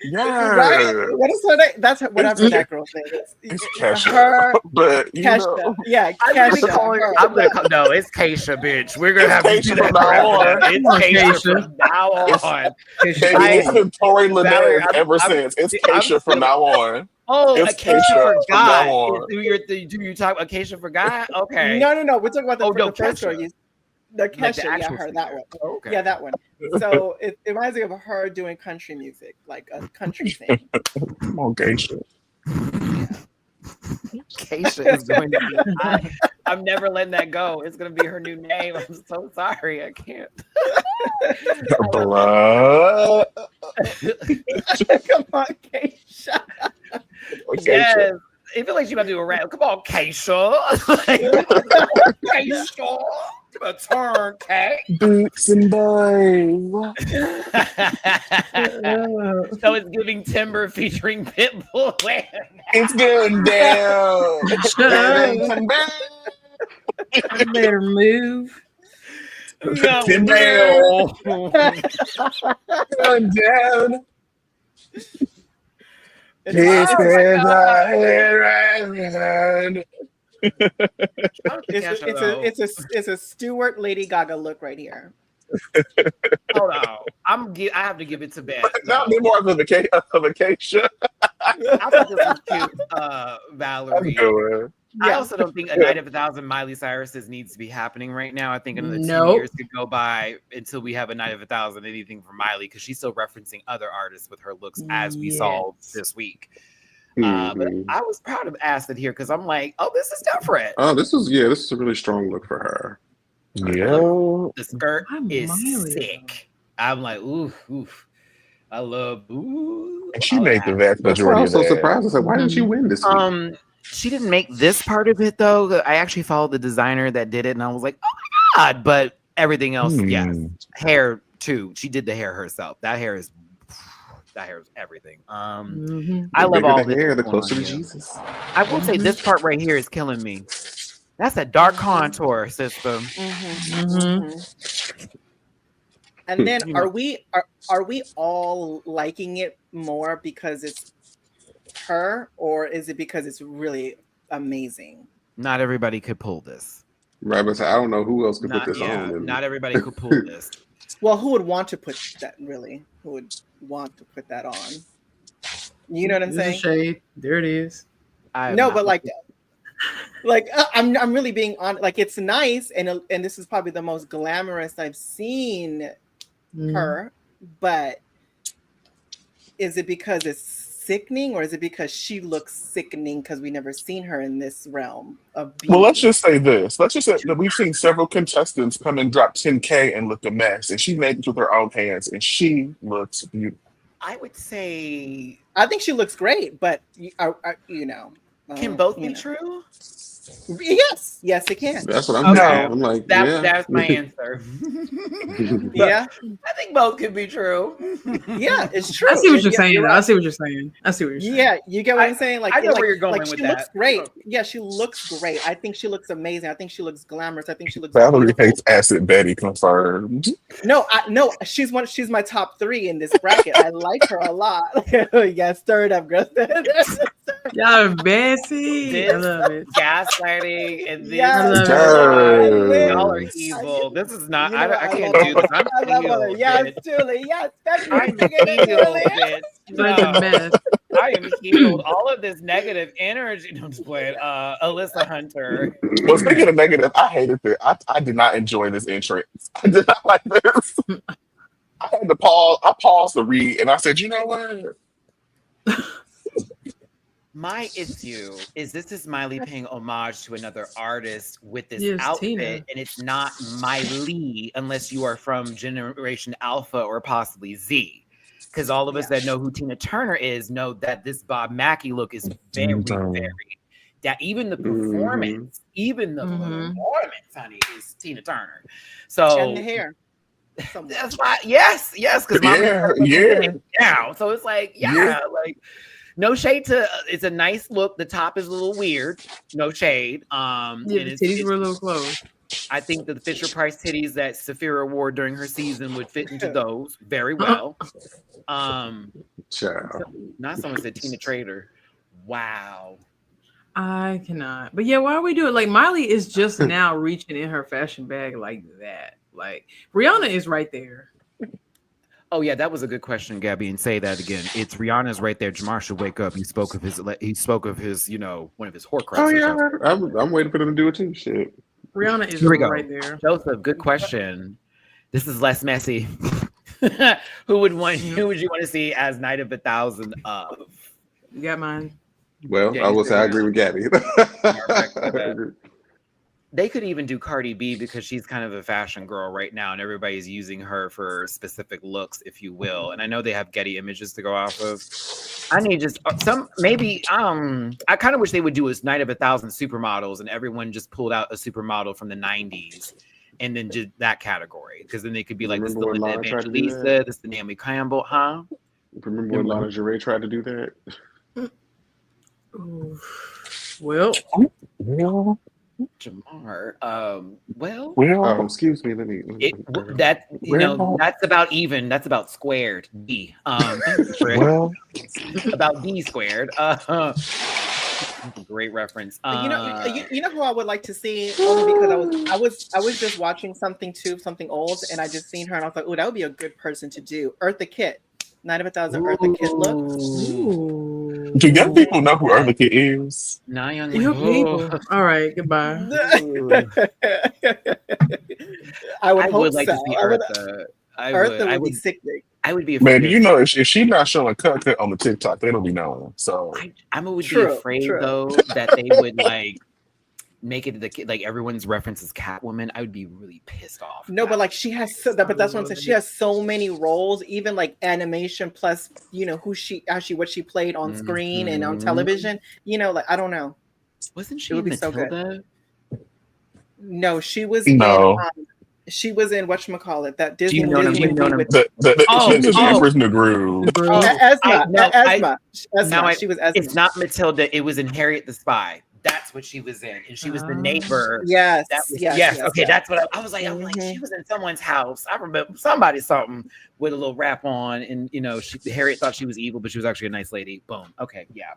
Yeah. Right? What is her name? That's whatever that girl's name is. It's Kesha. But you know. Yeah, Kesha. I'm gonna call, no, it's Keisha, bitch. We're gonna have Keisha from now on. It's Keisha from now on. It's been Tory Lanez ever since. It's Keisha from now on. Oh, it's Acacia for God. Do you talk Acacia for God? Okay. No. We're talking about the first story. The Kesha, like her, that one. Oh, okay. Yeah, that one. So it reminds me of her doing country music, like a country thing. Come on, Keisha. Keisha is going to be. I'm never letting that go. It's going to be her new name. I'm so sorry. I can't. Blood. Come on, Keisha. Yes. I feel like she's about to do a rap. Come on, Keisha. Keisha. A turn, Kate. Boots and boys. So it's giving Timber featuring Pitbull. It's going down. I better move. No, going down. It's a Stewart Lady Gaga look right here. Hold on, I have to give it to Beth. Not be more of a Acacia. I thought this was cute, Valerie. I also don't think a night of 1,000 Miley Cyrus's needs to be happening right now. I think another 2 years could go by until we have a night of 1,000 anything for Miley, because she's still referencing other artists with her looks, as we saw this week. But I was proud of Acid here because I'm like, oh, this is different. Oh, this is a really strong look for her. Yeah, the skirt is sick. I'm like, oof. I love And she made the vast majority of that. I was so surprised. I said, why didn't she win this week? She didn't make this part of it though. I actually followed the designer that did it, and I was like, oh my God. But everything else, yes. Hair too. She did the hair herself. That hair is everything. I love all the hair. The closer to Jesus. I will say this part right here is killing me. That's a dark contour system. And then are we all liking it more because it's her, or is it because it's really amazing? Not everybody could pull this. Right, but I don't know who else could put this on. Not everybody could pull this. Well, who would want to put that, really? Who would want to put that on? You know what I'm saying? Shade. There it is. No, but like that. Like I'm really being on. Like it's nice, and this is probably the most glamorous I've seen her. But is it because it's sickening, or is it because she looks sickening because we never seen her in this realm of beauty? Well, let's just say this. Let's just say that we've seen several contestants come and drop 10K and look a mess, and she made it with her own hands, and she looks beautiful. I would say, I think she looks great, but can both be true? Yes, it can. That's what I'm Okay. saying. I'm like, That's my answer. Yeah, I think both could be true. yeah, it's true. I see what you're saying. Right. I see what you're saying. Yeah, you get what I'm saying? Like, I know where you're going like with she that. looks great. Yeah, she looks great. I think she looks amazing. I think she looks glamorous. I think she looks Valerie beautiful. hates Acid Betty, confirmed. No, she's my top 3 in this bracket. I like her a lot. Yeah, stir it up, girl. Y'all are messy. I love it. Gaslighting and this. Yes. Y'all are Yes. evil. This is not. You know, I can't love do this. her. I love her. healed, Yes, bitch. Julie. Yes, I'm Julie. healed, bitch. Bunch of No. mess. I am healed. All of this negative energy. No, I'm just playing. Alyssa Hunter. Well, speaking of negative, I hated it. I did not enjoy this entrance. I did not like this. I had to pause. I paused to read, and I said, "You know what? My issue is this is Miley paying homage to another artist with this Yes, outfit, Tina. and it's not Miley unless you are from Generation Alpha or possibly Z. Because all of us that know who Tina Turner is know that this Bob Mackie look is very, that even the performance, performance, honey, is Tina Turner. So And the hair. that's why, yes, because now. So it's like, like no shade to it's a nice look. The top is a little weird, no shade. Yeah, the titties were a little close. I think that the Fisher Price titties that Saphira wore during her season would fit into those very well. Not someone said Tina Trader. Wow. I cannot. But yeah, why are we doing like Miley is just now reaching in her fashion bag like that? Like Rihanna is right there. Oh yeah, that was a good question, Gabby. And say that again. It's Rihanna's right there. Jamar should wake up. He spoke of his, one of his Horcruxes. Oh yeah, I'm waiting for them to do it too. Shit. Rihanna is right there. Joseph, good question. This is less messy. Who would you want to see as Night of 1,000 of? You got mine. Well, I will say I agree with Gabby. They could even do Cardi B because she's kind of a fashion girl right now, and everybody's using her for specific looks, if you will. And I know they have Getty images to go off of. I need just some maybe. I kind of wish they would do a Night of 1,000 supermodels, and everyone just pulled out a supermodel from the '90s, and then did that category because then they could be like, this is the Linda Evangelista, this is the Naomi Campbell, huh? Remember when Lana Del Rey tried to do that? Well. Jamar, excuse me. Let me that's about even. That's about squared. D. About D squared. Great reference. You know who I would like to see, only because I was just watching something old, and I just seen her, and I was like, oh, that would be a good person to do. Eartha Kitt, Night of 1,000 Eartha Kitt look. Do young people know who Eartha Kitt is? Nah, young people. All right, goodbye. I would like to see Eartha. Eartha would be sickening. I would be afraid. Man, you know, if she's not showing cut on the TikTok, they don't be knowing. So I would be afraid though that they would like make it like everyone's reference is Catwoman. I would be really pissed off. No, but like she has, but that's what I'm saying. She has so many roles, even like animation plus, you know, what she played on screen and on television. You know, like I don't know. Wasn't she in Matilda? No, she was. No. She was in whatchamacallit, that Disney movie with the Emperor's New Groove. Esma. She was Esma. It's not Matilda. It was in Harriet the Spy. That's what she was in, and she was the neighbor. Yes. Okay, that's what I was like. I'm like, she was in someone's house. I remember something with a little rap on, and you know, Harriet thought she was evil, but she was actually a nice lady. Boom. Okay, yeah.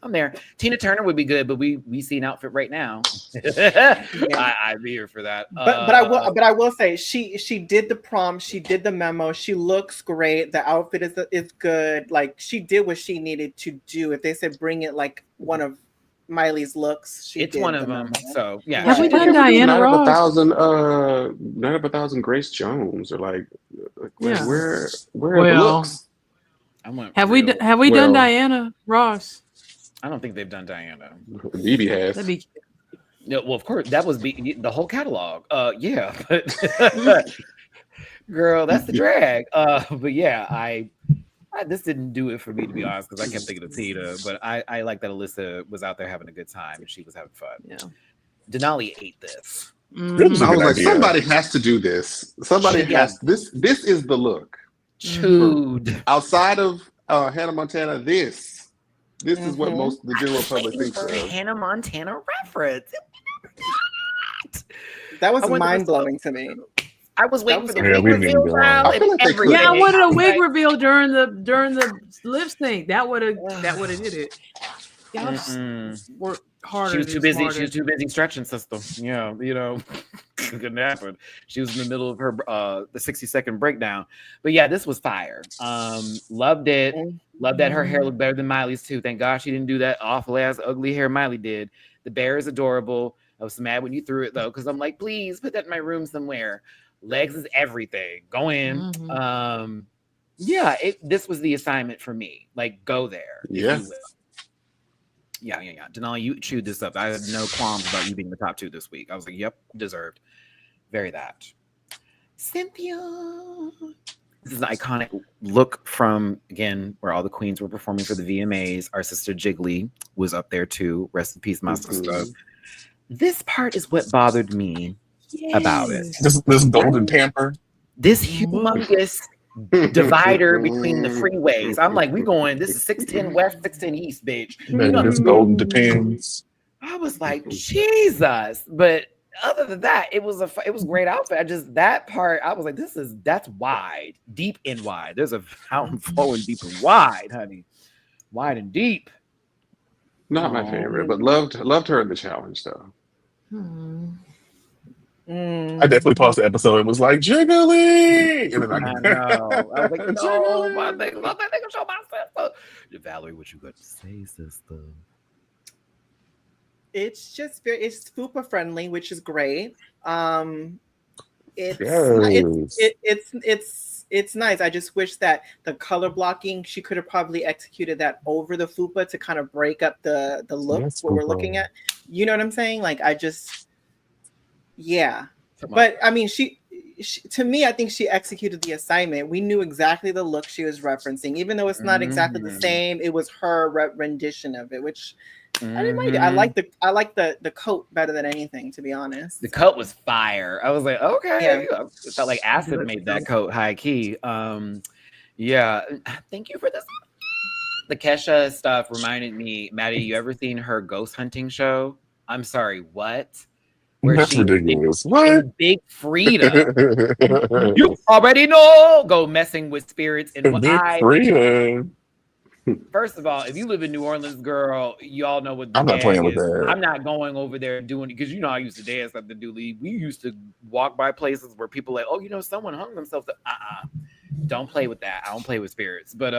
I'm there. Tina Turner would be good, but we see an outfit right now. I'd be here for that. But I will say she did the prom, she did the memo. She looks great. The outfit is good. Like she did what she needed to do. If they said bring it like one of Miley's looks. She It's did one the of them. number. So yeah, Have we Right. done Diana Nine of a Ross? thousand, Nine of a thousand Grace Jones, or like Yeah. where are the Well, looks? I went have we real. have we done Well- Diana Ross? I don't think they've done Diana. BB has. That'd be No, well, of course, that was the whole catalog. Yeah, but girl, that's the drag. But yeah, I this didn't do it for me, to be honest, because I kept thinking of Tina. But I like that Alyssa was out there having a good time and she was having fun. yeah. Denali ate this. This is a I was good like, idea. somebody has to do this. Somebody Yeah. has this. This is the look. Chewed. Outside of Hannah Montana, this is what Mhm. most of the general public thinks for a of. Hannah Montana reference. That was I went to the mind blowing to me. I was waiting for the Yeah, wig we didn't reveal go trial on. I feel and like they everything. Yeah, I wanted a wig Like, reveal during the lip sync. That would have did it. Y'all just mm-mm. work harder. She was too and busy. smarter. She was too busy stretching system. Yeah, couldn't happen. She was in the middle of her the 60-second breakdown. But yeah, this was fire. Loved it. Loved that her hair looked better than Miley's too. Thank God she didn't do that awful ass ugly hair Miley did. The bear is adorable. I was mad when you threw it though, because I'm like, please put that in my room somewhere. Legs is everything. Go in. Mhm. Yeah, this was the assignment for me. Like, go there. if Yeah. you will. Yeah. Denali, you chewed this up. I had no qualms about you being the top 2 this week. I was like, yep, deserved. Very that. Cynthia. This is an iconic look from, again, where all the queens were performing for the VMAs. Our sister Jiggly was up there too. Rest in peace, my sister. This part is what bothered me about it. This golden pamper. This humongous divider between the freeways. I'm like, we going, this is 610 West, 610 East, bitch. This golden depends. I was like, Jesus. But other than that, it was a great outfit. I just, that part, I was like, that's wide, deep and wide. There's a fountain flowing deep and wide, honey. Wide and deep. Not my favorite, but loved her in the challenge though. I definitely paused the episode and was like, Jiggly! And then I know. I was like, no, my nigga, let that nigga show my sister. Valerie, what you got to say, sister? It's just it's fupa friendly, which is great. It's nice. I just wish that the color blocking, she could have probably executed that over the fupa to kind of break up the look, Yes, what we're fupa. looking at. You know what I'm saying? Like, yeah. But I mean, she to me, I think she executed the assignment. We knew exactly the look she was referencing, even though it's not exactly the same. It was her rendition of it, which I didn't mind it. I like the coat better than anything, to be honest. The coat was fire. I was like, okay. Yeah. It felt like acid made that coat high key. Yeah. Thank you for this. The Kesha stuff reminded me, Matty, you ever seen her ghost hunting show? I'm sorry, what? Where That's ridiculous. What? in Big Frida. You already know. Go messing with spirits. And what Frida. First of all, if you live in New Orleans, girl, y'all know what the I'm not gag playing with is. that. I'm not going over there doing it because I used to dance at the Dooley. We used to walk by places where people like, someone hung themselves. Don't play with that. I don't play with spirits. But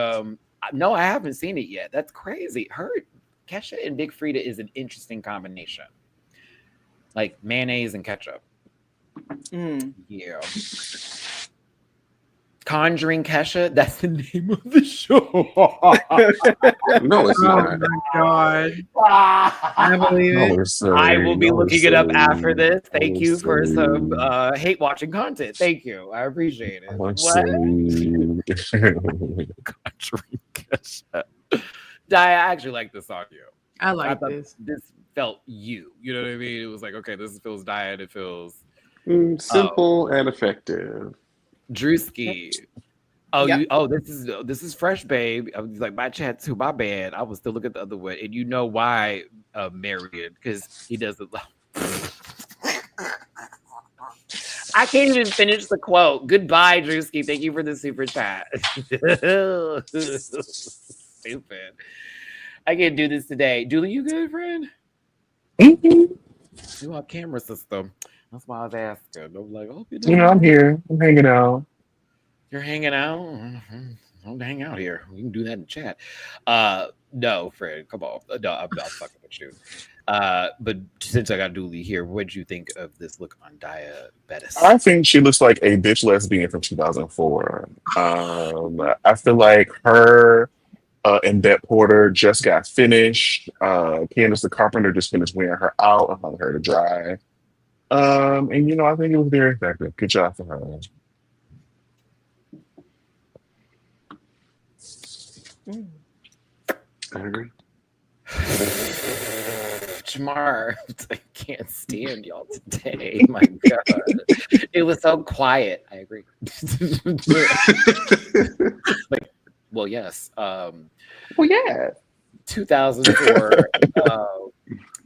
no, I haven't seen it yet. That's crazy. Kesha and Big Frida is an interesting combination. Like mayonnaise and ketchup. Yeah. Conjuring Kesha, that's the name of the show. No, it's not. Oh my God. I believe it. I will be looking it up after this. Thank you for some hate watching content. Thank you. I appreciate it. What? Conjuring Kesha. I actually like this song. I like thought this. This felt you. You know what I mean? It was like, okay, this feels diet. It feels simple and effective. Drewski. This is fresh, babe. I was like, my chat too, my bad. I was still looking at the other one, and you know why, Marion, because he does it. I can't even finish the quote. Goodbye, Drewski. Thank you for the super chat. Stupid. I can't do this today. Julie, you good, friend? You on camera system. That's why I was asking. I'm like, oh, I'm here. I'm hanging out. You're hanging out? Don't hang out here. We can do that in chat. No, Fred, come on. No, I'm fucking with you. But since I got Dooley here, what'd you think of this look on Diabetes? I think she looks like a bitch lesbian from 2004. I feel like her and Bette Porter just got finished. Candace the Carpenter just finished wearing her out and hung her to dry. And you know, I think it was very effective. Good job for her. I agree. Jamar, I can't stand y'all today. My God, it was so quiet. I agree. Like, well, yes. Well, yeah. 2004,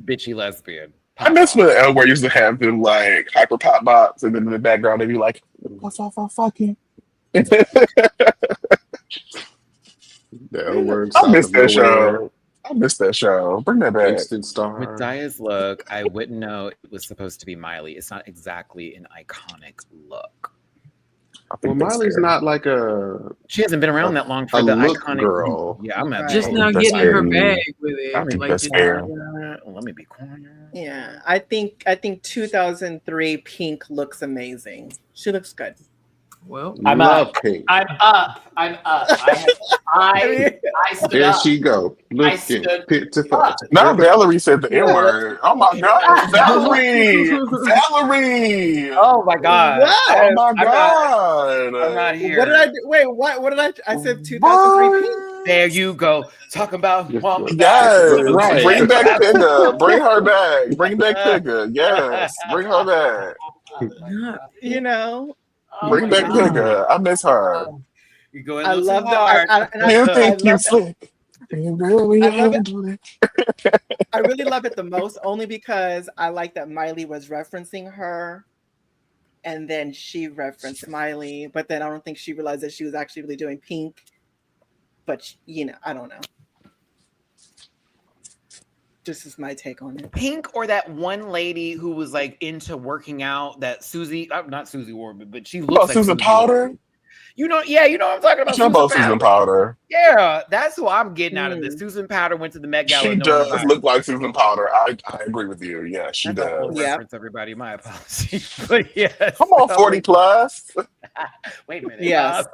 bitchy lesbian. I miss when Elware used to have them like hyper pop box, and then in the background they'd be like, "What's off for fucking?" The L word. I miss that show. I miss that show. Bring that back. Instant star. With Daya's look, I wouldn't know it was supposed to be Miley. It's not exactly an iconic look. I Well, think that's Miley's fair. not like a She hasn't been around that long for a the look iconic girl. Yeah, I'm at Just I now think that's getting in her fair. bag with it. I think Like, that's just- fair. Let me be quiet. Yeah, I think 2003 Pink looks amazing. She looks good. Well, I'm Love up. Pink. I'm up. I stood There up. she go. I Looking stood pitiful. up. Now Valerie said the N word. Oh my God, Valerie! Valerie! Oh my God. What? Oh my I'm not- God! I'm not here. What did I do? Wait, what did I said 2003 Pink. There you go. Talk about woman. Yes, Right. bring back Pigga. Bring her back. Bring back Pigga. Yes, bring her back. You know, Oh Bring my back God. Pigga. I miss her. You're going I a little love too the hard. You I think you love slick? You really I love it. handle it. I really love it the most only because I like that Miley was referencing her and then she referenced Miley, but then I don't think she realized that she was actually really doing Pink. But you know, I don't know. Just is my take on it. Pink or that one lady who was like into working out that Susie, not Susie Warman, but she looks Oh, like Susan Susie Powder? Warman. You know what I'm talking about. She's both Susan Powder. Yeah, that's who I'm getting out of this. Susan Powder went to the Met Gala. She and no one does invited look like Susan Powder. I agree with you. Yeah, she That's a whole does. Yeah. reference, everybody. My apologies. But yes. Come on, 40 plus. Wait a minute. Yes.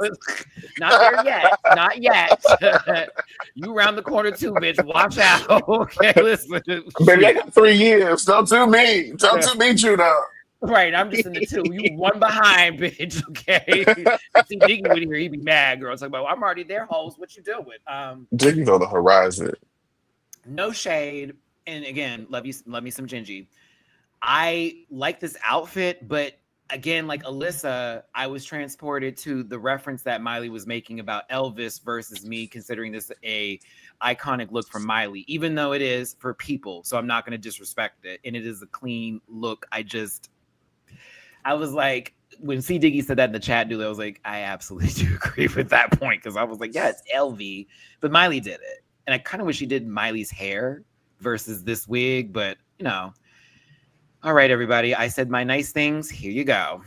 Not there yet. Not yet. You round the corner too, bitch. Watch out. Okay, listen. Baby, I got 3 years. Don't do me. Don't do me, Judah. Right, I'm just in the 2. You one behind, bitch. Okay. See Diggy with here, he'd be mad, girl. It's like, well, I'm already there, hoes. What you doing? Diggy's on the horizon. No shade. And again, love me some Gingy. I like this outfit, but again, like Alyssa, I was transported to the reference that Miley was making about Elvis versus me considering this a iconic look from Miley, even though it is for people. So I'm not going to disrespect it. And it is a clean look. I was like, when C. Diggy said that in the chat, dude, I was like, I absolutely do agree with that point. Because I was like, yeah, it's LV. But Miley did it. And I kind of wish she did Miley's hair versus this wig. But, you know. All right, everybody. I said my nice things. Here you go.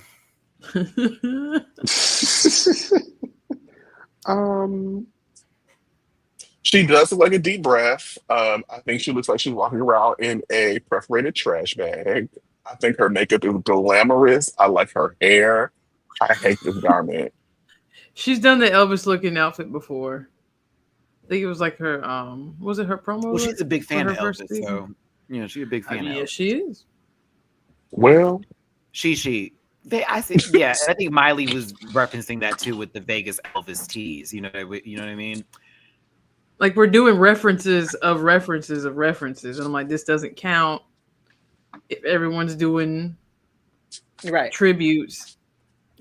She does look like a deep breath. I think she looks like she's walking around in a perforated trash bag. I think her makeup is glamorous. I like her hair. I hate this garment. she's done the Elvis looking outfit before. I think it was like her was it her promo? Well, look she's a big for fan her of first Elvis. season? So, you know, she's a big I fan mean, of yeah, Elvis. she is. Well, I see. Yeah, I think Miley was referencing that too with the Vegas Elvis tease. You know what I mean? Like we're doing references of references of references, and I'm like, this doesn't count if everyone's doing Right. tributes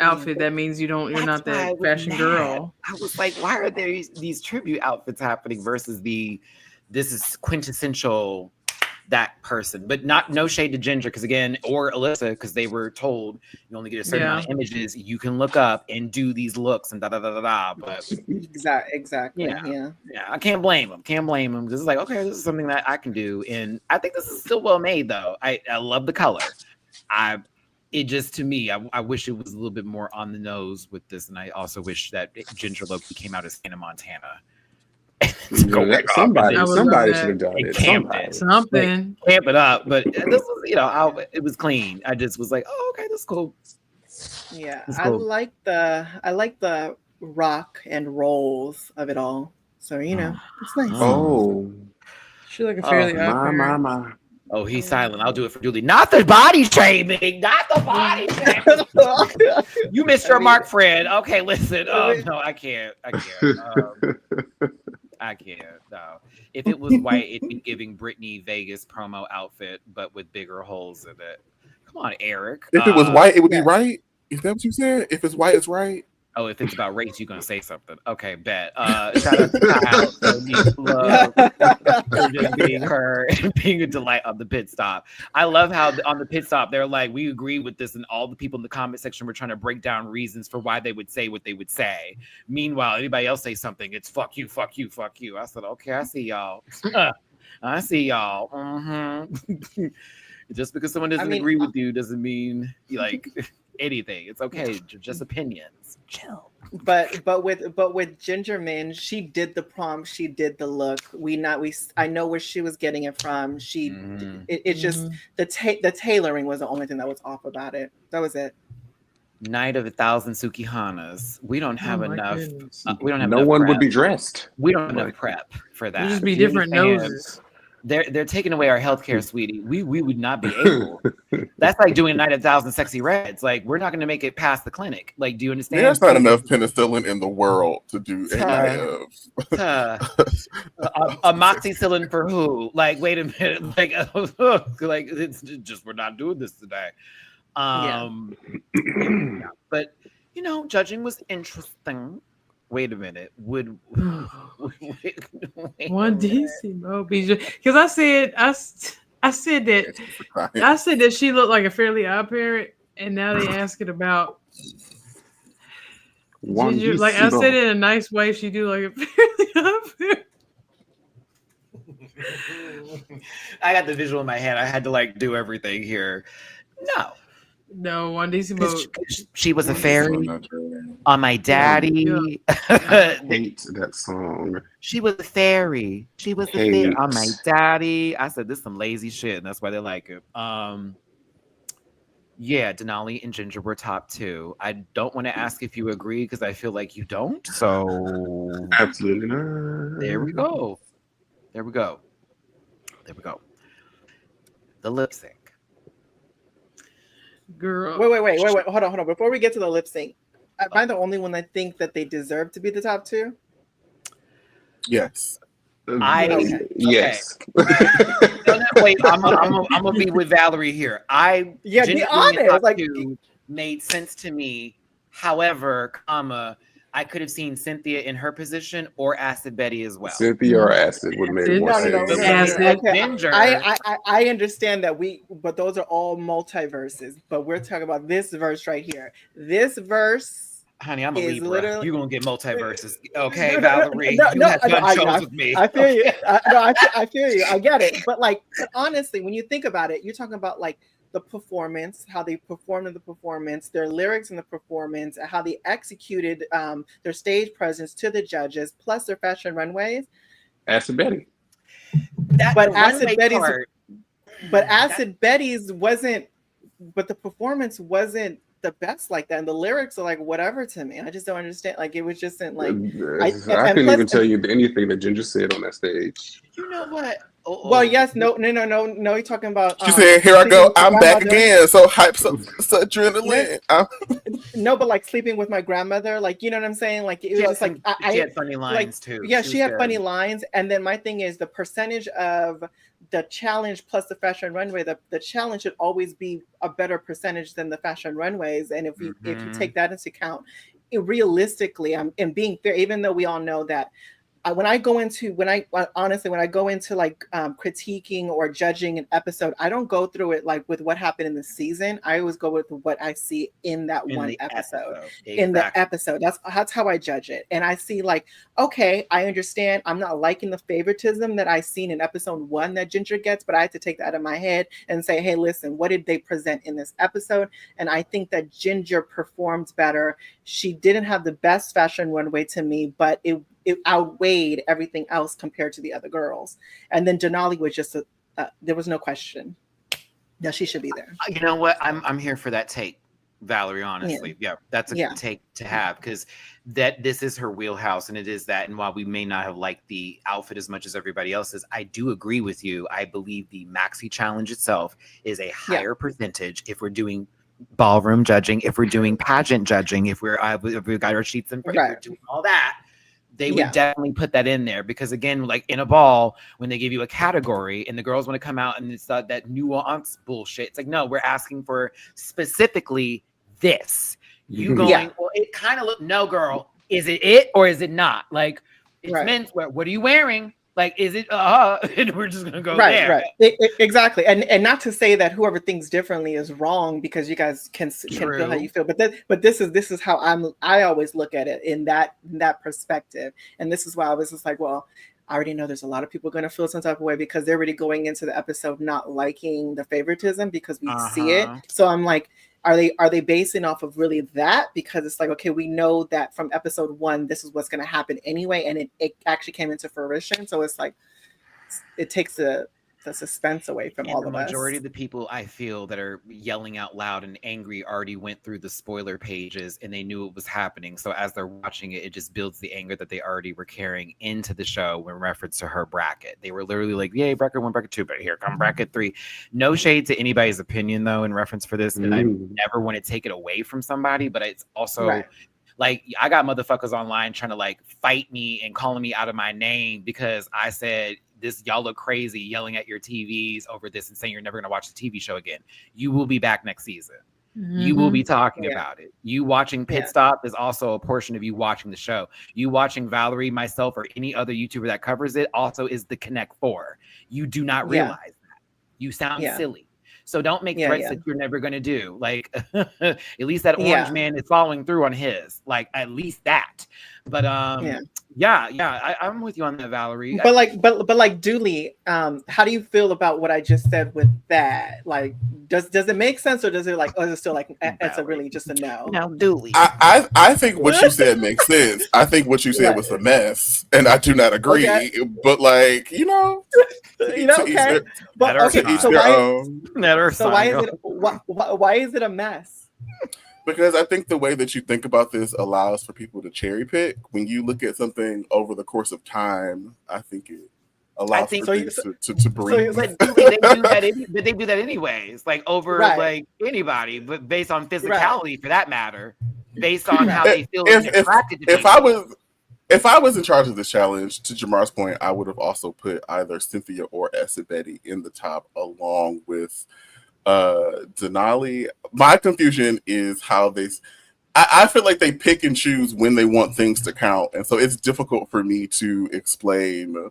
outfit. That means you're That's not why I that was fashion mad. girl. I was like, why are there these tribute outfits happening versus this is quintessential that person? But no shade to Ginger, because again, or Alyssa, because they were told you only get a certain amount of images you can look up and do these looks and da da da da da. But Exactly. Yeah. I can't blame them. Because it's like, okay, this is something that I can do, and I think this is still well made though. I love the color. it just, to me, I wish it was a little bit more on the nose with this, and I also wish that Ginger Loki came out as Hannah Montana. Somebody I would love should have that. done it. Camped Somebody. it. Something. Camp it up, but this was, it was clean. I just was like, oh, okay, that's cool. Yeah, That's I cool. like the rock and rolls of it all. So it's nice. Oh, She like a Fairly my, Odd Parent. my. Oh, he's silent. I'll do it for Julie. Not the body shaming. Not the body shaming. You missed your mark, Fred. Okay, listen. No, I can't. I can't. No. If it was white, it'd be giving Britney Vegas promo outfit, but with bigger holes in it. Come on, Eric. If it was white, it would be right. Is that what you said? If it's white, it's right. Oh, if it's about race, you're gonna say something. Okay, bet. Shout out to Kyle. So love for just being her and being a delight on the pit stop. I love how on the pit stop they're like, we agree with this, and all the people in the comment section were trying to break down reasons for why they would say what they would say. Meanwhile, anybody else say something, it's fuck you, fuck you, fuck you. I said, okay, I see y'all. I see y'all. Mm-hmm. Just because someone doesn't agree with you doesn't mean like anything. It's okay. Just opinions. Chill. But with Ginger Min, she did the prompt, she did the look. I know where she was getting it from. It's just the tailoring was the only thing that was off about it. That was it. Night of 1,000 Sukihanas. We don't have enough. We don't have. No enough one prep. would be dressed. We don't have enough prep for that. It'd just be different noses. They're taking away our healthcare, sweetie. We would not be able. That's like doing a night at 1,000 Sexy Reds. Like, we're not going to make it past the clinic. Like, do you understand? There's not enough penicillin in the world to do any of. Amoxicillin for who? Like, wait a minute. Like it's just, we're not doing this today. Yeah. But judging was interesting. Wait a minute. Wait One Decimo, because I said that she looked like a Fairly Odd Parent, and now they asking about Ginger. Like I said it in a nice way. She do like a Fairly Odd Parent. I got the visual in my head. I had to like do everything here. No, One Decimo. She was a fairy on my daddy. I hate that song. She was a fairy. She was a fairy on my daddy. I said this is some lazy shit, and that's why they like it. Yeah, Denali and Ginger were top 2. I don't want to ask if you agree because I feel like you don't. So absolutely not. There we go. The lip sync. Girl. Wait. Hold on. Before we get to the lip sync, am I the only one that think that they deserve to be the top 2? Yes. Yes. Wait, I'm gonna be with Valerie here. Be honest. Like, made sense to me. However, I could have seen Cynthia in her position or Acid Betty as well. Cynthia or Acid would make more sense. Acid. Ginger. I understand that but those are all multiverses. But we're talking about this verse right here. This verse, honey, I'm a Libra. Literally... You're gonna get multiverses, okay, Valerie? With me. I feel you. I feel you. I get it. But honestly, when you think about it, you're talking about like the performance, how they performed in the performance, their lyrics in the performance, how they executed their stage presence to the judges, plus their fashion runways. Acid Betty. Acid Betty's wasn't, but the performance wasn't the best like that, and the lyrics are like whatever to me. I just don't understand. Like it was just like I couldn't even tell you anything that Ginger said on that stage. You know what? Well, yes, no. You're talking about. She said, "Here I go, I'm back again." So hype, so adrenaline. No, but like sleeping with my grandmother, like you know what I'm saying. Like it was just like she had funny lines too. Yeah, she had funny lines, and then my thing is the percentage of the challenge plus the fashion runway. The challenge should always be a better percentage than the fashion runways, and if you take that into account, realistically, and being fair, even though we all know that. when I go into honestly when I go into like critiquing or judging an episode, I don't go through it like with what happened in the season. I always go with what I see in that one episode. In the episode, that's how I judge it. And I see like, okay, I understand. I'm not liking the favoritism that I seen in episode 1 that Ginger gets, but I had to take that out of my head and say, hey, listen, what did they present in this episode? And I think that Ginger performed better. She didn't have the best fashion runway to me, but it outweighed everything else compared to the other girls. And then Denali was just there was no question that she should be there. You know what? I'm here for that take, Valerie. Honestly, yeah, that's a good take to have, because this is her wheelhouse, and it is that. And while we may not have liked the outfit as much as everybody else's, I do agree with you. I believe the maxi challenge itself is a higher percentage if we're doing ballroom judging, if we're doing pageant judging, if we've got our sheets in front, if we're doing all that. They would definitely put that in there, because again, like in a ball, when they give you a category and the girls want to come out and it's that nuance bullshit. It's like, no, we're asking for specifically this. You going, well, it kind of no, girl, is it or is it not? Like, it's men's wear. What are you wearing? Like, is it and we're just gonna go there. Exactly. And not to say that whoever thinks differently is wrong, because you guys can feel how you feel, but this is how I always look at it in that perspective. And this is why I was just like, well, I already know there's a lot of people going to feel some type of way because they're already going into the episode not liking the favoritism because we see it. So I'm like, are they basing off of really that? Because it's like, okay, we know that from episode 1, this is what's going to happen anyway. And it actually came into fruition. So it's like, it takes the suspense away from all of us. The majority of the people I feel that are yelling out loud and angry already went through the spoiler pages and they knew it was happening. So as they're watching it, it just builds the anger that they already were carrying into the show in reference to her bracket. They were literally like, yay, bracket 1, bracket 2, but here come bracket 3. No shade to anybody's opinion though in reference for this. And I never want to take it away from somebody, but it's also like, I got motherfuckers online trying to like fight me and calling me out of my name because I said, y'all look crazy yelling at your TVs over this and saying you're never going to watch the TV show again. You will be back next season. You will be talking about it. You watching Pit Stop is also a portion of you watching the show. You watching Valerie, myself, or any other YouTuber that covers it also is the Connect 4. You do not realize that. You sound silly. So don't make threats that you're never going to do. Like, at least that orange man is following through on his. Like, at least that. But I'm with you on that, Valerie. But like Dooley, how do you feel about what I just said with that? Like, does it make sense, or does it like, or is it still like it's a really just a no? No, Dooley. I think what you said makes sense. I think what you said was a mess, and I do not agree. Okay. But like, okay. But okay, so why is it a mess? Because I think the way that you think about this allows for people to cherry pick. When you look at something over the course of time, I think it allows for things to breathe. But they do that anyways, like over like anybody, but based on physicality for that matter, based on how they feel attracted to people. If I was in charge of this challenge, to Jamar's point, I would have also put either Cynthia or Betty in the top along with Denali. My confusion is how I feel like they pick and choose when they want things to count, and so it's difficult for me to explain,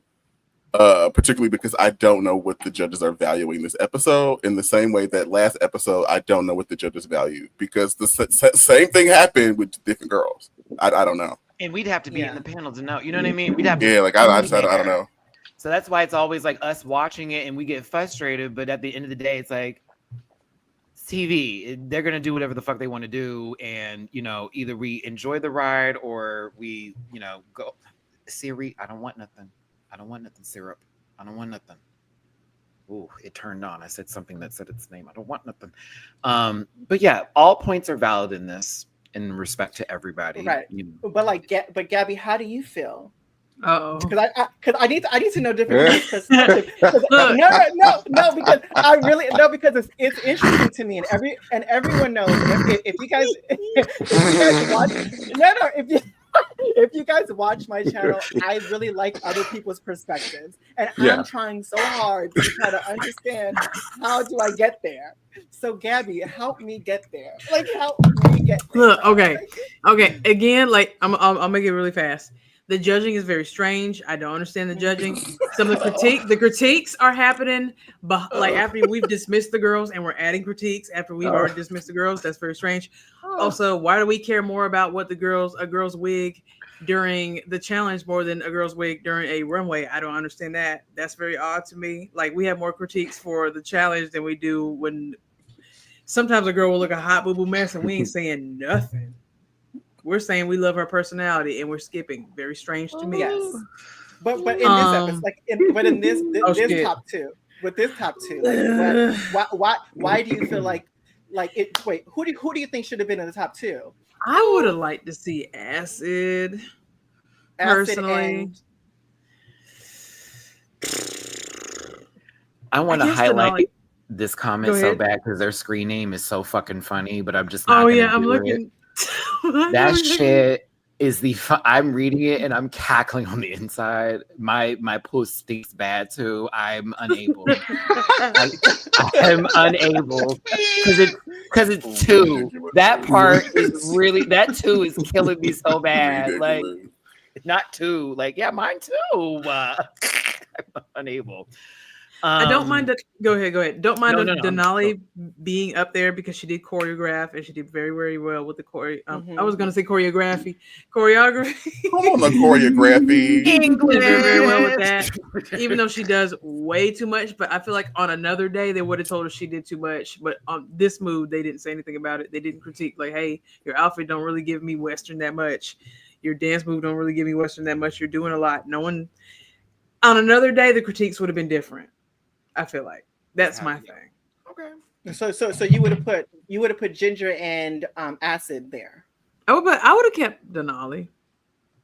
particularly because I don't know what the judges are valuing this episode. In the same way that last episode, I don't know what the judges value, because the same thing happened with different girls. I don't know, and we'd have to be in the panel to know. You know what I mean? We'd have to. I don't know. So that's why it's always like us watching it and we get frustrated, but at the end of the day, it's like, TV, they're gonna do whatever the fuck they want to do, and either we enjoy the ride or we go. Siri, I don't want nothing, syrup, I don't want nothing. Ooh, it turned on. I said something that said its name. I don't want nothing. But yeah, all points are valid in this in respect to everybody, right? But Gabby, how do you feel? Oh, because I need to know different perspectives. No, because I really because it's interesting to me, and everyone knows if you guys watch if you guys watch my channel, I really like other people's perspectives, and I'm trying so hard to try to understand how do I get there. So Gabby, help me get there. Like, help me get there. Look, okay. Again, like I'm gonna make it really fast. The judging is very strange. I don't understand the judging. Some of the critiques are happening, but like after we've dismissed the girls and we're adding critiques after we've already dismissed the girls. That's very strange. Also, why do we care more about what a girl's wig during the challenge more than a girl's wig during a runway? I don't understand that. That's very odd to me. Like we have more critiques for the challenge than we do when sometimes a girl will look a hot boo boo mess and we ain't saying nothing. We're saying we love her personality and we're skipping. Very strange to me. Yes. But in this episode, in this top two, with this top two, like why do you feel like it? Wait, who do you think should have been in the top two? I would have liked to see Acid personally. I want to highlight this comment so bad because their screen name is so fucking funny, but I'm just not. I'm looking. That shit is I'm reading it and I'm cackling on the inside. My post stinks bad too. I'm unable. I'm unable because it's two. That part is really two is killing me so bad. Like not two. Like yeah, mine too. I'm unable. I don't mind that. Go ahead. Don't mind Denali being up there because she did choreograph and she did very, very well with the choreo. I was going to say choreography. Come on, the choreography. English. Very, very well with that. Even though she does way too much, but I feel like on another day they would have told her she did too much. But on this move, they didn't say anything about it. They didn't critique like, "Hey, your outfit don't really give me Western that much. Your dance move don't really give me Western that much. You're doing a lot." No one. On another day, the critiques would have been different. I feel like that's my thing. Okay. So you would have put Ginger and Acid there. I would have kept Denali.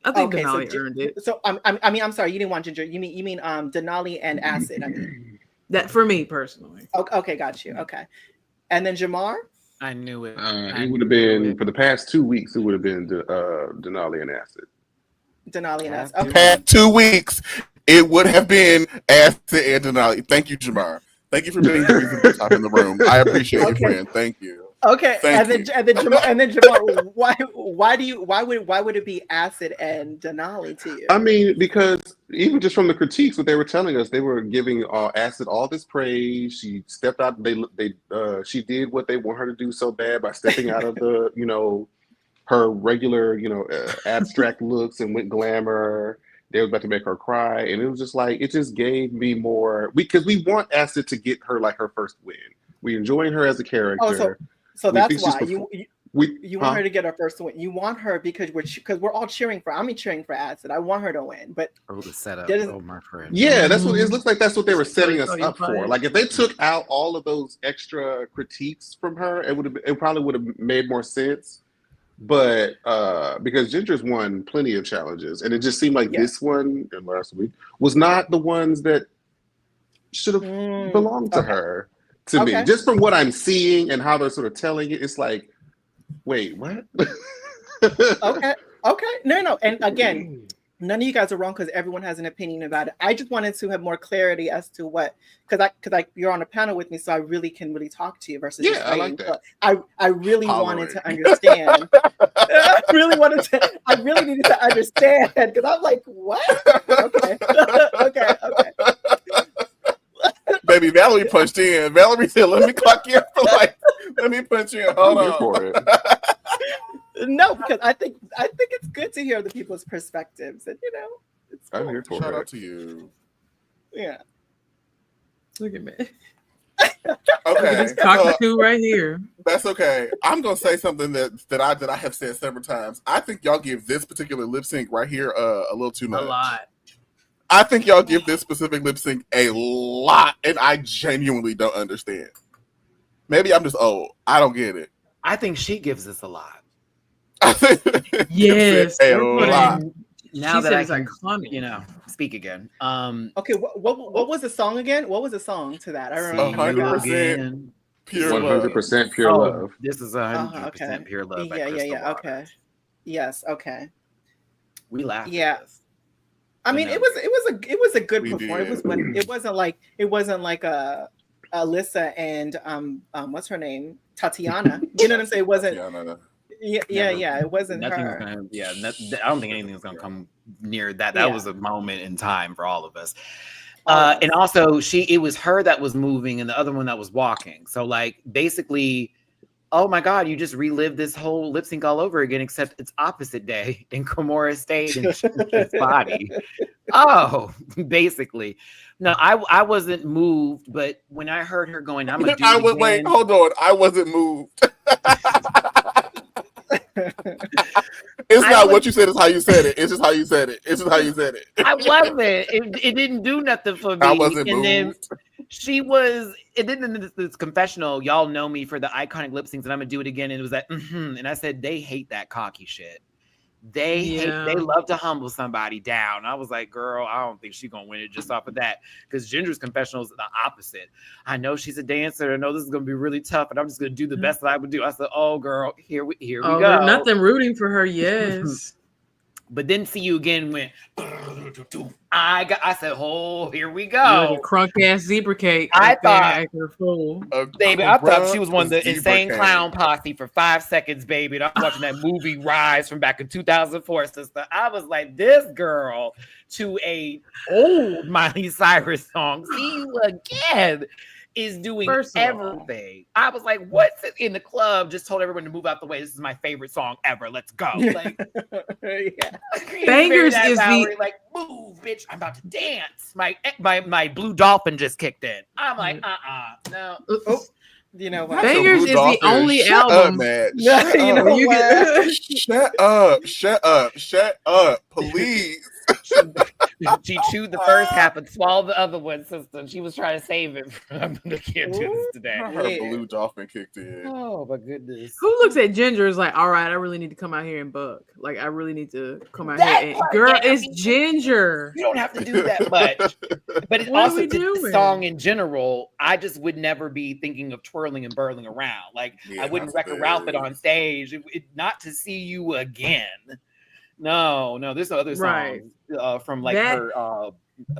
I think Denali earned it. So I'm sorry, you didn't want Ginger. You mean Denali and Acid. I mean that for me personally. Okay, got you. Okay. And then Jamar? I knew it. It would have been for the past 2 weeks. It would have been Denali and Acid. Denali and Acid. Okay. Past 2 weeks. It would have been Acid and Denali. Thank you, Jamar. Thank you for being the reason to top in the room. I appreciate you, friend. Thank you. Okay, and then Jamar, why would it be Acid and Denali to you? I mean, because even just from the critiques, what they were telling us, they were giving Acid all this praise. She stepped out. She did what they want her to do so bad by stepping out of the her regular abstract looks and went glamour. They were about to make her cry, and it was just like it just gave me more because we want Acid to get her like her first win. We enjoying her as a character. So that's why you want her to get her first win. You want her because we're all cheering for. I'm cheering for Acid. I want her to win, but the setup. My friend. Yeah, that's what it looks like. That's what they were setting us up for. Like if they took out all of those extra critiques from her, it probably would have made more sense. But because Ginger's won plenty of challenges, and it just seemed like this one and last week was not the ones that should have belonged to her. To me, just from what I'm seeing and how they're sort of telling it, it's like, wait, what? Okay, no, and again, none of you guys are wrong because everyone has an opinion about it. I just wanted to have more clarity as to what, because you're on a panel with me, so I really can talk to you versus I like that. I really wanted to understand. I really needed to understand because I'm like, what? Okay. Baby, Valerie punched in. Valerie said, "Let me clock in for let me punch in." Hold on. For it. No, because I think it's good to hear the people's perspectives, and it's cool. I'm here for Shout it. out to you. Yeah. Look at me. Okay, this cockatoo right here. That's okay. I'm gonna say something that I have said several times. I think y'all give this particular lip sync right here a little too much. A lot. I think y'all give this specific lip sync a lot, and I genuinely don't understand. Maybe I'm just old. I don't get it. I think she gives us a lot. Yes, a lot. Now that I can, speak again. Okay, what was the song again? What was the song to that? I remember 100% pure 100% pure love. This is 100% pure love. Yeah. Okay. Yes. Okay. We laughed. Yeah. I mean, it was a good performance. It wasn't like Alyssa and what's her name, Tatiana. You know what I'm saying? It wasn't. Yeah. It wasn't Nothing's her. gonna. Yeah, I don't think anything's gonna come near that. Yeah. That was a moment in time for all of us. All of us. And also, it was her that was moving, and the other one that was walking. So, like, basically, oh my God, you just relived this whole lip sync all over again, except it's opposite day, and Kimora stayed in his body. Oh, basically. No, I wasn't moved, but when I heard her going, I'm gonna do it again. Wait, hold on. I wasn't moved. It's not what you said, it's how you said it. It's just how you said it. I wasn't. It didn't do nothing for me. I wasn't moved. Then she was. It didn't. This confessional. Y'all know me for the iconic lip syncs, and I'm gonna do it again. And it was that. And I said they hate that cocky shit. They love to humble somebody down. I was like, girl, I don't think she's gonna win it just off of that. Because Ginger's confessional is the opposite. I know she's a dancer. I know this is gonna be really tough, and I'm just gonna do the best that I would do. I said, oh girl, here we go. Nothing rooting for her, yes. But then see you again when I said, oh, here we go. Like a crunk ass zebra cake. I thought, acting a fool. Baby, I thought she was one of the insane clown posse for 5 seconds, baby. And I was watching that movie Rise from back in 2004, sister. I was like, this girl to a old Miley Cyrus song. See you again. Is doing everything. I was like, what's it in the club? Just told everyone to move out the way. This is my favorite song ever. Let's go. Like, Bangers is Valerie, like, move, bitch. I'm about to dance. My blue dolphin just kicked in. I'm like, no. Oh, you know what? Bangers is the only album. Shut up, please. She chewed the first half and swallowed the other one, sister. She was trying to save it from the can't do this today. Her blue dolphin kicked in. Oh my goodness. Who looks at Ginger is like, all right, I really need to come out here and buck. Like, I really need to come out here. And, girl, it's Ginger. You don't have to do that much. But it's also the song in general. I just would never be thinking of twirling and burling around. Like, I wouldn't wreck a Ralph it on stage. Not to see you again. No, there's other songs from like her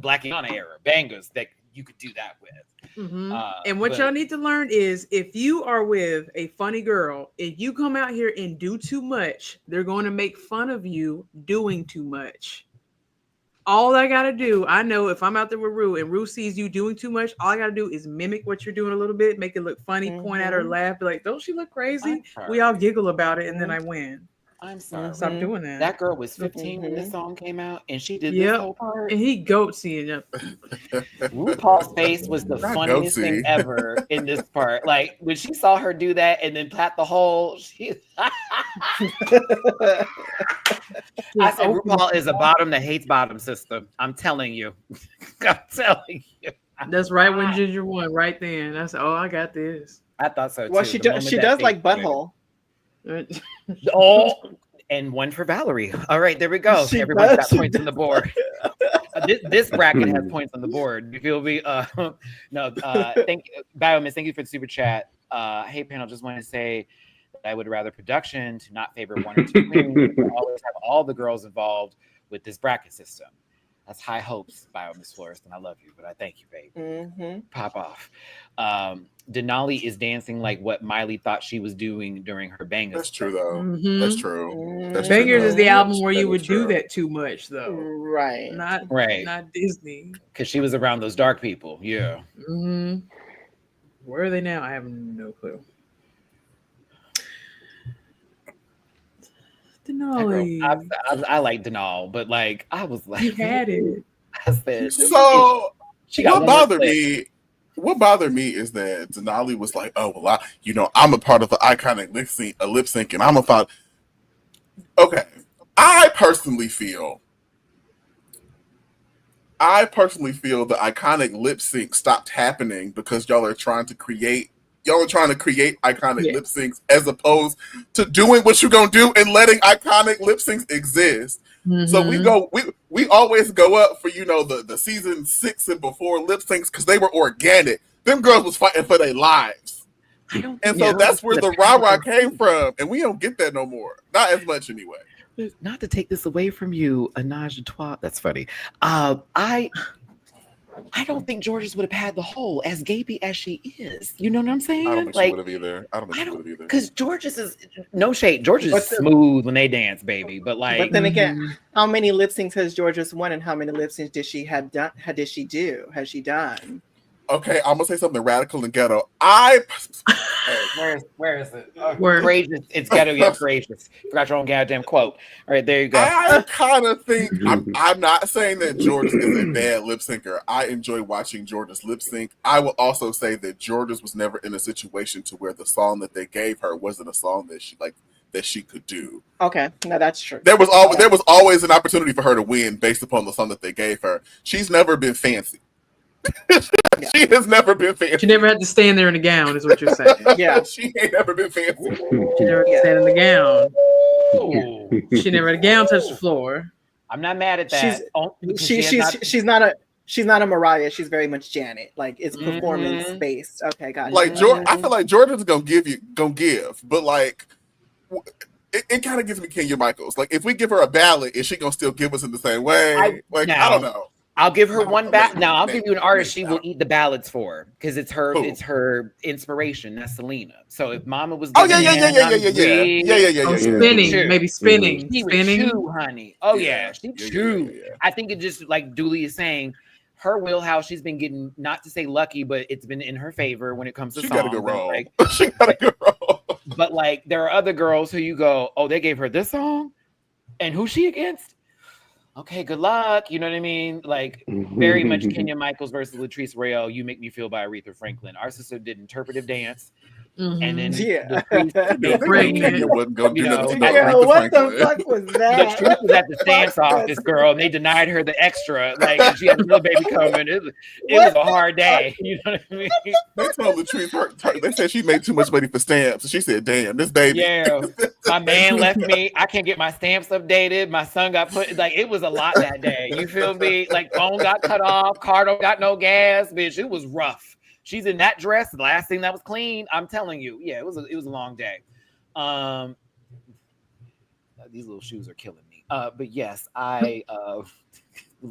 Black Yana era, bangers that you could do that with. Mm-hmm. And what y'all need to learn is if you are with a funny girl, if you come out here and do too much, they're going to make fun of you doing too much. All I got to do, I know if I'm out there with Rue and Rue sees you doing too much, all I got to do is mimic what you're doing a little bit, make it look funny, point at her, laugh, be like, don't she look crazy? We all giggle about it, and then I win. I'm sorry. Stop doing that. That girl was 15 when this song came out, and she did this whole part. And he goatsy it. RuPaul's face was the funniest thing ever in this part. Like when she saw her do that and then pat the hole, she. I said RuPaul is a bottom that hates bottom, sister. I'm telling you. I'm telling you. That's right when Ginger won, right then. That's I got this. I thought so too. Well, she does like butthole. Oh, and one for Valerie. All right, there we go. Everyone's got points on the board. This bracket has points on the board. You feel me? Thank you, Biomiss. Thank you for the super chat. Hey, panel, just want to say that I would rather production to not favor one or two queens. Always have all the girls involved with this bracket system. That's high hopes, Biomiss Florist, and I love you, but I thank you, babe. Mm-hmm. Pop off. Denali is dancing like what Miley thought she was doing during her bangers. That's true, though. Mm-hmm. That's true. Bangers is the album where you would do that too much, though. Right. Not Disney. Because she was around those dark people. Yeah. Mm-hmm. Where are they now? I have no clue. Denali. I like Denal, but like I was like, you had it. I said, so what bothered me is that Denali was like, oh well, I'm a part of the iconic lip sync, and I'm a part. Okay, I personally feel the iconic lip sync stopped happening because y'all are trying to create iconic lip syncs as opposed to doing what you're gonna do and letting iconic lip syncs exist. Mm-hmm. So we always go up for the season 6 and before lip syncs because they were organic. Them girls was fighting for their lives, and so that's where the rah-rah came from, and we don't get that no more. Not as much anyway. Not to take this away from you, Anaj Trois. That's funny. I I don't think Georges would have had the hole as gapey as she is. You know what I'm saying? I don't think she Like, would have either. I don't think she would have either. because Georges is no shade. Georges is smooth when they dance, baby. But like, But then again, how many lip syncs has Georges won, and how many lip syncs did she have done? Has she done? Okay, I'm gonna say something radical and ghetto. Where is it? Courageous. It's ghetto yet courageous. Forgot your own goddamn quote. All right, there you go. I kind of think I'm not saying that Georges is a bad lip syncer. I enjoy watching Georges lip sync. I will also say that Georges was never in a situation to where the song that they gave her wasn't a song that she could do. Okay, no, that's true. There was always an opportunity for her to win based upon the song that they gave her. She's never been fancy. She has never been fancy. She never had to stand there in a gown, is what you're saying. Yeah, she ain't never been fancy. She never had to stand in the gown. She never had a gown touch the floor. I'm not mad at that. She's not a Mariah. She's very much Janet. Like, it's performance based. Okay, got it. Like I feel like Jordan's gonna give, but like it kind of gives me Kenya Michaels. Like, if we give her a ballad, is she gonna still give us in the same way? I don't know. I'll give her one ballad. Now I'll give you an artist she will eat the ballads for, because it's her inspiration. That's Selena. So if Mama was spinning, maybe spinning. She would chew, honey. Oh yeah, she chew. I think it just, like Dooley is saying, her wheelhouse, she's been getting, not to say lucky, but it's been in her favor when it comes to songs. Got a good role. She got a good role. But like, there are other girls who you go, oh, they gave her this song, and who's she against? Okay, good luck. You know what I mean? Like, very much Kenya Michaels versus Latrice Royale. You Make Me Feel by Aretha Franklin. Our sister did interpretive dance. And then what the fuck was that? She was at the stance office, girl, and they denied her the extra. Like, and she had a little baby coming. It was a hard day. You know what I mean? They told Latrice they said she made too much money for stamps. And she said, damn, this baby. Yeah. My man left me. I can't get my stamps updated. My son got put, like, it was a lot that day. You feel me? Like, phone got cut off. Car don't got no gas. Bitch, it was rough. She's in that dress, the last thing that was clean. I'm telling you, yeah, it was a long day. These little shoes are killing me. But yes, little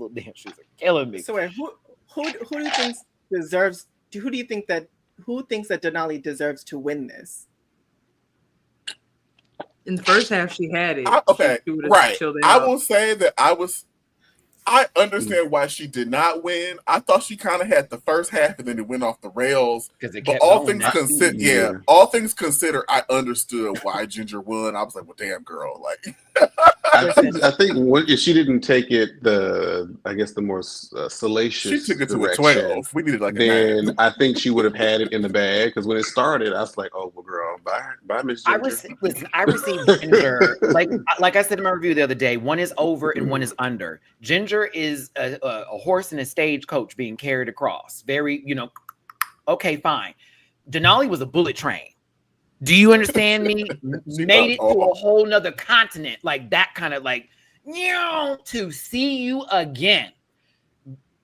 damn shoes are killing me. So wait, who do you think deserves? Who thinks that Denali deserves to win this? In the first half, she had it. Right. I will say that I understand why she did not win. I thought she kind of had the first half and then it went off the rails. But all things considered, I understood why Ginger won. I was like, well, damn, girl. Like, I think if she didn't take it the more salacious she took it to direction, a 12. We needed like a 9. I think she would have had it in the bag, because when it started, I was like, oh, well, girl, bye, Miss Ginger. I received Ginger. like I said in my review the other day, one is over and one is under. Ginger is a horse and a stagecoach being carried across. Very, okay, fine. Denali was a bullet train. Do you understand me? Made it to a whole nother continent, like that kind of like, to see you again.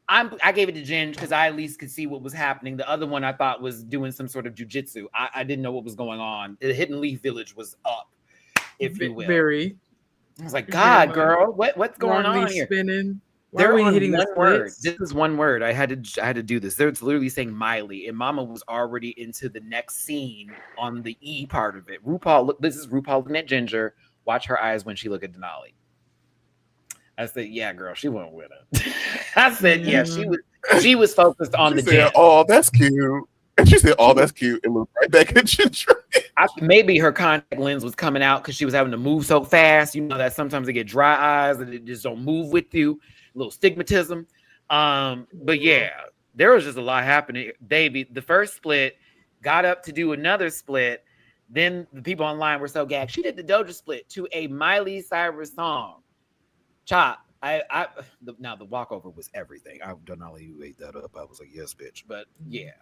I gave it to Jen because I at least could see what was happening. The other one I thought was doing some sort of jujitsu. I didn't know what was going on. The Hidden Leaf Village was up, if you will. Very. I was like, God, girl, what's going on here? Spinning. They're on hitting one word. This is one word. I had to do this. They're literally saying Miley, and Mama was already into the next scene on the E part of it. This is RuPaul looking at Ginger. Watch her eyes when she look at Denali. I said, yeah, girl, she won't win it. I said, yeah, she was focused on the jam. Oh, that's cute. And she said, oh, that's cute. And looked right back at Ginger. Maybe her contact lens was coming out because she was having to move so fast. You know that sometimes they get dry eyes and it just don't move with you. A little stigmatism. But yeah, there was just a lot happening. Baby, the first split got up to do another split. Then the people online were so gagged. She did the Doja split to a Miley Cyrus song. Chop. Now the walkover was everything. I don't know how you ate that up. I was like, yes, bitch. But yeah.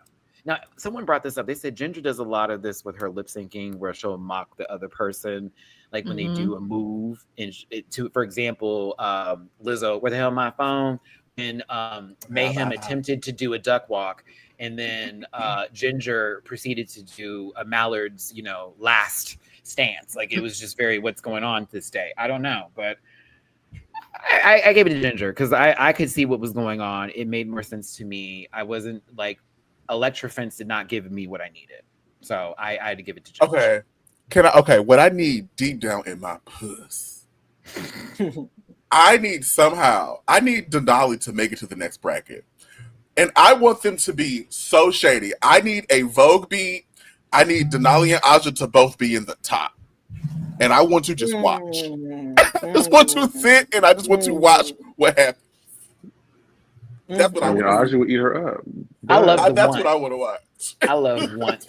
Now, someone brought this up. They said Ginger does a lot of this with her lip syncing, where she'll mock the other person, like when they do a move. And for example, Lizzo, where the hell my phone? And Mayhem attempted to do a duck walk, and then Ginger proceeded to do a Mallard's, last stance. Like, it was just very what's going on this day. I don't know, but I gave it to Ginger because I could see what was going on. It made more sense to me. I wasn't like Electro-Fence did not give me what I needed. So I had to give it to Ginger. Okay. What I need deep down in my puss. I need Denali to make it to the next bracket. And I want them to be so shady. I need a Vogue beat. I need Denali and Aja to both be in the top. And I want to just watch. I just want to sit and I just want to watch what happens. That's what I want. Aja would eat her up. I love the That's want. what I want to watch. I love want.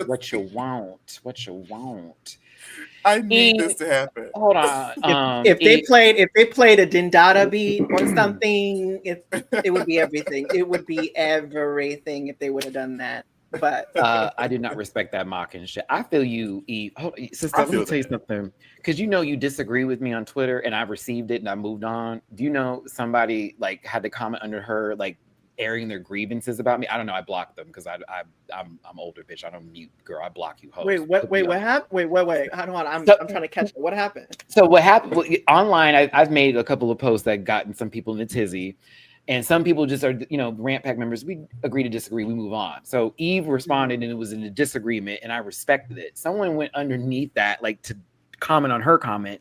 What you want. What you want. I need this to happen. Hold on. If they played a Dindada beat or something, it would be everything. It would be everything if they would have done that. But I did not respect that mocking shit. I feel you, Eve. Sister, let me tell you something. Because you disagree with me on Twitter, and I've received it and I moved on. Do you know somebody like had to comment under her like airing their grievances about me? I don't know. I blocked them because I'm older, bitch. I don't mute, girl. I block you. Hoes. Wait, what happened? Wait. Hold on. I'm trying to catch it. What happened? So what happened online? I've made a couple of posts that gotten some people in a tizzy. And some people just are, Rant Pack members, we agree to disagree, we move on. So Eve responded and it was in a disagreement and I respected it. Someone went underneath that, like to comment on her comment.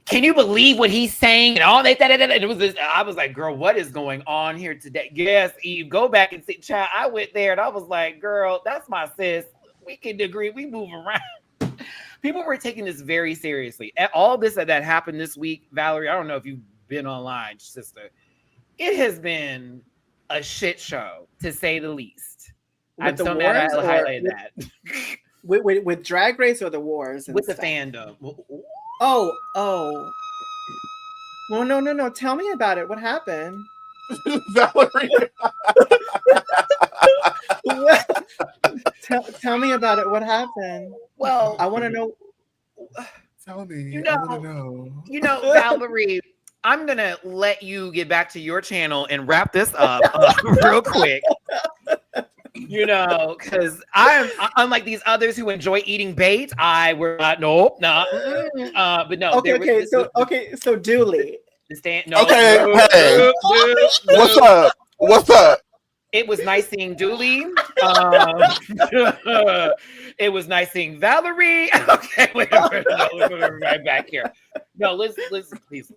Can you believe what he's saying? And all that. And it was this, I was like, girl, what is going on here today? Yes, Eve, go back and see. Child, I went there and I was like, girl, that's my sis. We can agree, we move around. People were taking this very seriously. All this that happened this week, Valerie, I don't know if you've been online, sister. It has been a shit show, to say the least. I'm so mad I highlighted that. With Drag Race or the wars? With the fandom. Oh. Well, no. Tell me about it. What happened? Valerie. Tell me about it. What happened? Well, I want to know. Tell me. I want to know. Valerie, I'm going to let you get back to your channel and wrap this up real quick. Because I'm unlike these others who enjoy eating bait. But no. So Dooley. Hey, what's up? It was nice seeing Dooley. It was nice seeing Valerie. Okay, wait, right back here. No, let's please.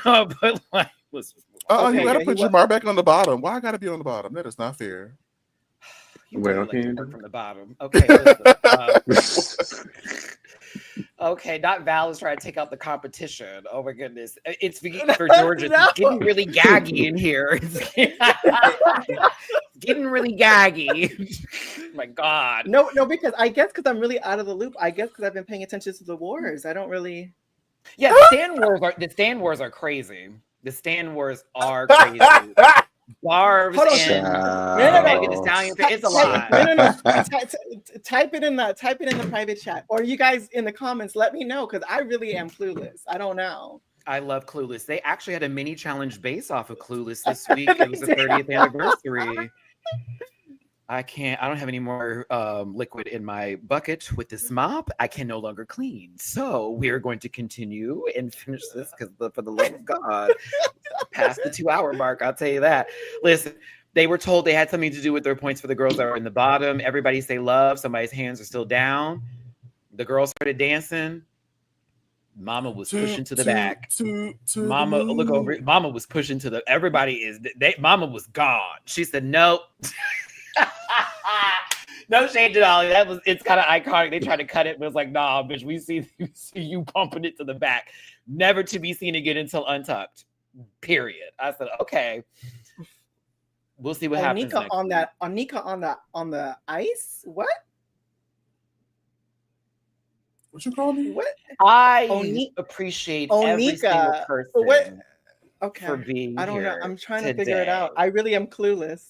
But like, let's. You gotta put Jamar back on the bottom. Why I gotta be on the bottom? That is not fair. From the bottom. Okay. Okay, not Val is trying to take out the competition. Oh my goodness, it's for Georgia. No. It's getting really gaggy in here. It's getting really gaggy. Oh my God. No, because I'm really out of the loop. I guess because I've been paying attention to the wars. I don't really. Yeah, the Stan Wars are crazy. The Stan Wars are crazy. Barbs and Megan Thee Stallion. It's a lot. No. Type it in the private chat, or you guys in the comments. Let me know because I really am clueless. I don't know. I love Clueless. They actually had a mini challenge based off of Clueless this week. It was the 30th anniversary. I don't have any more liquid in my bucket with this mop. I can no longer clean. So we're going to continue and finish this because for the love of God, past the 2-hour mark, I'll tell you that. Listen, they were told they had something to do with their points for the girls that were in the bottom. Everybody say love. Somebody's hands are still down. The girls started dancing. Mama was pushing to the back. Mama, look over. Mama was pushing to the. Mama was gone. She said, nope. No shade at all. It's kind of iconic. They tried to cut it, but it's like, nah, bitch, we see you pumping it to the back. Never to be seen again until Untucked. Period. I said, okay. We'll see what happens. Onika on the ice? What? What you call me? What? I appreciate every single person for being I don't here know. I'm trying today. to figure it out. I really am clueless.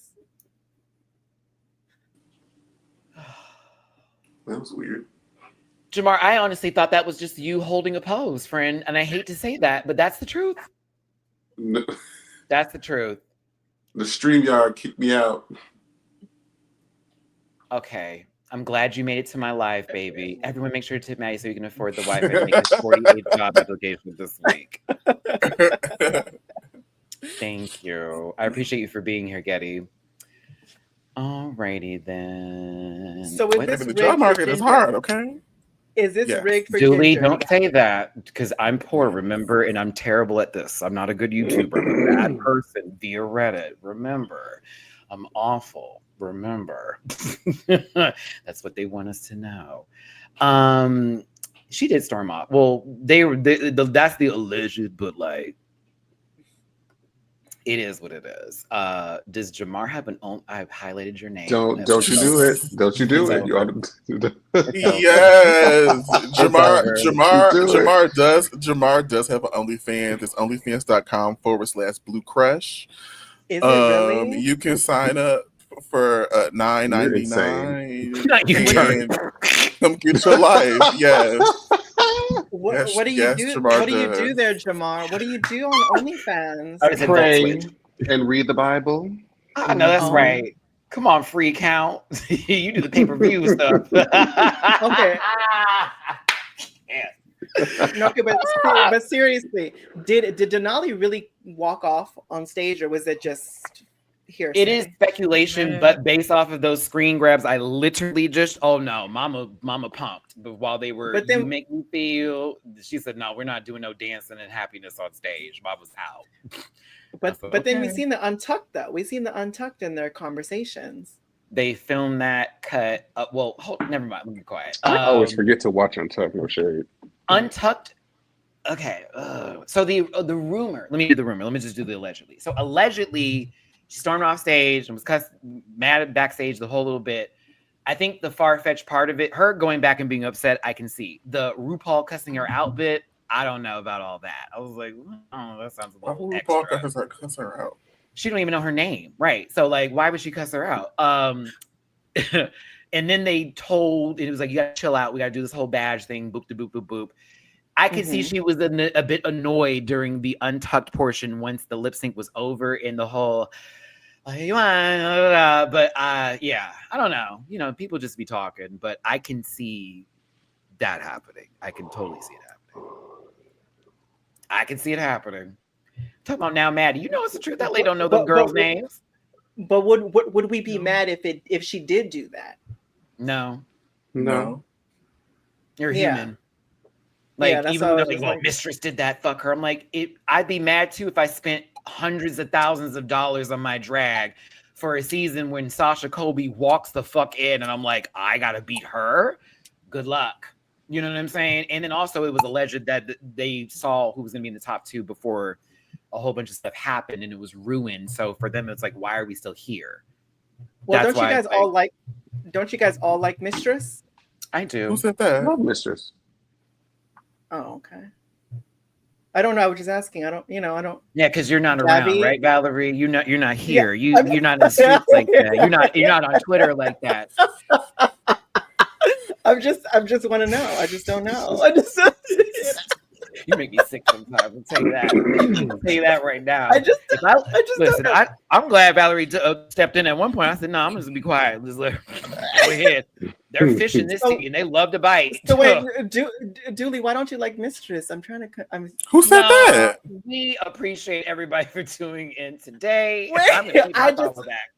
That was weird. Jamar, I honestly thought that was just you holding a pose, friend. And I hate to say that, but that's the truth. No. That's the truth. The StreamYard kicked me out. Okay. I'm glad you made it to my live, baby. Everyone make sure to tip Matty so you can afford the Wi-Fi to make this 48 job application this week. Thank you. I appreciate you for being here, Getty. Alrighty then. So is this The rigged job for market is Ginger? hard, okay? Is this Yes. rigged for Julie, Ginger? don't say that because I'm poor, remember? And I'm terrible at this. I'm not a good YouTuber. I'm a bad person via Reddit. Remember, I'm awful. Remember. That's what they want us to know. She did storm off. Well, that's the alleged, but like, it is what it is. Does Jamar have an own? I've highlighted your name. Don't you do it. Don't you do it. You ought to. Yes, over. Jamar does have an OnlyFans. It's onlyfans.com/Blue Crush. Is it really? You can sign up for $9.99 and come get your life. Yes. What do you do? Jamar What do you does. do there, Jamar? What do you do on OnlyFans? Pray and read the Bible. I know that's right. Come on, free account. You do the pay-per-view stuff. Okay. No, okay, but seriously, did Denali really walk off on stage, or was it just hearsay? It is speculation, but based off of those screen grabs, I literally just, oh no, mama pumped. But while they were, But then, you make me feel, she said, no, we're not doing no dancing and happiness on stage. Mom was out. but thought, then we okay. seen the Untucked though. We seen the Untucked in their conversations. They filmed that cut. Well, never mind. Let me be quiet. I always forget to watch Untucked. No shade. Untucked. Okay. So the rumor. Let me do the rumor. Let me just do the allegedly. So allegedly, she stormed off stage and was mad backstage the whole little bit. I think the far-fetched part of it, her going back and being upset, I can see. The RuPaul cussing her out bit, I don't know about all that. I was like, oh, that sounds a little extra. RuPaul cuss her out. She don't even know her name, right? So like, why would she cuss her out? And then they told, and it was like, you gotta chill out. We gotta do this whole badge thing. Boop, de boop, boop, boop. I could see she was a bit annoyed during the Untucked portion once the lip sync was over and the whole, but yeah, I don't know. You know, people just be talking, but I can see that happening. I can totally see it happening. I can see it happening. Talking about now, Maddie, you know it's the truth. That lady don't know the girls' names. But would we be mad if she did do that? No. You're human. Like, yeah, even though like, well, Mistress did that, fuck her. I'm like, I'd be mad too if I spent hundreds of thousands of dollars on my drag for a season when Sasha Colby walks the fuck in and I'm like, I gotta beat her. Good luck. You know what I'm saying? And then also it was alleged that they saw who was gonna be in the top 2 before a whole bunch of stuff happened and it was ruined. So for them, it's like, why are we still here? Well, don't you guys all like Mistress? I do. Who said that? I love Mistress. Oh, okay. I don't know. I was just asking. I don't. Yeah, because you're not Gabby? around, right, Valerie? You're not here. Yeah, You're not in the streets like that. You're not on Twitter like that. I just want to know. I just don't know. You make me sick sometimes. I'll tell you that. I'll tell you that right now. Listen. I'm glad Valerie stepped in at one point. I said, "No, I'm just gonna be quiet. Just let her go ahead." They're fishing this tea and they love to bite. So wait, Dooley, why don't you like Mistress? Who said that? We appreciate everybody for tuning in today. Wait, I'm gonna keep my follow back.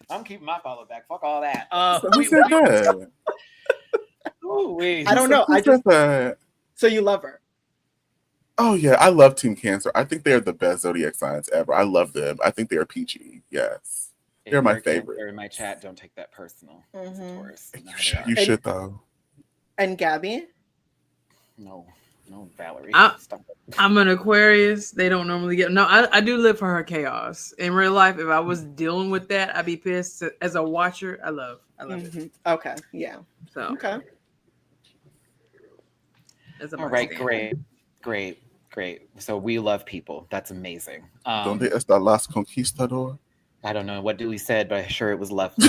I'm keeping my follow back. Fuck all that. Who said that? I don't know. Who said that? So you love her? Oh yeah, I love Team Cancer. I think they're the best zodiac signs ever. I love them. I think they are peachy. Yes, they're my favorite. They're in my chat. Don't take that personal. Of course, You should though. And Gabby? No, Valerie. I'm an Aquarius. They don't normally get. No, I do live for her chaos. In real life, if I was dealing with that, I'd be pissed. As a watcher, I love it. Okay, yeah. So okay. All right, great. So we love people. That's amazing. Donde está las conquistador? I don't know what Dooley said, but I'm sure it was left.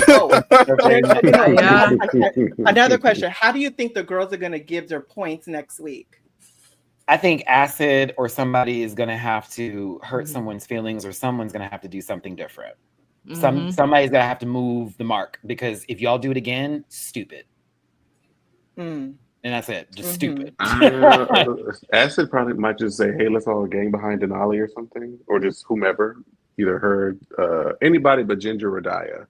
Another question. How do you think the girls are going to give their points next week? I think Acid or somebody is going to have to hurt someone's feelings or someone's going to have to do something different. Somebody's going to have to move the mark because if y'all do it again, stupid. Mm. And that's it. Just Mhm. stupid. Acid probably might just say, "Hey, let's all gang behind Denali or something," or just whomever, either her, anybody but Ginger or Daya.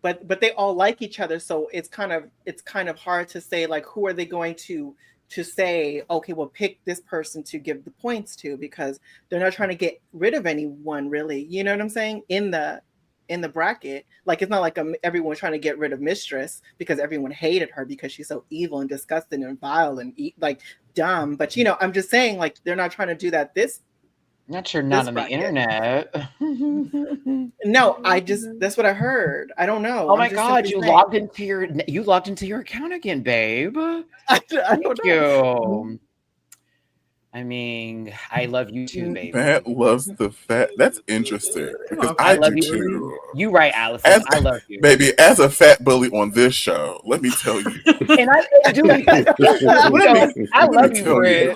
But they all like each other, so it's kind of hard to say like who are they going to say, okay, well, pick this person to give the points to, because they're not trying to get rid of anyone really, you know what I'm saying, in the bracket. Like it's not like everyone trying to get rid of Mistress because everyone hated her because she's so evil and disgusting and vile and like dumb. But you know, I'm just saying like they're not trying to do that Not you're not this on the bracket. internet. No, that's what I heard. I don't know. Oh I'm my just God, simply you saying. logged into your account again, babe. I Thank don't know. you. I mean, I love you too, baby. Matt loves the fat. That's interesting because I I love do you. too. You right, Allison. I love you. Baby, as a fat bully on this show, let me tell you. And I do. I love you, Fred.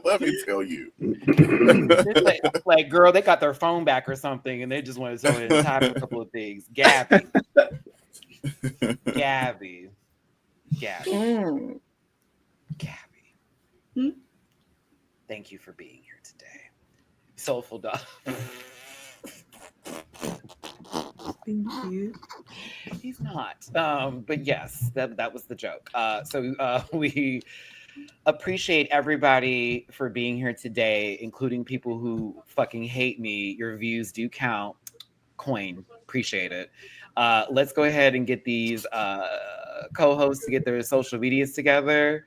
Let me tell you. Like, girl, they got their phone back or something, and they just want to type a couple of things. Gabby. Gabby. Mm. Gabby. Thank you for being here today. Soulful dog. Thank you. He's not. But yes, that was the joke. So we appreciate everybody for being here today, including people who fucking hate me. Your views do count. Coin. Appreciate it. Let's go ahead and get these co-hosts to get their social medias together.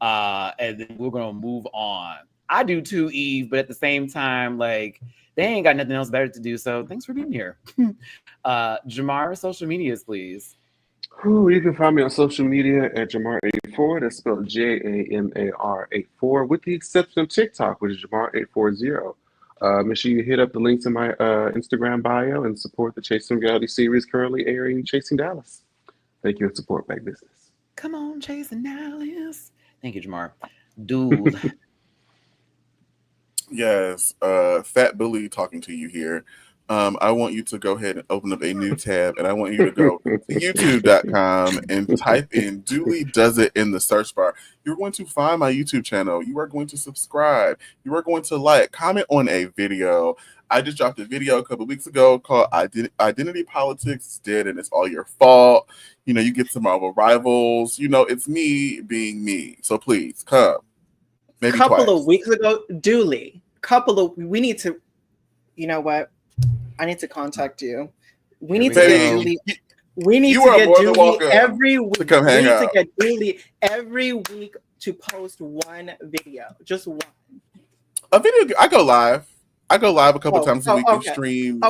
And then we're gonna move on. I do too, Eve, but at the same time, like they ain't got nothing else better to do. So thanks for being here. Jamar, social medias, please. You can find me on social media at Jamar84. That's spelled JAMAR84, with the exception of TikTok, which is Jamar840. Make sure you hit up the links in my Instagram bio and support the Chasing Reality series currently airing Chasing Dallas. Thank you, and support Black business. Come on, Chasing Dallas. Thank you, Jamar. Dude. Yes, fat bully talking to you here. I want you to go ahead and open up a new tab, and I want you to go to youtube.com and type in Dooley Does It in the search bar. You're going to find my YouTube channel. You are going to subscribe. You are going to like, comment on a video. I just dropped a video a couple weeks ago called Identity Politics is Dead and It's All Your Fault. You know, you get some Marvel rivals. You know, it's me being me. So please come. Maybe couple twice. of weeks ago, Dooley. We need to. You know what? I need to contact you. We need to get Dooley. We need to get Dooley every week. To come hang out. To get Dooley every week to post one video, just one. A video. I go live. a couple times a week and stream.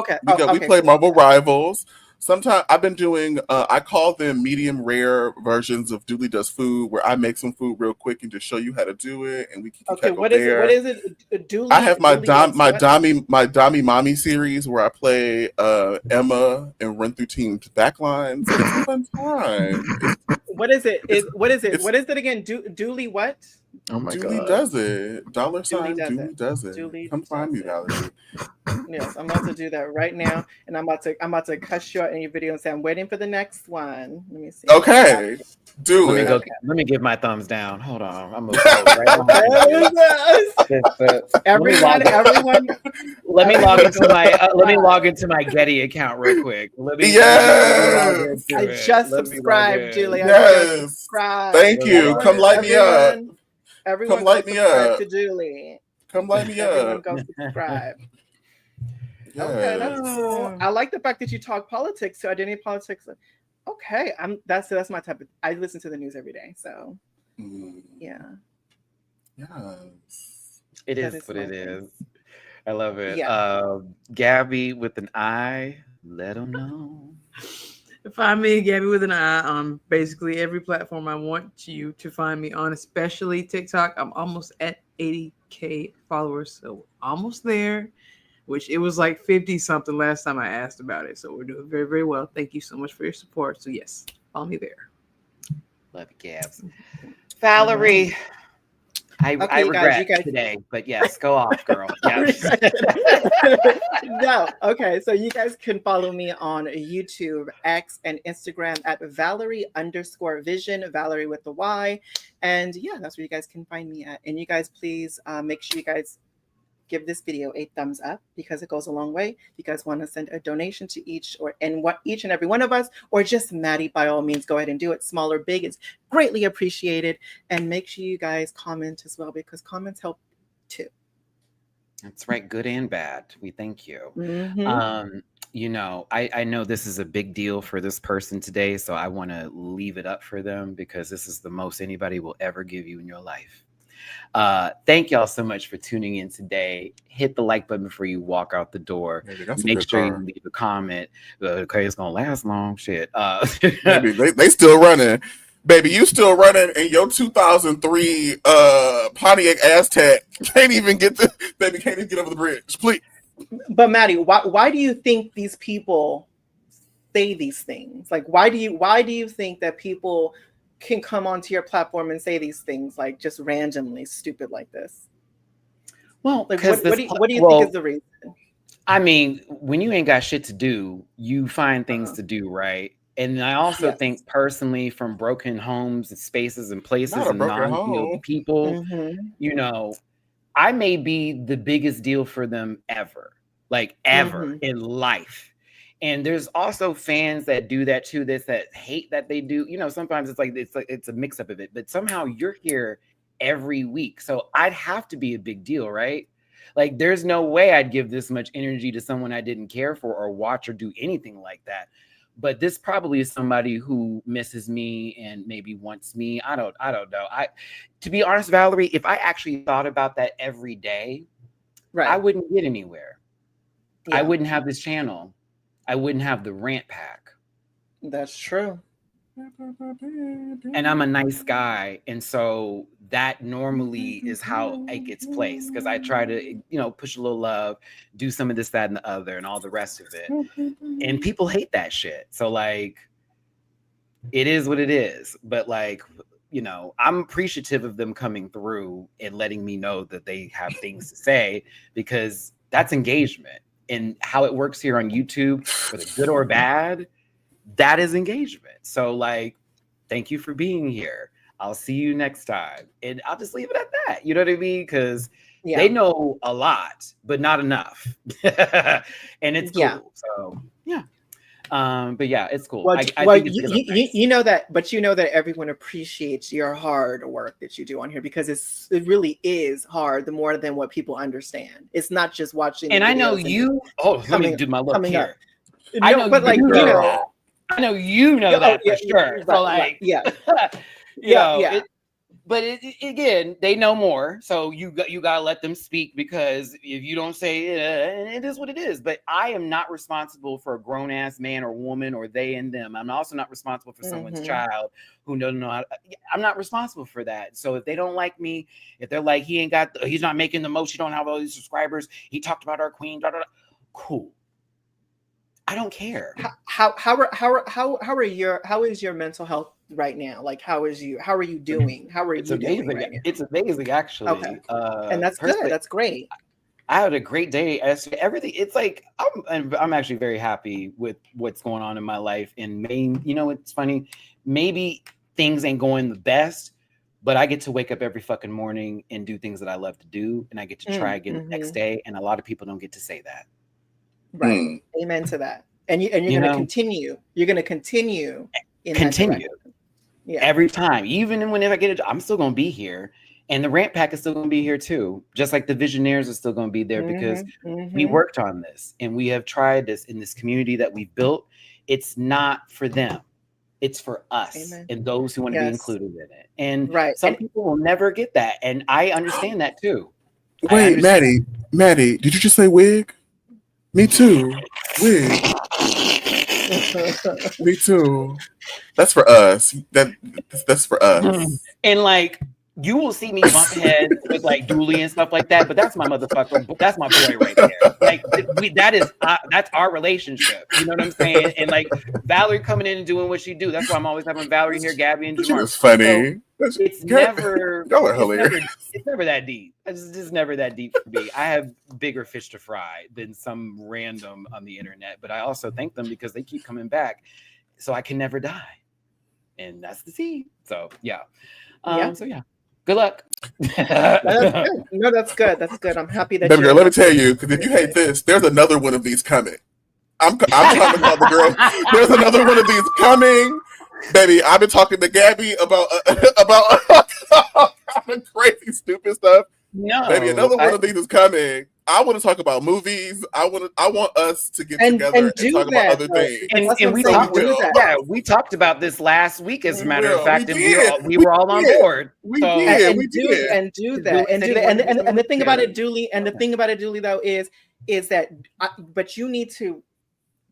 We play Marvel Rivals. Sometimes I've been doing, I call them medium rare versions of Dooley Does Food, where I make some food real quick and just show you how to do it, and we can what is it? Dooley. I have my Dami Mommy series where I play Emma and run through teams backlines. It's a fun time. What is it? What is it again? Dooley what? Oh my Dooley God. Does it. $. Dooley does it. Dooley Come find me, Valerie. Yes, I'm about to do that right now, and I'm about to cut short in your video and say I'm waiting for the next one. Let me see. Okay, do it. Let me give my thumbs down. Hold on, I'm gonna go right everyone. Let me log into my Getty account real quick. I just subscribed, Julie. Yes. Thank you. Come light me up. Everyone come light me up to Julie. Come light me up. Everyone go subscribe. Yes. Okay, that's cool. I like the fact that you talk politics, so identity politics. Okay, that's my type of. I listen to the news every day, so yeah. Yes. It is what it is. I love it. Yeah. Gabby with an I. Let them know. Find me, Gabby with an I, on basically every platform I want you to find me on, especially TikTok. I'm almost at 80K followers, so almost there, which it was like 50 something last time I asked about it. So we're doing very, very well. Thank you so much for your support. So yes, follow me there. Love you, Gabs. Valerie. I Okay, you regret guys. today, but yes, go off, girl. I Yes. regret it. No, okay. So you guys can follow me on YouTube, X, and Instagram at Valerie_Vision, Valerie with the Y. And yeah, that's where you guys can find me at. And you guys, please make sure you guys give this video a thumbs up because it goes a long way. If you guys want to send a donation to each and every one of us, or just Matty, by all means, go ahead and do it. Small or big, it's greatly appreciated. And make sure you guys comment as well because comments help too. That's right, good and bad. We thank you. Mm-hmm. You know, I know this is a big deal for this person today, so I want to leave it up for them because this is the most anybody will ever give you in your life. Thank y'all so much for tuning in today. Hit the like button before you walk out the door. Maybe that's a Make good sure car. you leave a comment. Okay, it's gonna last long. Shit. Baby, they still running. Baby, you still running in your 2003 Pontiac Aztek. Can't even get over the bridge. Please. But Matty, why do you think these people say these things? Like, why do you think that people can come onto your platform and say these things like just randomly stupid like this? Well, like what do you think is the reason? I mean, when you ain't got shit to do, you find things to do, right? And I also think personally from broken homes and spaces and places and non-healed people, you know, I may be the biggest deal for them ever, like ever in life. And there's also fans that do that too, that hate that they do. You know, sometimes it's a mix up of it, but somehow you're here every week. So I'd have to be a big deal, right? Like there's no way I'd give this much energy to someone I didn't care for or watch or do anything like that. But this probably is somebody who misses me and maybe wants me. I don't know. To be honest, Valerie, if I actually thought about that every day, I wouldn't get anywhere. Yeah. I wouldn't have this channel. I wouldn't have the rant pack. That's true. And I'm a nice guy. And so that normally is how it gets placed. Because I try to, you know, push a little love, do some of this, that, and the other, and all the rest of it. And people hate that shit. So like, it is what it is. But like, you know, I'm appreciative of them coming through and letting me know that they have things to say, because that's engagement. And how it works here on YouTube, whether good or bad, that is engagement. So like, thank you for being here. I'll see you next time. And I'll just leave it at that. You know what I mean? Because they know a lot, but not enough. And it's cool. So yeah. But yeah, it's cool. Well, I think it's you know that, but you know that everyone appreciates your hard work that you do on here, because it really is hard, the more than what people understand. It's not just watching. And I know you. Let me do my look here. No, I know, but like, you know, I know you know that for sure. So like, but again, they know more, so you gotta let them speak, because if you don't say it is what it is. But I am not responsible for a grown ass man or woman or they and them. I'm also not responsible for someone's child who doesn't know how. I'm not responsible for that. So if they don't like me, if they're like he's not making the most, he don't have all these subscribers, he talked about our queen, cool. I don't care. How is your mental health right now? Like, how are you doing? How are you doing right now? It's amazing, actually. Okay. And that's good. That's great. I had a great day. Everything. It's like I'm actually very happy with what's going on in my life. And you know, it's funny. Maybe things ain't going the best, but I get to wake up every fucking morning and do things that I love to do, and I get to try again the next day. And a lot of people don't get to say that. Right. Amen to that. And you're going to continue. You're going to continue. Yeah. Every time, even when if I get it, I'm still going to be here, and the rant pack is still going to be here too. Just like the visionaires are still going to be there, because we worked on this and we have tried this in this community that we built. It's not for them. It's for us and those who want to be included in it. And some people will never get that. And I understand that too. Wait, Matty, did you just say wig? Me too. Wig. Me too. That's for us. That's for us. And like, you will see me bump heads with like Dooley and stuff like that, but that's my motherfucker. That's my boy right there. Like that's our relationship. You know what I'm saying? And like Valerie coming in and doing what she do. That's why I'm always having Valerie here, Gabby and Jamar. It's funny. So it's never. Y'all are hilarious. It's never that deep. It's just never that deep for me. I have bigger fish to fry than some random on the internet, but I also thank them because they keep coming back, so I can never die, and that's the seed. So yeah. So yeah. Good luck. That's good. No, that's good. That's good. I'm happy that. Baby girl, let me tell you, because if you hate this, there's another one of these coming. I'm talking about the girl. There's another one of these coming, baby. I've been talking to Gabby about crazy, stupid stuff. No, baby, another one of these is coming. I want to talk about movies. I want us to get together and talk about other things. And we talked about this last week, as a matter of fact, and we were all on board. We did. And the thing about it, Dooley, though, is that, but you need to,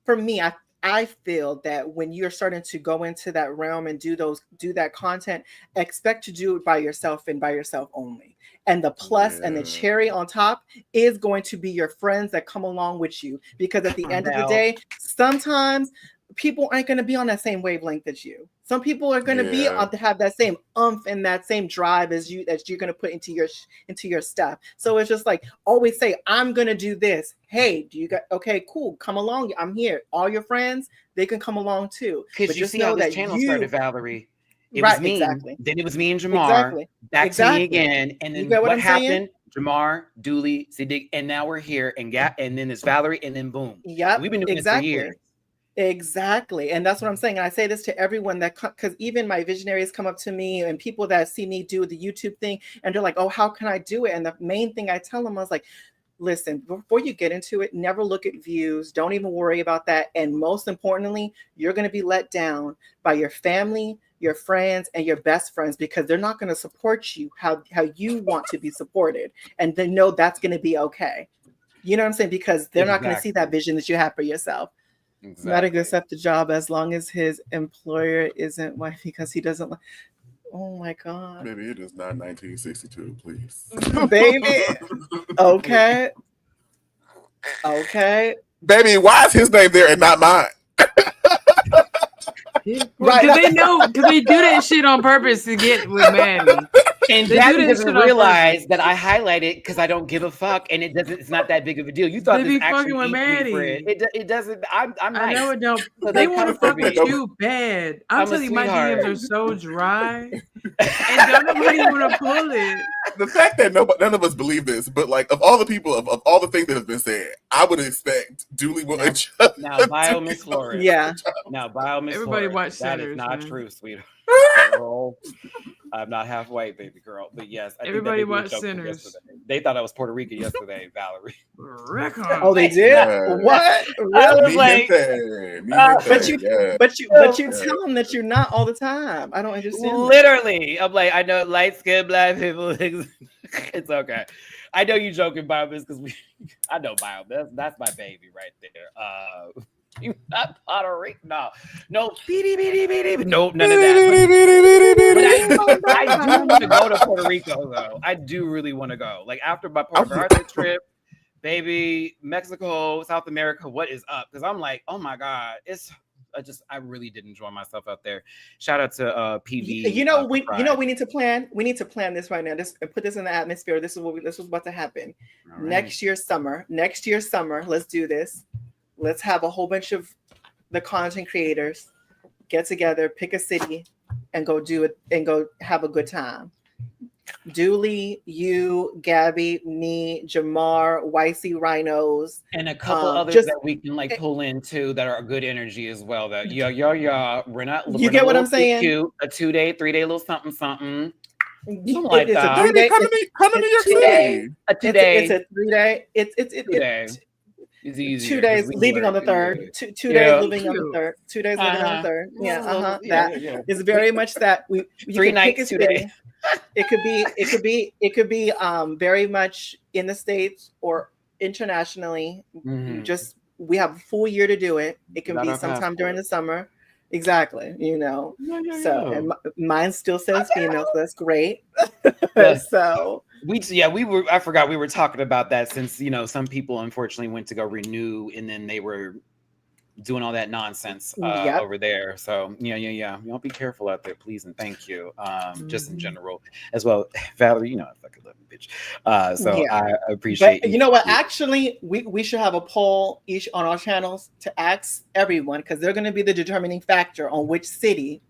for me, I feel that when you're starting to go into that realm and do that content, expect to do it by yourself and by yourself only. And the plus and the cherry on top is going to be your friends that come along with you. Because at the end of the day, sometimes people aren't going to be on that same wavelength as you. Some people are going to be to have that same umph and that same drive as you're going to put into your stuff. So it's just like, always say, I'm going to do this. Hey, do you got, okay, cool. Come along. I'm here. All your friends, they can come along too. Because you see how this channel started, Valerie. It was me. Exactly. Then it was me and Jamar. Back to me again. And then what happened? Saying? Jamar, Dooley, Siddiq, and now we're here. And then it's Valerie, and then boom. Yep. We've been doing this for years. Exactly. And that's what I'm saying. And I say this to everyone because even my visionaries come up to me and people that see me do the YouTube thing, and they're like, oh, how can I do it? And the main thing I tell them, I was like, listen, before you get into it, never look at views. Don't even worry about that. And most importantly, you're going to be let down by your family, your friends, and your best friends, because they're not going to support you how you want to be supported. And they know that's going to be okay. You know what I'm saying? Because they're not going to see that vision that you have for yourself. Exactly. Not to accept the job as long as his employer isn't white, because he doesn't like. Oh my God. Maybe it is not 1962, please. Baby. Okay. Baby, why is his name there and not mine? Right. Because they know, because we do that shit on purpose to get with Matty. And Gabby doesn't realize that I highlight it because I don't give a fuck, and it's not that big of a deal. You thought this actually with Matty. It doesn't. I'm nice. I know it don't. So they want to fuck with you bad. I'm telling you, my DMs are so dry, and nobody want to pull it. The fact that none of us believe this, but like of all the people, of all the things that have been said, I would expect Dooley will adjust. Now, bio Miss Flores. Yeah. Now, bio Miss Everybody Flores. watch That Sinners, is not man. true, sweetheart. I'm not half white, baby girl. But yes, everybody watched Sinners. Yesterday. They thought I was Puerto Rican yesterday, Valerie. Oh, they did? Yeah. What? I was like, but you tell them that you're not all the time. I don't understand. Literally, I'm like, I know light skinned black people. It's okay. I know you joking about this because I know Bio. That's my baby right there. You not Puerto Rican? No, no, no, none of that. But I do want to go to Puerto Rico, though. I do really want to go. Like after my Puerto Rico trip, baby, Mexico, South America, what is up? Because I'm like, oh my God, I really did enjoy myself out there. Shout out to PV. We need to plan. We need to plan this right now. Put this in the atmosphere. This is about to happen. Right. Next year's summer. Let's do this. Let's have a whole bunch of the content creators get together, pick a city, and go do it and go have a good time. Dooley, you, Gabby, me, Jamar, YC Rhinos, and a couple others that we can like pull into that are good energy as well. That we're not. You get what I'm saying? Cute, a 2-day, 3-day little something. Something like that. Come to New York City. A 2-day. It's a 3-day. It's 2-day. It's easier. 2 days leaving on the 3rd. 2 days leaving on the 3rd. 2 days leaving on the 3rd. Yeah, that is very much that we 3 nights, 2 days. It could be very much in the States or internationally. Mm-hmm. We have a full year to do it. It can be sometime during the summer. Exactly. You know. Yeah. So and mine still says female, so that's great. Yeah. So we were. I forgot we were talking about that since some people unfortunately went to go renew and then they were doing all that nonsense Yep. over there. So yeah. Y'all be careful out there, please and thank you. Just in general as well, Valerie. I fucking love you, bitch. So Yeah. I appreciate. But you know what? Actually, we should have a poll each on our channels to ask everyone because they're going to be the determining factor on which city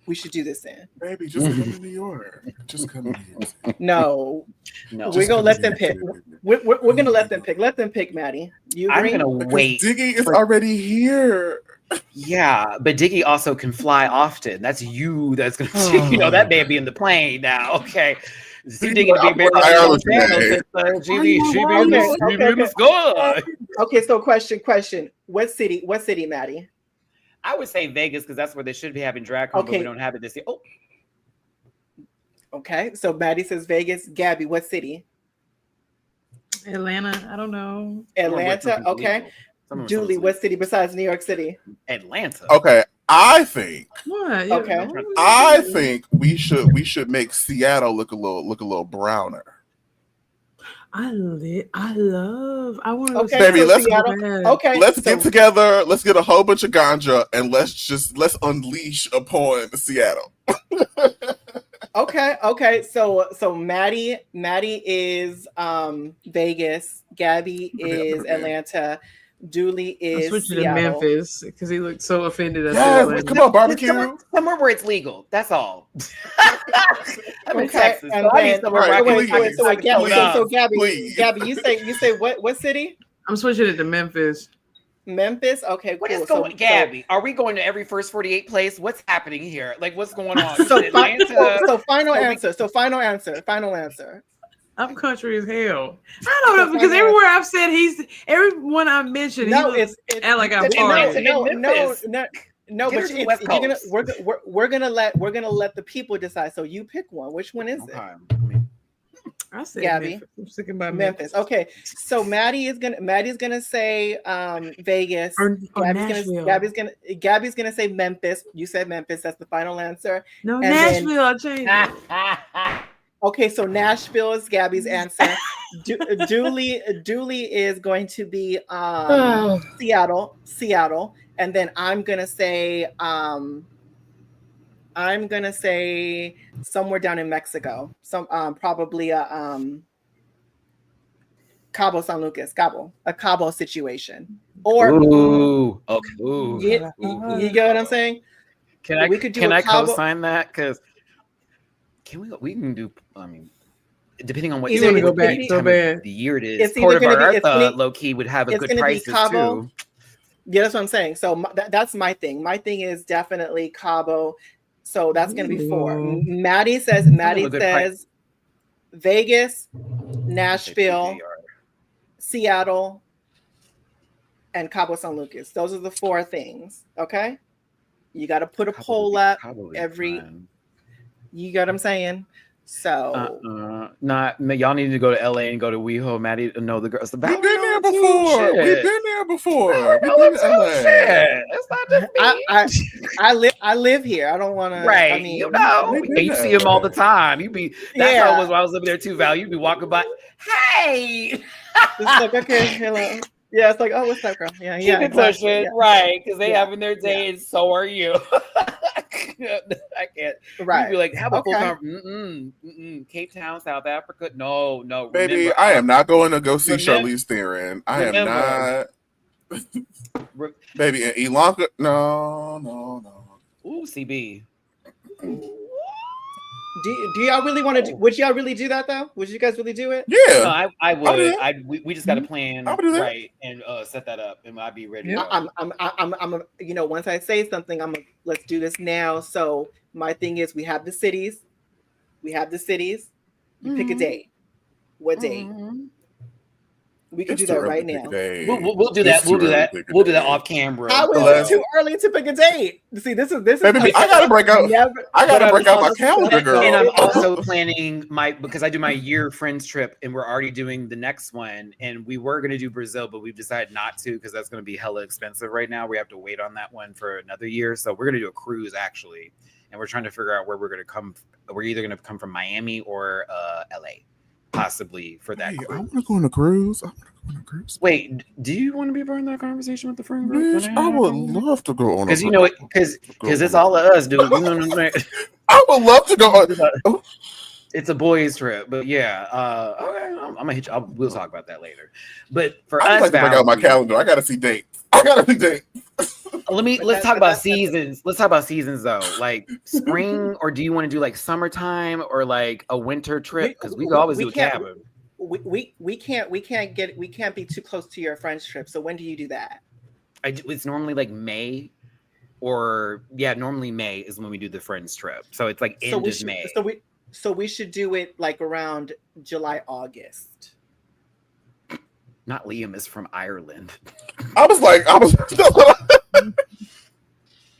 we should do this in. Baby, just come to New York. Just come to New York. No, No, we're gonna let them pick. We're gonna let them pick. Let them pick, Maddie. You agree? I'm gonna wait. Diggy is already here. Yeah, but Diggy also can fly often. That's you. That's gonna. That may be in the plane now. Okay. See, Diggy to be in the sky. Okay, so question. What city, Maddie? I would say Vegas because that's where they should be having drag con, but we don't have it this year. Oh. Okay, so Maddie says Vegas. Gabby, what city? Atlanta. I don't know. Atlanta. Okay. Julie, what city besides New York City? Atlanta. Okay, I think. What? Okay. I think we should make Seattle look a little browner. I want to. Okay, baby, so let's Seattle. Okay, let's get together. Let's get a whole bunch of ganja and let's unleash upon Seattle. Okay. So Maddie is Vegas. Gabby is Atlanta. Julie is switching to Seattle. Memphis because he looked so offended. Yes, come on, barbecue. Somewhere where it's legal. That's all. I'm in Okay, Texas. and So I need then somewhere where I can Gabby, you say what city? I'm switching it to Memphis. Memphis. Okay, What cool. is going, Gabby? Are we going to every first 48 place? What's happening here? Like, what's going on? So final answer. I'm country as hell. I don't know because everywhere I've said everyone I've mentioned. No, it's like I'm No, but we're gonna let the people decide. So you pick one. Which one is it? I said Gabby. Memphis. I'm sticking by Memphis. Okay, so Maddie's gonna say Vegas. Or Nashville. Gabby's gonna say Memphis. You said Memphis. That's the final answer. No, And Nashville. I'll change it. Okay, so Nashville is Gabby's answer. Dooley is going to be Seattle, and then I'm gonna say somewhere down in Mexico. Some probably a Cabo San Lucas, a Cabo situation. Or okay. You get what I'm saying? Can I co-sign that? Because we can do. I mean, depending on what he's gonna go back so bad. The year it is. Port of low key would have a good prices too. Yeah, that's what I'm saying. So that's my thing. My thing is definitely Cabo. So that's going to be 4. Maddie says Vegas, Nashville, Seattle, and Cabo San Lucas. Those are the 4 things. Okay, you got to put a poll up every. You get what I'm saying? So y'all need to go to LA and go to WeHo. Maddie, know the girls. We've been there before. It's not just me. I live here. I don't want to. Right. I mean, you see him all the time. That's how it was when I was living there too, Val. You'd be walking by. Hey. It's like, okay, hello. Yeah, it's like, oh, what's up, girl? Yeah, keep it pushing, right? Because they having their day, and so are you. I can't. Right. You'd be like, have a full conversation. Cape Town, South Africa. No. Baby, remember, I am not going to go see Charlize Theron. I am not. Baby, and Ilanka. No. Ooh, CB. Do y'all really want to do? Would y'all really do that though? Would you guys really do it? Yeah, no, I would. We just got to plan right and set that up, and I'd be ready. Yeah. I'm once I say something, let's do this now. So my thing is, we have the cities. You pick a date. What date? We can It's do too that early right to pick now. a date. We'll do It's that. We'll too do early that. to pick a We'll do that date. off camera. How is Unless- it too early to pick a date? See, this is Baby, like I gotta break out. never. I gotta But break I'm out my also- calendar, girl. And I'm It's also planning because I do my year friends trip, and we're already doing the next one. And we were going to do Brazil, but we've decided not to because that's going to be hella expensive right now. We have to wait on that one for another year. So we're going to do a cruise actually, and we're trying to figure out where we're going to come. We're either going to come from Miami or LA, possibly for that Hey, I cruise. want to go on a cruise. Wait, do you want to be part of that conversation with the friend group? Bitch, I would love to go on a Because cruise. because it's all of us, dude. You know what I'm saying? I would love to go on. It's a boys trip, but yeah. Okay, I'm gonna hit you. We'll talk about that later. But for I'd us, like to break out my Valerie, calendar. I gotta see dates. let's talk about seasons. Let's talk about seasons though. Like spring, or do you want to do like summertime or like a winter trip? Because we could always do a cabin. We can't be too close to your French trip. So when do you do that? It's normally like May, or normally May is when we do the friends trip. So it's like end of May. So we should do it like around July, August. Not Liam is from Ireland. I was.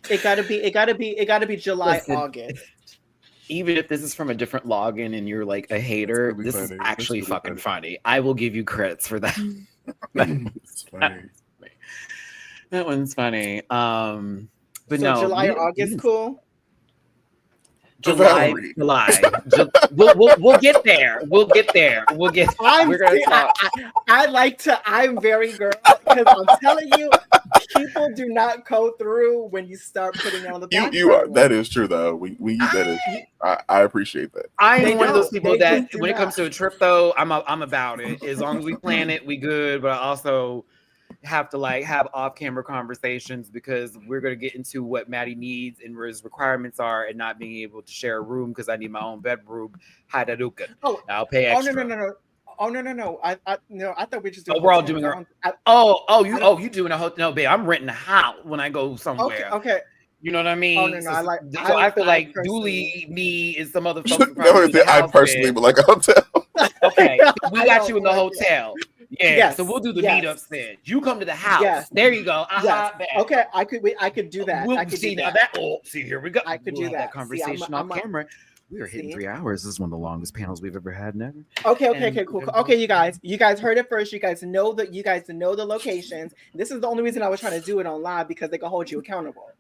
It gotta be July, Listen, August. Even if this is from a different login and you're like a hater, really this funny. is That's actually really fucking funny. I will give you credits for that. It's funny. That one's funny. But So no, July or August, cool. July. We'll get there. We'll get there. We're gonna talk. I'm very girl because I'm telling you, people do not go through when you start putting on the back. You are. That is true though. We that is. I appreciate that. I They am one of those don't. people They that just do when it not. comes to a trip though, I'm about it. As long as we plan it, we good. But I also have to like have off-camera conversations because we're going to get into what Matty needs and where his requirements are, and not being able to share a room because I need my own bedroom. Hadaduka. Oh, I'll pay extra. no. Oh no. I thought we just doing. We're all doing our. You doing a hotel? No, babe, I'm renting a house when I go somewhere. Okay. You know what I mean? Oh no, I feel like personally- Dooley, me, and some other folks. I personally would like a hotel. Okay, we got you in the hotel. Yeah, Yes, so we'll do the yes. meetups then. You come to the house. Yes. There you go. Yes. Okay, I could do that. We'll I could see do now that. see, here we go. I could We'll do have that. See, conversation I'm off camera. We are hitting See? 3 hours. This is one of the longest panels we've ever had. Never. Okay, cool. Okay, you guys heard it first. You guys know the locations. This is the only reason I was trying to do it on live because they can hold you accountable.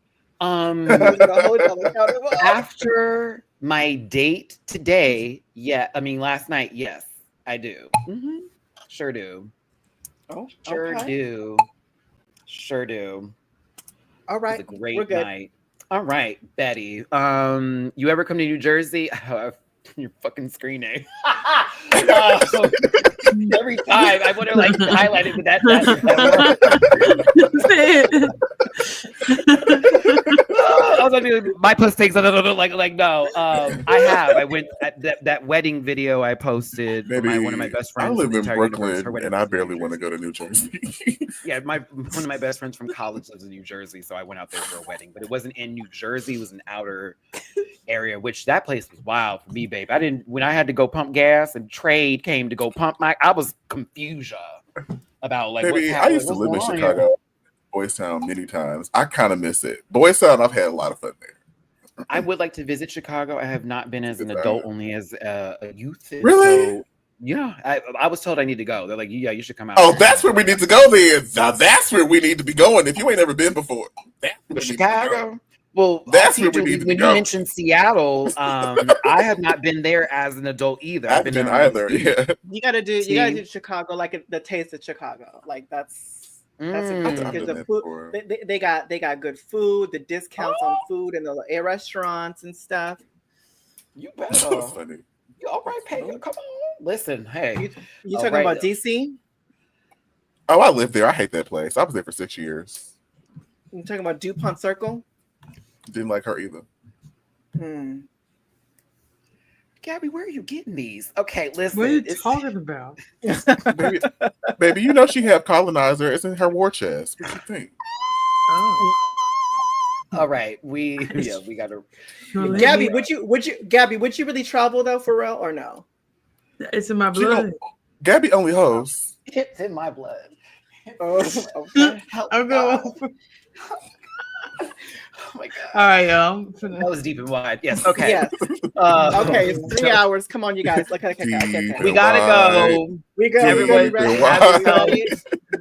After my date today, last night, yes, I do. Mm-hmm. Sure do. Oh, Sure okay. do. Sure do. All right, It was a great we're good. night. All right, Betty. You ever come to New Jersey? Your fucking screen name. Every time I want to like highlight it with that. I was like, my puss takes like no. I have. I went at that wedding video I posted. Maybe One of my best friends. I live from in the entire universe, Brooklyn, her and I wedding barely was in want to New go to New Jersey. Jersey. Yeah, one of my best friends from college lives in New Jersey, so I went out there for a wedding. But it wasn't in New Jersey; it was an outer area. Which that place was wild for me, babe. When I had to go pump gas and Trade came to go pump I was confusion about like. Maybe I used to live in Chicago, Boys Town many times. I kind of miss it. Boys Town, I've had a lot of fun there. I would like to visit Chicago. I have not been as an adult, only as a youth. Really? So, yeah, I was told I need to go. They're like, yeah, you should come out. Oh, that's where we need to go then. Now that's where we need to be going. If you ain't never been before, that's where we need to Chicago. go. Well, That's where we need to when go. you mentioned Seattle, I have not been there as an adult either. I've been either. Yeah. You gotta do Chicago like the taste of Chicago. Like that's because the food they got good food, the discounts on food and the restaurants and stuff. You better. That's funny. All right, Pega, come on. Listen, hey. You talking about DC? Oh, I lived there. I hate that place. I was there for 6 years. You talking about DuPont Circle? Didn't like her either. Gabby, where are you getting these? Okay, listen. What are you talking about? Baby, you know she have colonizer. It's in her war chest. What you think? Oh. All right, we gotta. Gabby, would you really travel though for real or no? It's in my blood. Gabby only hosts. It's in my blood. Oh, okay. Help I'm God. going. Oh my God. All right, y'all. That was deep and wide. Yes. Okay. Yes. Okay, it's 3 hours. Come on, you guys. Okay. We gotta go. We good. Everyone, Ready? have yourself.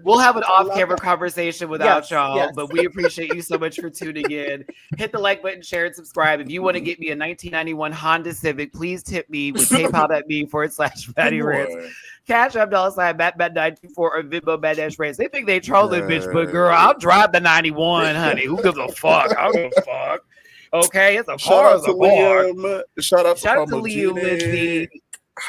We'll have an I love off-camera that. conversation without Yes, y'all, yes. but we appreciate you so much for tuning in. Hit the like button, share, and subscribe. If you want to get me a 1991 Honda Civic, please tip me with PayPal.me/MattyRants. Cash App $Matt924 or Venmo Matt-Rants. They think they trolling, bitch, but girl, I'll drive the 91, honey. Who gives a fuck? I don't give a fuck. Okay, it's a car. It's a car. Shout out to Liam, Lizzie.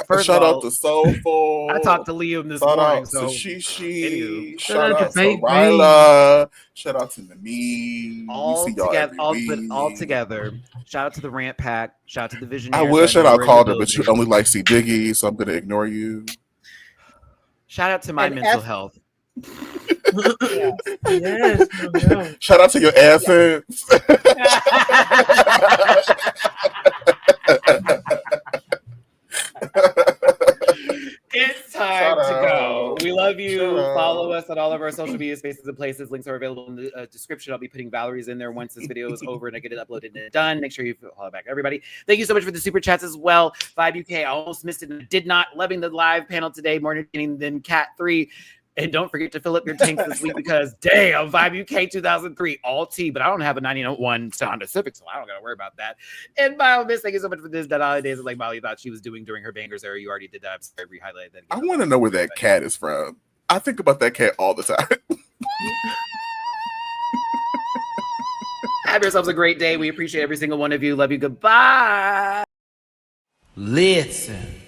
First shout out to Soulful. I talked to Liam this shout morning. Out So to Shishi. Shout out to Faith Ryla. Shout out to Nami. All we see y'all together, all week. together. Shout out to the Rant Pack. Shout out to the Visionaries. I would shout out Calder, but you only like C Diggy, so I'm gonna ignore you. Shout out to my mental health. Yes. No. Shout out to your essence. It's time to go. We love you. Follow us on all of our social media spaces and places. Links are available in the description. I'll be putting Valerie's in there once this video is over and I get it uploaded and done. Make sure you follow back, everybody. Thank you so much for the super chats as well. 5UK, I almost missed it. Did not. Loving the live panel today. More entertaining than Cat 3. And don't forget to fill up your tanks this week because damn, 5UK 2003 all T, but I don't have a 91 Honda Civic, so I don't got to worry about that. And Miley, Miss, thank you so much for this. That holidays like Miley thought she was doing during her bangers era. You already did that. I'm sorry, re-highlighted that again. I want to know where that cat is from. I think about that cat all the time. Have yourselves a great day. We appreciate every single one of you. Love you. Goodbye. Listen.